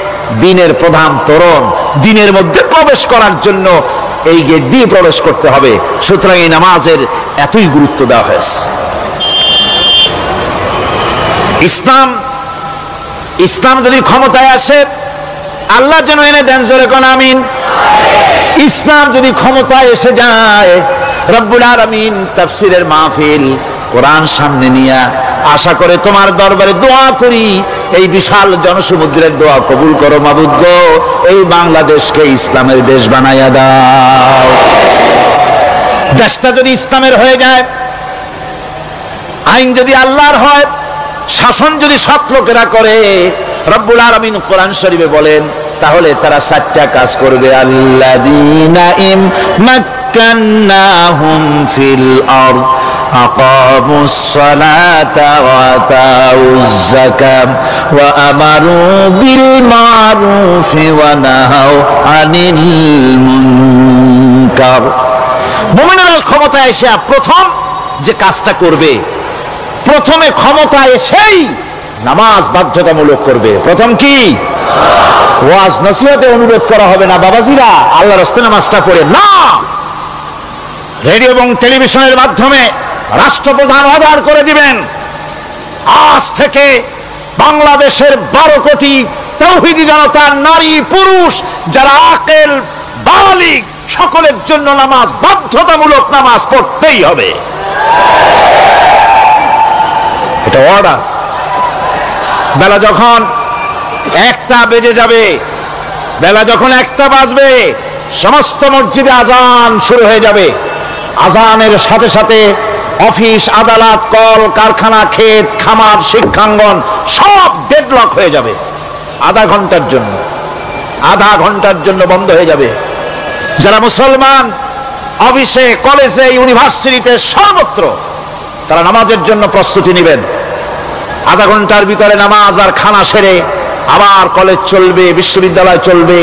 দ্বীনের প্রধান তোরণ। দ্বীনের মধ্যে প্রবেশ করার জন্য এই গেট দিয়ে প্রবেশ করতে হবে। সুতরাং এই নামাজের এতই গুরুত্ব দেওয়া হয়েছে। ইসলাম যদি ক্ষমতায় আসে, আল্লাহ যেন এনে দেন, জোরে কোন আমিন। ইসলাম যদি ক্ষমতায় এসে যায়, রব্বুল আলামিন তাফসীরের মাহফিল, কোরআন সামনে নিয়ে আশা করে তোমার দরবারে দোয়া করি, এই বিশাল জনসমুদ্রের দোয়া কবুল করো মাবুদ গো, এই বাংলাদেশকে ইসলামের দেশ বানাইয়া দাও। দেশটা যদি ইসলামের হয়ে যায়, আইন যদি আল্লাহর হয়, শাসন যদি সৎ লোকেরা করে, রব্বুল আলামিন কোরআন শরীফে বলেন, তাহলে তারা 4টা কাজ করবে। আল্লাযীনা মাক্কান্নাহুম ফিল আরদ আকামুস সালাতা ওয়া আতাউজ যাকাত ওয়া আমারু বিল মারুফি ওয়া নাহাউ আনিল মুনকার। মুমিনরা ক্ষমতায় এসে প্রথম যে কাজটা করবে, প্রথমে ক্ষমতায় এসেই নামাজ বাধ্যতামূলক করবে। প্রথম কি? ওয়াজ নসিহতে অনুরোধ করা হবে না, বাবাজিরা আল্লাহর রাস্তায় নামাজটা পড়ে না। রেডিও এবং টেলিভিশনের মাধ্যমে রাষ্ট্রপ্রধান অর্ডার করে দিবেন, আজ থেকে বাংলাদেশের 12 কোটি তাওহীদি জনতা, নারী পুরুষ যারা আকেল বালিগ, সকলের জন্য নামাজ বাধ্যতামূলক, নামাজ পড়তেই হবে। এটা অর্ডার। বেলা যখন 1টা বেজে যাবে, বেলা যখন 1টা বাজবে, সমস্ত মসজিদে আজান শুরু হয়ে যাবে। আজানের সাথে সাথে অফিস, আদালত, কল কারখানা, ক্ষেত খামার, শিক্ষাঙ্গন সব ডেডলক হয়ে যাবে। আধা ঘন্টার জন্য বন্ধ হয়ে যাবে। যারা মুসলমান অফিসে, কলেজে, ইউনিভার্সিটিতে, সর্বত্র তারা নামাজের জন্য প্রস্তুতি নেবেন। আধা ঘন্টার ভিতরে নামাজ আর খানা সেরে আবার কলেজ চলবে, বিশ্ববিদ্যালয় চলবে,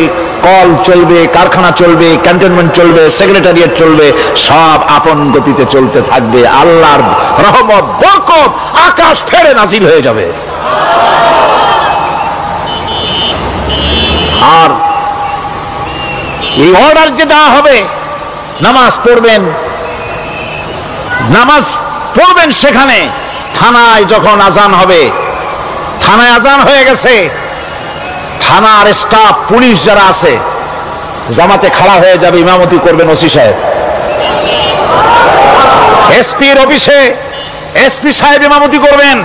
কল চলবে, কারখানা চলবে, ক্যান্টনমেন্ট চলবে, সেক্রেটারিয়েট চলবে, সব আপন গতিতে চলতে থাকবে। আল্লাহর রহমত, বরকত আকাশ ফেরে নাজিল হয়ে যাবে। আর এই অর্ডার যে দেওয়া হবে, নামাজ পড়বেন, সেখানে থানায় যখন আজান হবে, থানায় আজান হয়ে গেছে, থানার স্টাফ, পুলিশ যারা আছে জামাতে খাড়া হয়ে যাবে, ইমামতি করবেন ওসি সাহেব। এসপির অফিসে এসপি সাহেব ইমামতি করবেন,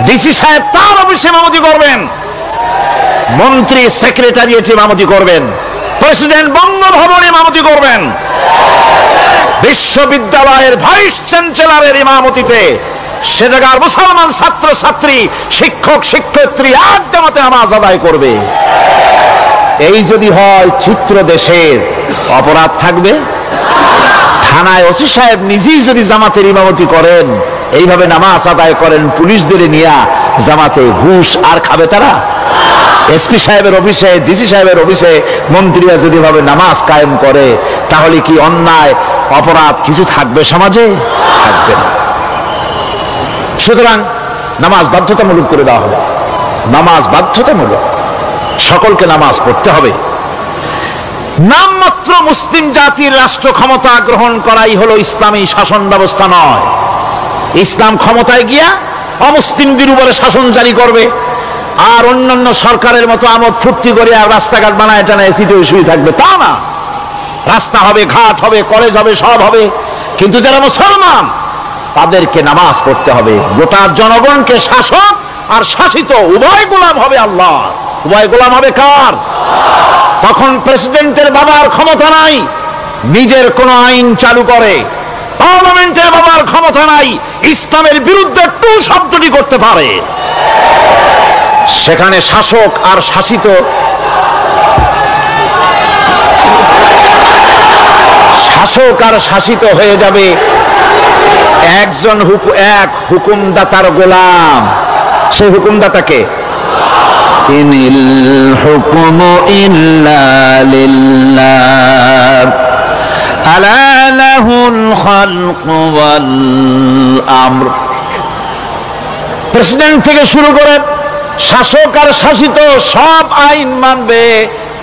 ডিসি সাহেব তার অফিসে ইমামতি করবেন। মন্ত্রী সেক্রেটারিয়েট ইমামতি করবেন, প্রেসিডেন্ট বঙ্গভবন ইমামতি করবেন, বিশ্ববিদ্যালয়ের ভাইস চ্যান্সেলরের ইমামতিতে সে জায়গার মুসলমান ছাত্র ছাত্রী, শিক্ষক শিক্ষয়িত্রী এক জামাতে নামাজ আদায় করবে। এই যদি হয় চিত্র দেশের, অপরাধ থাকবে? থানায় ওসি সাহেব নিজেই যদি জামাতের ইমামতি করেন, এইভাবে নামাজ আদায় করেন পুলিশদের নিয়ে জামাতে, ঘুষ আর খাবে তারা? এসপি সাহেবের অফিসে, ডিসি সাহেবের অফিসে মন্ত্রীরা যদি ভাবে নামাজ কায়েম করে, তাহলে কি অন্যায় অপরাধ কিছু থাকবে সমাজে? থাকবে না। সুতরাং নামাজ বাধ্যতামূলক করে দেওয়া হবে। নামাজ বাধ্যতামূলক, সকলকে নামাজ পড়তে হবে। নামমাত্র মুসলিম জাতির রাষ্ট্র ক্ষমতা গ্রহণ করাই হলো ইসলামী শাসন ব্যবস্থা নয়। ইসলাম ক্ষমতায় গিয়া অমুসলিমদের উপরে শাসন জারি করবে, আর অন্যান্য সরকারের মতো আমোদ ফুর্তি করে আর রাস্তাঘাট বানায় টানা এসিতে শুয়ে থাকবে, তা না। রাস্তা হবে, ঘাট হবে, কলেজ হবে, সব হবে, কিন্তু যারা মুসলমান তাদেরকে নামাজ পড়তে হবে। গোটা জনগণকে শাসক আর শাসিত উভয় গোলাম হবে আল্লাহ। উভয় গোলাম হবে কার? তখন প্রেসিডেন্টের বাবার ক্ষমতা নাই নিজের কোন আইন চালু করে, পার্লামেন্টের বাবার ক্ষমতা নাই ইসলামের বিরুদ্ধে টু শব্দটি করতে পারে। সেখানে শাসক আর শাসিত, শাসক আর শাসিত হয়ে যাবে একজন এক হুকুমদাতার গোলাম। সেই হুকুমদাতাকে ইনিল হুকুমু ইল্লা লিল্লাহ আলা লাহুল খালকু ওয়াল আমর। প্রেসিডেন্ট থেকে শুরু করে শাসক আর শাসিত সব আইন মানবে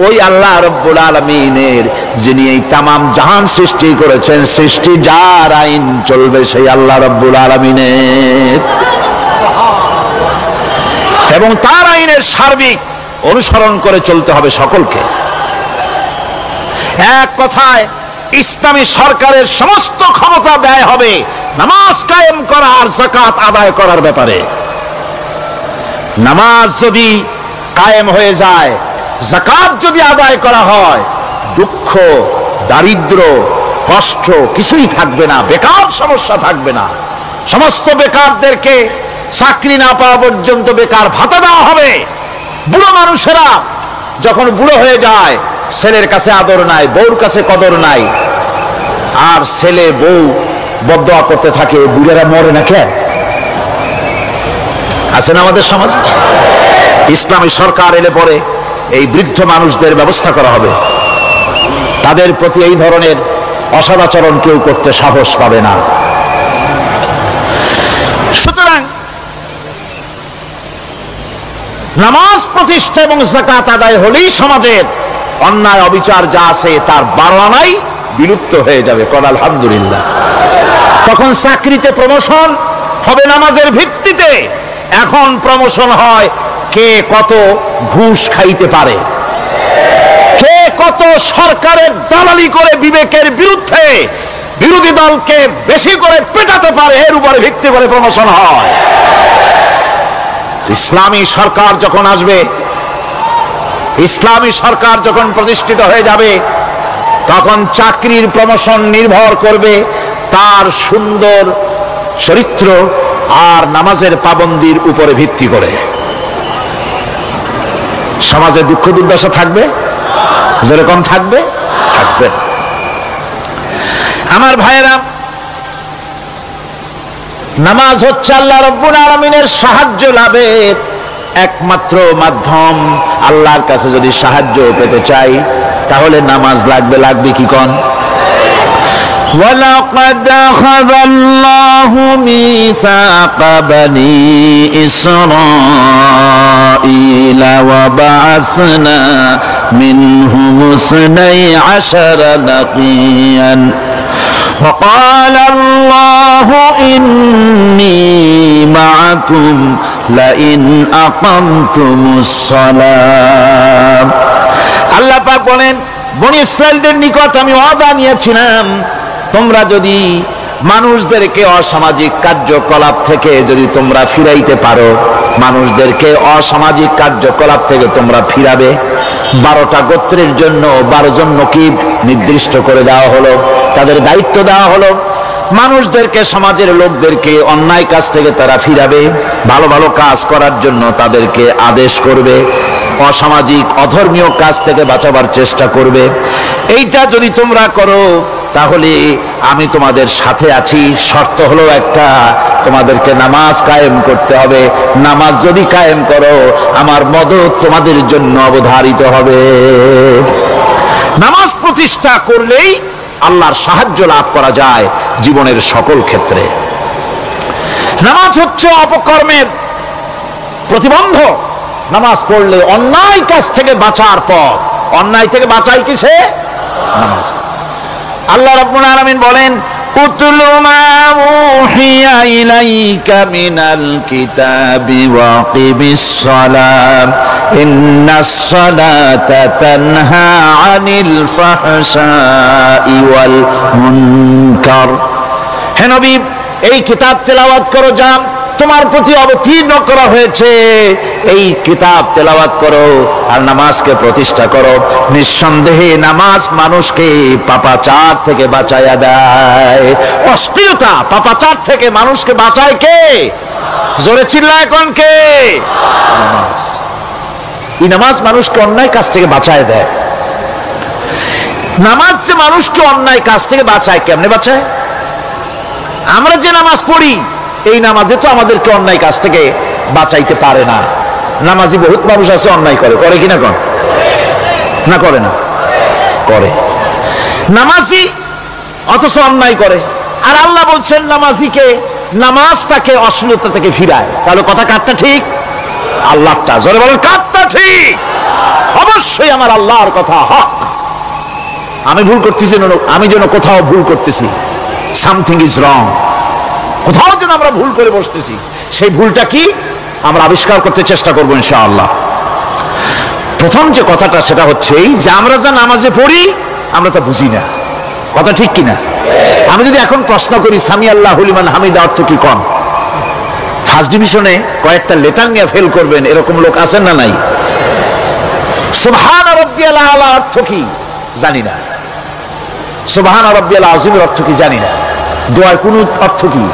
ওই আল্লাহ রাব্বুল আলামিনের, যিনি এই তামাম জাহান সৃষ্টি করেছেন। সৃষ্টি যার আইন চলবে সেই আল্লাহ রাব্বুল আলামিনের, এবং তার আইনের সার্বিক অনুসরণ করে চলতে হবে সকলকে। এক কথায় ইসলামী সরকারের সমস্ত ক্ষমতা ব্যয় হবে নামাজ কায়েম করা আর যাকাত আদায় করার ব্যাপারে। নামাজ যদি কায়েম হয়ে যায়, যাকাত যদি আদায় করা হয়, দুঃখ, দারিদ্র, কষ্ট কিছুই থাকবে না, বেকার সমস্যা থাকবে না। সমস্ত বেকারদেরকে চাকরি না পাওয়া পর্যন্ত বেকার ভাতা দেওয়া হবে। বুড়ো মানুষেরা যখন বুড়ো হয়ে যায়, ছেলের কাছে আদর নাই, বউর কাছে কদর নাই, আর ছেলে বউ বদদোয়া করতে থাকে, বুড়েরা মরে না কেন? আছেন আমাদের সমাজ। ইসলামী সরকার এলে পরে এই বৃদ্ধ মানুষদের ব্যবস্থা করা হবে, তাদের প্রতি এই ধরনের অসদাচরণ কেউ করতে সাহস পাবে না। সুতরাং নামাজ প্রতিষ্ঠা এবং যাকাত আদায় হলেই সমাজের অন্যায় অবিচার যা আছে তার বাড়ানাই বিলুপ্ত হয়ে যাবে। কল আলহামদুলিল্লাহ। তখন চাকরিতে প্রমোশন হবে নামাজের ভিত্তিতে। এখন প্রমোশন হয় কে কত ঘুষ খাইতে পারে, কে কত সরকারের দালালি করে বিবেকের বিরুদ্ধে বিরোধী দলকে বেশি করে পেটাতে পারে, এর উপরে ভিত্তি করে প্রমোশন হয়। ইসলামী সরকার যখন আসবে, ইসলামী সরকার যখন প্রতিষ্ঠিত হয়ে যাবে, তখন চাকরির প্রমোশন নির্ভর করবে তার সুন্দর চরিত্র আর নামাজের পাবন্দির উপরে ভিত্তি করে। সমাজে দুঃখ দুর্দশা থাকবে, যেরকম থাকবে থাকবে। আমার ভাইয়েরা, নামাজ হচ্ছে আল্লাহ রাব্বুল আলামিনের সাহায্য লাভের একমাত্র মাধ্যম। আল্লাহর কাছে যদি সাহায্য পেতে চাই তাহলে নামাজ লাগবে। লাগবে কি কোন? وَلَقَدْ أَخَذَ اللَّهُ مِيثَاقَ بَنِي إِسْرَائِيلَ وَبَعَثْنَا مِنْهُمُ 12 نَقِيًّا وَقَالَ اللَّهُ إِنِّي مَعَكُمْ لَئِنْ أَقَمْتُمُ الصَّلَاةَ। আল্লাহ পাক বলেন, বনি ইসরাইলদের নিকট আমি ওয়াদা নিয়েছিলাম, তোমরা যদি মানুষদেরকে অসামাজিক কার্যকলাপ থেকে যদি তোমরা ফিরাইতে পারো, মানুষদেরকে অসামাজিক কার্যকলাপ থেকে তোমরা ফিরাবে। 12টা গোত্রের জন্য 12 জন নকিব নির্দিষ্ট করে দেওয়া হলো, তাদের দায়িত্ব দেওয়া হলো। মানুষদেরকে, সমাজের লোকদেরকে অন্যায় কাজ থেকে তারা ফিরাবে, ভালো ভালো কাজ করার জন্য তাদেরকে আদেশ করবে, অসামাজিক অধর্মীয় কাজ থেকে বাঁচাবার চেষ্টা করবে। এইটা যদি তোমরা করো তাহলে আমি তোমাদের সাথে আছি। শর্ত হলো একটা, তোমাদেরকে নামাজ কায়েম করতে হবে। নামাজ যদি কায়েম করো আমার মদদ তোমাদের জন্য অবধারিত হবে। নামাজ প্রতিষ্ঠা করলেই আল্লাহর সাহায্য লাভ করা যায় জীবনের সকল ক্ষেত্রে। নামাজ হচ্ছে অপকর্মের প্রতিবন্ধক। নামাজ পড়লে অন্যায় কাজ থেকে বাঁচার পথ। অন্যায় থেকে বাঁচাই কিসে? নামাজ। আল্লাহ রাব্বুল আলামিন বলেন, উতলু মা উহিয়া ইলাইকা মিনাল কিতাবি ওয়াকিমিস সালাম ইন্নাস সালাতা তানহা আনিল ফাহশাই ওয়াল মুনকার। হে নবী, এই কিতাব তেলাওয়াত করো যা তোমার প্রতি অবতীর্ণ করা হয়েছে, এই কিতাব তেলাওয়াত করো আর নামাজকে প্রতিষ্ঠা করো। নিঃসন্দেহে নামাজ মানুষকে পাপাচার থেকে বাঁচায়া দেয়। অশ্লীলতা, পাপাচার থেকে মানুষকে বাঁচায় কে? জোরে চিল্লায় কোন কে? নামাজ। এই নামাজ মানুষকে অন্যায় কাজ থেকে বাঁচায় দেয়। নামাজ যে মানুষকে অন্যায় কাজ থেকে বাঁচায়, কেমনে বাঁচায়? আমরা যে নামাজ পড়ি এই নামাজে তো আমাদেরকে অন্যায় কাজ থেকে বাঁচাইতে পারে না। নামাজি বহুত মানুষ আছে অন্যায় করে, করে কিনা কোন? না করে না? করে। নামাজি অথচ অন্যায় করে। আর আল্লাহ বলছেন নামাজিকে, নামাজ তাকে অশ্লীলতা থেকে ফিরায়। তাহলে কথা কারটা ঠিক? আল্লাহটা। জোরে বলেন কারটা ঠিক? অবশ্যই আমার আল্লাহর কথা হক। আমি ভুল করতেছি, আমি যেন কোথাও ভুল করতেছি, সামথিং ইজ রং, কোথাও যেন আমরা ভুল করে বসতেছি, সেই ভুলটা কি আমরা আবিষ্কার করতে চেষ্টা করবো ইনশাআল্লাহ। প্রথম যে কথাটা সেটা হচ্ছে এই যে আমরা যা নামাজে পড়ি আমরা তা বুঝি না। কথা ঠিক কিনা? আমি যদি এখন প্রশ্ন করি সামি আল্লাহু লিমান হামিদা অর্থ কি, কম ফার্স্ট ডিভিশনে কয়েকটা লেটার নিয়ে ফেল করবেন এরকম লোক আছেন না নাই? সুবহান রাব্বিয়াল আলা অর্থ কি জানি না, সুবহান রাব্বিয়াল আযীমের অর্থ কি জানি না, দোয়ার কুনুত অর্থ কি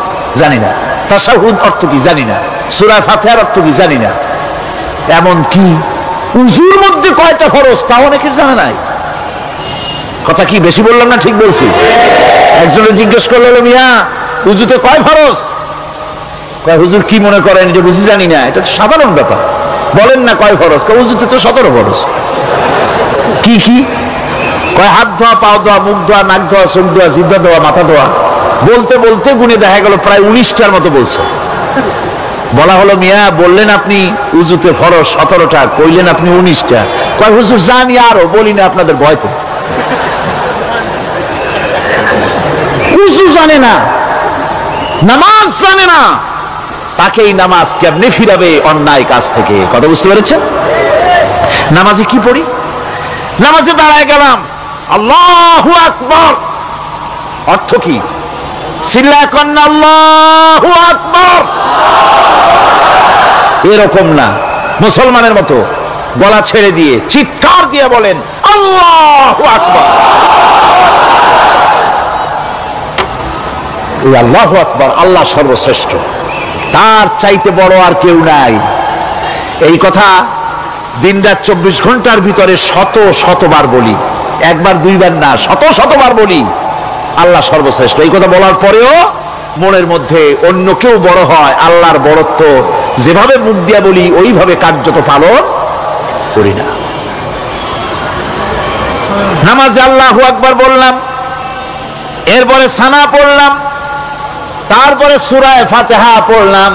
জানি না, তাশাহুদ অর্থ কি জানি না, সূরা ফাতিহার অর্থ কি জানি না। এমন কি উযুর মধ্যে কয়টা ফরজ তা অনেকের জানা নাই। কথা কি বেশি বললাম না ঠিক বলছি? একজনে জিজ্ঞেস করলো, মিয়া উযুতে কয় ফরজ? কয় হুজুর কি মনে করেন যে বুঝি জানি না? এটা তো সাধারণ ব্যাপার, বলেন না কয় ফরজ? কয় উযুতে তো 17 ফরজ। কি কি? কয় হাত ধোয়া, পাও ধোয়া, মুখ ধোয়া, নাক ধোয়া, চোখ ধোয়া, জিহ্বা ধোয়া, মাথা ধোয়া। বলতে বলতে গুণে দেখা গেল প্রায় 19টার মতো বলছে। বলা হলো, মিয়া বললেন আপনি উযুতে ফরজ 17টা, কইলেন আপনি 19টা। কয় হুজুর জানি আরো, বলি না আপনাদের ভয়তে। উযু জানে না, নামাজ জানে না, তাকে এই নামাজ কেমনে ফিরাবে অন্যায় কাজ থেকে? কথা বুঝতে পেরেছেন? নামাজে কি পড়ি? নামাজে দাঁড়ায় গেলাম, আল্লাহু আকবার অর্থ কি? চিল্লায় কন্না আল্লাহু আকবার। এরকম না, মুসলমানের মতো গলা ছেড়ে দিয়ে চিৎকার দিয়ে বলেন আল্লাহু আকবার। এই আল্লাহু আকবার, আল্লাহ সর্বশ্রেষ্ঠ, তার চাইতে বড় আর কেউ নাই। এই কথা দিনরাত 24 ঘন্টার ভিতরে শতবার বলি, একবার দুইবার না, শতবার বলি আল্লাহ সর্বশ্রেষ্ঠ। এই কথা বলার পরেও মনের মধ্যে অন্য কেউ বড় হয়, আল্লাহর বড়ত্ব যেভাবে মুখ দিয়া বলি ওইভাবে কার্যত পালন করি না। নামাজে আল্লাহু আকবার বললাম, এরপরে সানা পড়লাম, তারপরে সূরা ফাতিহা পড়লাম।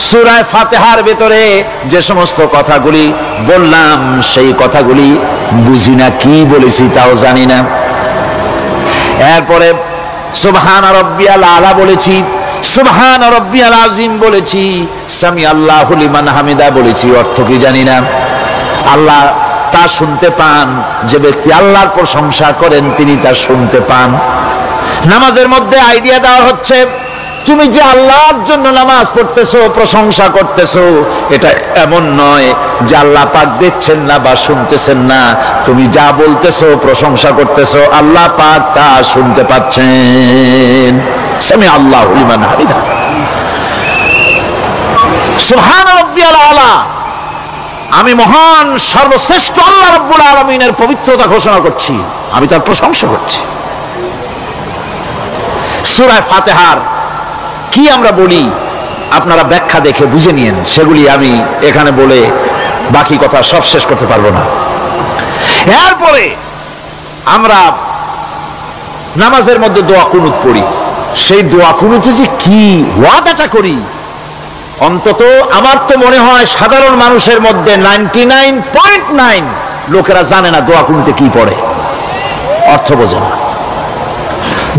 সূরা ফাতিহার ভিতরে যে সমস্ত কথাগুলি বললাম সেই কথাগুলি বুঝি না, কি বলেছি তাও জানি না। এরপরে সুবহান রাব্বিয়াল আলা বলেছি, সুবহান রাব্বিয়াল আযীম বলেছি, সামি আল্লাহু লিমান হামিদা বলেছি, অর্থ কি জানি না। আল্লাহ তা শুনতে পান, যে ব্যক্তি আল্লাহর প্রশংসা করেন তিনি তা শুনতে পান। নামাজের মধ্যে আইডিয়া দেওয়া হচ্ছে তুমি যে আল্লাহর জন্য নামাজ পড়তেছো, প্রশংসা করতেছো, এটা এমন নয় যে আল্লাহ পাক দেখছেন না বা শুনতেছেন না। তুমি যা বলতেছো, প্রশংসা করতেছো, আল্লাহ পাক তা শুনতে পাচ্ছেন। সামি আল্লাহু লিমান হামিদা, সুবহান রাব্বিয়াল আলা। আমি মহান সর্বশ্রেষ্ঠ আল্লাহ রাব্বুল আলামিনের পবিত্রতা ঘোষণা করছি, আমি তার প্রশংসা করছি। সূরা ফাতিহার কি আমরা বলি আপনারা ব্যাখ্যা দেখে বুঝে নিয়েন, সেগুলি আমি এখানে বলে বাকি কথা সব শেষ করতে পারবো না। এরপরে আমরা নামাজের মধ্যে দোয়া কুনুত পড়ি। সেই দোয়া কুনুতে যে কি ওয়াদাটা করি, অন্তত আমার তো মনে হয় সাধারণ মানুষের মধ্যে 99.9 লোকেরা জানে না দোয়া কুনুতে কি পড়ে, অর্থ বোঝে না।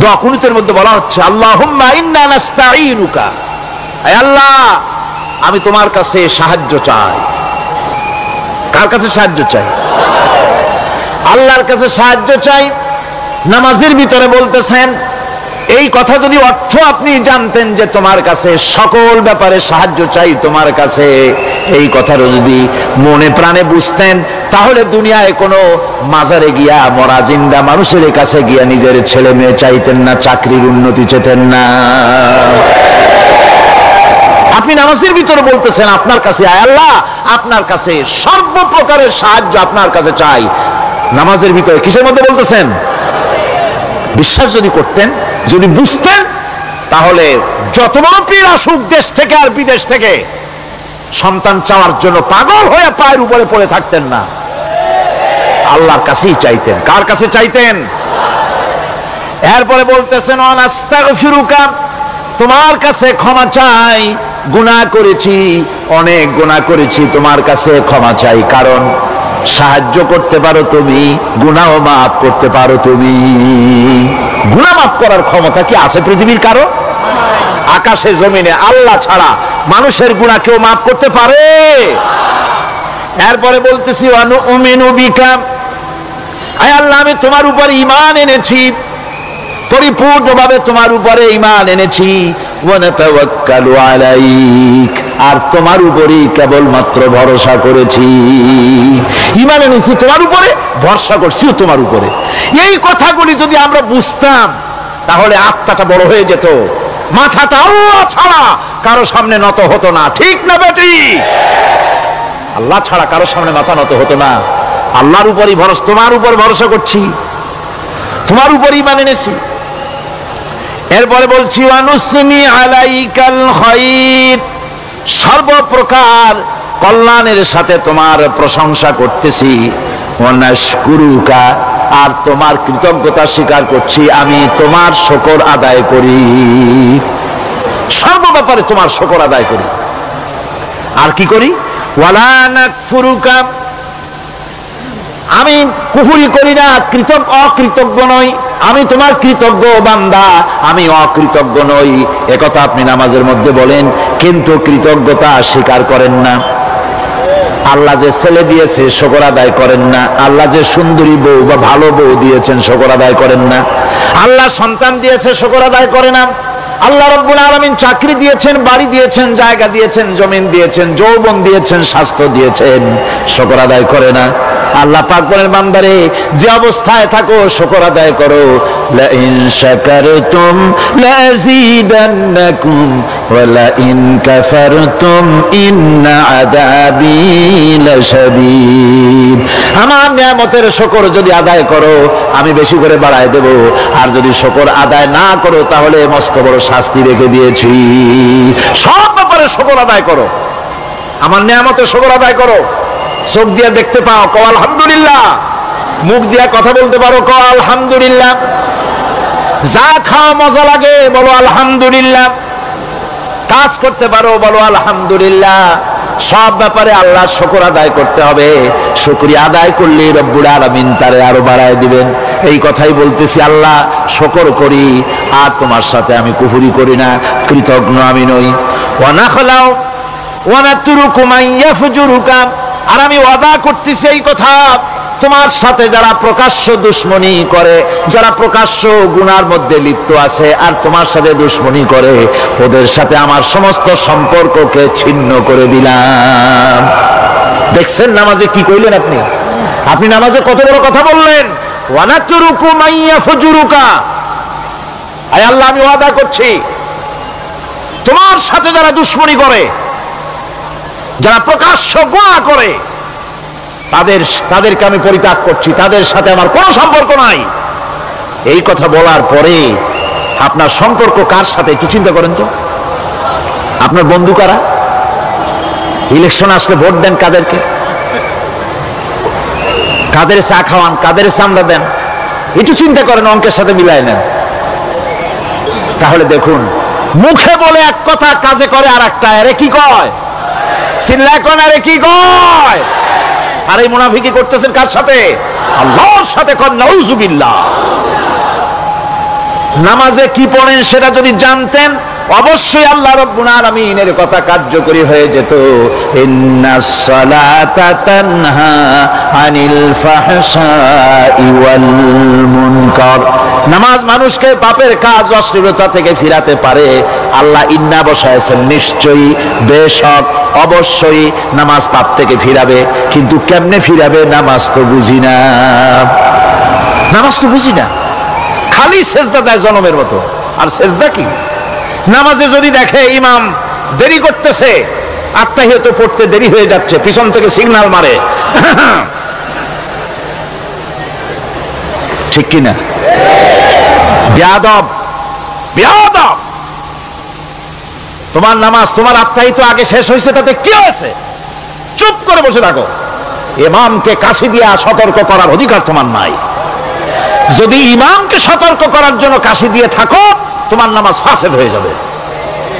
দোয়া কুনুতের মধ্যে বলা হচ্ছে আল্লাহুম্মা ইন্না নাস্তাঈনুকা, হে আল্লাহ আমি তোমার কাছে সাহায্য চাই। কার কাছে সাহায্য চাই? আল্লাহর কাছে সাহায্য চাই। নামাজের ভিতরে বলতেছেন, এই কথা যদি অর্থ আপনি জানতেন যে তোমার কাছে সকল ব্যাপারে সাহায্য চাই তোমার কাছে, এই কথাটা যদি মনে প্রাণে বুঝতেন, তাহলে দুনিয়ায় কোনো মাজারে গিয়া মরা জিন্দা মানুষের কাছে গিয়া নিজের ছেলে মেয়ে চাইতেন না, চাকরির উন্নতি চেতেন না। আপনি নামাজের ভিতরে বলতেছেন আপনার কাছে, আয় আল্লাহ আপনার কাছে সর্বপ্রকারের সাহায্য আপনার কাছে চাই। নামাজের ভিতরে কিসের মধ্যে বলতেছেন? বিশ্বাস যদি করতেন, যদি বুঝতেন, তাহলে যত বড় পীর আসুক দেশ থেকে আর বিদেশ থেকে, সন্তান চাওয়ার জন্য পাগল হয়ে পায়ের উপরে পড়ে থাকতেন না, আল্লাহর কাছেই চাইতেন। কার কাছে চাইতেন? এরপরে বলতেছেন আস্তাগফিরুকা, তোমার কাছে ক্ষমা চাই, গুনাহ করেছি, অনেক গুনাহ করেছি, তোমার কাছে ক্ষমা চাই। কারণ সাহায্য করতে পারো তুমি, গুনাহও মাফ করতে পারো তুমি। গুনাহ মাফ করার ক্ষমতা কি আছে পৃথিবীর কারো? আকাশে জমিনে আল্লাহ ছাড়া মানুষের গুনাহ কেউ মাফ করতে পারে? এরপরে বলতেছি অনুমিনু বিকা, আয় আল্লাহ আমি তোমার উপরে ঈমান এনেছি, পরিপূর্ণভাবে তোমার উপরে ঈমান এনেছি। ওয়া নাতাওয়াক্কালু আলাইক, আর তোমার উপরেই কেবলমাত্র ভরসা করেছি। ঈমান এনেছি তোমার উপরে, ভরসা করছিও তোমার উপরে। এই কথাগুলি যদি আমরা বুঝতাম, তাহলে আত্মাটা বড় হয়ে যেত, মাথাটা আল্লাহ ছাড়া কারো সামনে নত হতো না। ঠিক না বেটি? আল্লাহ ছাড়া কারো সামনে মাথা নত হতো না। আল্লাহর উপরই ভরসা, তোমার উপর ভরসা করছি, তোমার উপর ঈমান এনেছি। এরপরে বলছি ওয়ানুসনি আলাইকাল খায়র, সর্বপ্রকার কল্যাণের সাথে তোমার প্রশংসা করতেছি। ওয়ানাশকুরুকা, আর তোমার কৃতজ্ঞতা স্বীকার করছি, আমি তোমার শুকর আদায় করি, সর্ব ব্যাপারে তোমার শুকর আদায় করি। আর কি করি? ওয়ালা নাকফুরুকা, আমি কুফরি করি না, অকৃতজ্ঞ নই, আমি তোমার কৃতজ্ঞ বান্দা, আমি অকৃতজ্ঞ নই। একথা আপনি নামাজের মধ্যে বলেন, কিন্তু কৃতজ্ঞতা স্বীকার করেন না। আল্লাহ যে ছেলে দিয়েছে শুকর আদায় করেন না, আল্লাহ যে সুন্দরী বউ বা ভালো বউ দিয়েছেন শুকর আদায় করেন না, আল্লাহ সন্তান দিয়েছে শুকর আদায় করে না, আল্লাহ রাব্বুল আলামিন চাকরি দিয়েছেন, বাড়ি দিয়েছেন, জায়গা দিয়েছেন, জমিন দিয়েছেন, যৌবন দিয়েছেন, স্বাস্থ্য দিয়েছেন, শুকর আদায় করে না। আল্লাহ পাক বলেন, বান্দারে যে অবস্থায় থাকো শুকর আদায় করো। লা ইন শাকারতুম লাযীদান্নাকুম ওয়া লা ইন কাফারতুম ইন্না আযাবী লাশাদীদ। আমার নিয়ামতের শুকর যদি আদায় করো আমি বেশি করে বাড়ায় দেব, আর যদি শুকর আদায় না করো তাহলে মস্ত বড় শাস্তি রেখে দিয়েছি। সব ব্যাপারে শুকর আদায় করো, আমার নিয়ামতের শুকর আদায় করো। চোখ দিয়ে দেখতে পাও, কও আলহামদুলিল্লাহ। মুখ দিয়ে কথা বলতে পারো, কও আলহামদুলিল্লাহ। যা খাও মজা লাগে বলো আলহামদুলিল্লাহ। কাজ করতে পারো বলো আলহামদুলিল্লাহ। সব ব্যাপারে আল্লাহর শুকর আদায় করতে হবে। শুকরিয়া আদায় করলে রব্বুল আলামিন তারে আরো বাড়ায় দিবেন। এই কথাই বলতেছি, আল্লাহ শুকর করি, আর তোমার সাথে আমি কুফরি করি না, কৃতজ্ঞ আমি নই। ওয়া নাখলাউ ওয়া নাতরুকু মান ইয়াফজুরুকা, আর আমি ওয়াদা করতেছি এই কথা, তোমার সাথে যারা প্রকাশ্য দুশ্মনী করে, যারা প্রকাশ্য গুনার মধ্যে লিপ্ত আছে আর তোমার সাথে দুশ্মনী করে, ওদের সাথে আমার সমস্ত সম্পর্ককে ছিন্ন করে দিলাম। দেখছেন নামাজে কি কইলেন আপনি? আপনি নামাজে কত বড় কথা বললেন। ওয়ানাতুরুকু মাইয়া ফুজুরুকা, আয় আল্লাহ আমি ওয়াদা করছি তোমার সাথে যারা দুশ্মনী করে, যারা প্রকাশ্য গুনাহ করে, তাদেরকে আমি পরিত্যাগ করছি, তাদের সাথে আমার কোনো সম্পর্ক নাই। এই কথা বলার পরে আপনার সম্পর্ক কার সাথে একটু চিন্তা করেন তো। আপনার বন্ধু কারা? ইলেকশন আসলে ভোট দেন কাদেরকে? কাদের চা খাওয়ান, কাদের চান্দা দেন? একটু চিন্তা করেন, অঙ্কের সাথে মিলাই নেন। তাহলে দেখুন, মুখে বলে এক কথা, কাজে করে আর একটা। আরে কি কয়? চিল্লায় কোন? আরে কি কয়? আর এই মুনাফিকি করতেছেন কার সাথে? আল্লাহর সাথে। কোন নাউজুবিল্লাহ। নামাজে কি পড়েন সেটা যদি জানতেন, অবশ্যই আল্লাহ রাব্বুল আলামিনের কথা কার্যকরী হয়ে যেত। ইন্নাস সালাতা তানহা আনিল ফাহশাই ওয়াল মুনকার। নামাজ মানুষকে পাপের কাজ, অশ্লীলতা থেকে ফিরাতে পারে। আল্লাহ ইন্না বসায়ছেন, নিশ্চয়ই, বেশক, অবশ্যই নামাজ পাপ থেকে ফিরাবে। কিন্তু কেমনে ফিরাবে নামাজ তো বুঝি না। নামাজ তো বুঝি না, খালি সেজদা দেয় জনমের মতো। আর সেজদা কি? নামাজে যদি দেখে ইমাম দেরি করতেছে, আত্তাহিয়াত পড়তে দেরি হয়ে যাচ্ছে, পিছন থেকে সিগন্যাল মারে, ঠিক কিনা? বেয়াদব, বেয়াদব। তোমার নামাজ, তোমার আত্তাহিয়াত আগে শেষ হয়েছে, তাতে কি হয়েছে? চুপ করে বসে থাকো। ইমামকে কাশি দিয়া সতর্ক করার অধিকার তোমার নাই। যদি ইমামকে সতর্ক করার জন্য কাশি দিয়ে থাকো, তোমার নামাজ ফাসেদ হয়ে যাবে।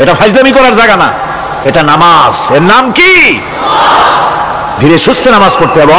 এটা ফাজলামি করার জায়গা না, এটা নামাজ। এর নাম কি? ধীরে সুস্থে নামাজ পড়তে হবে।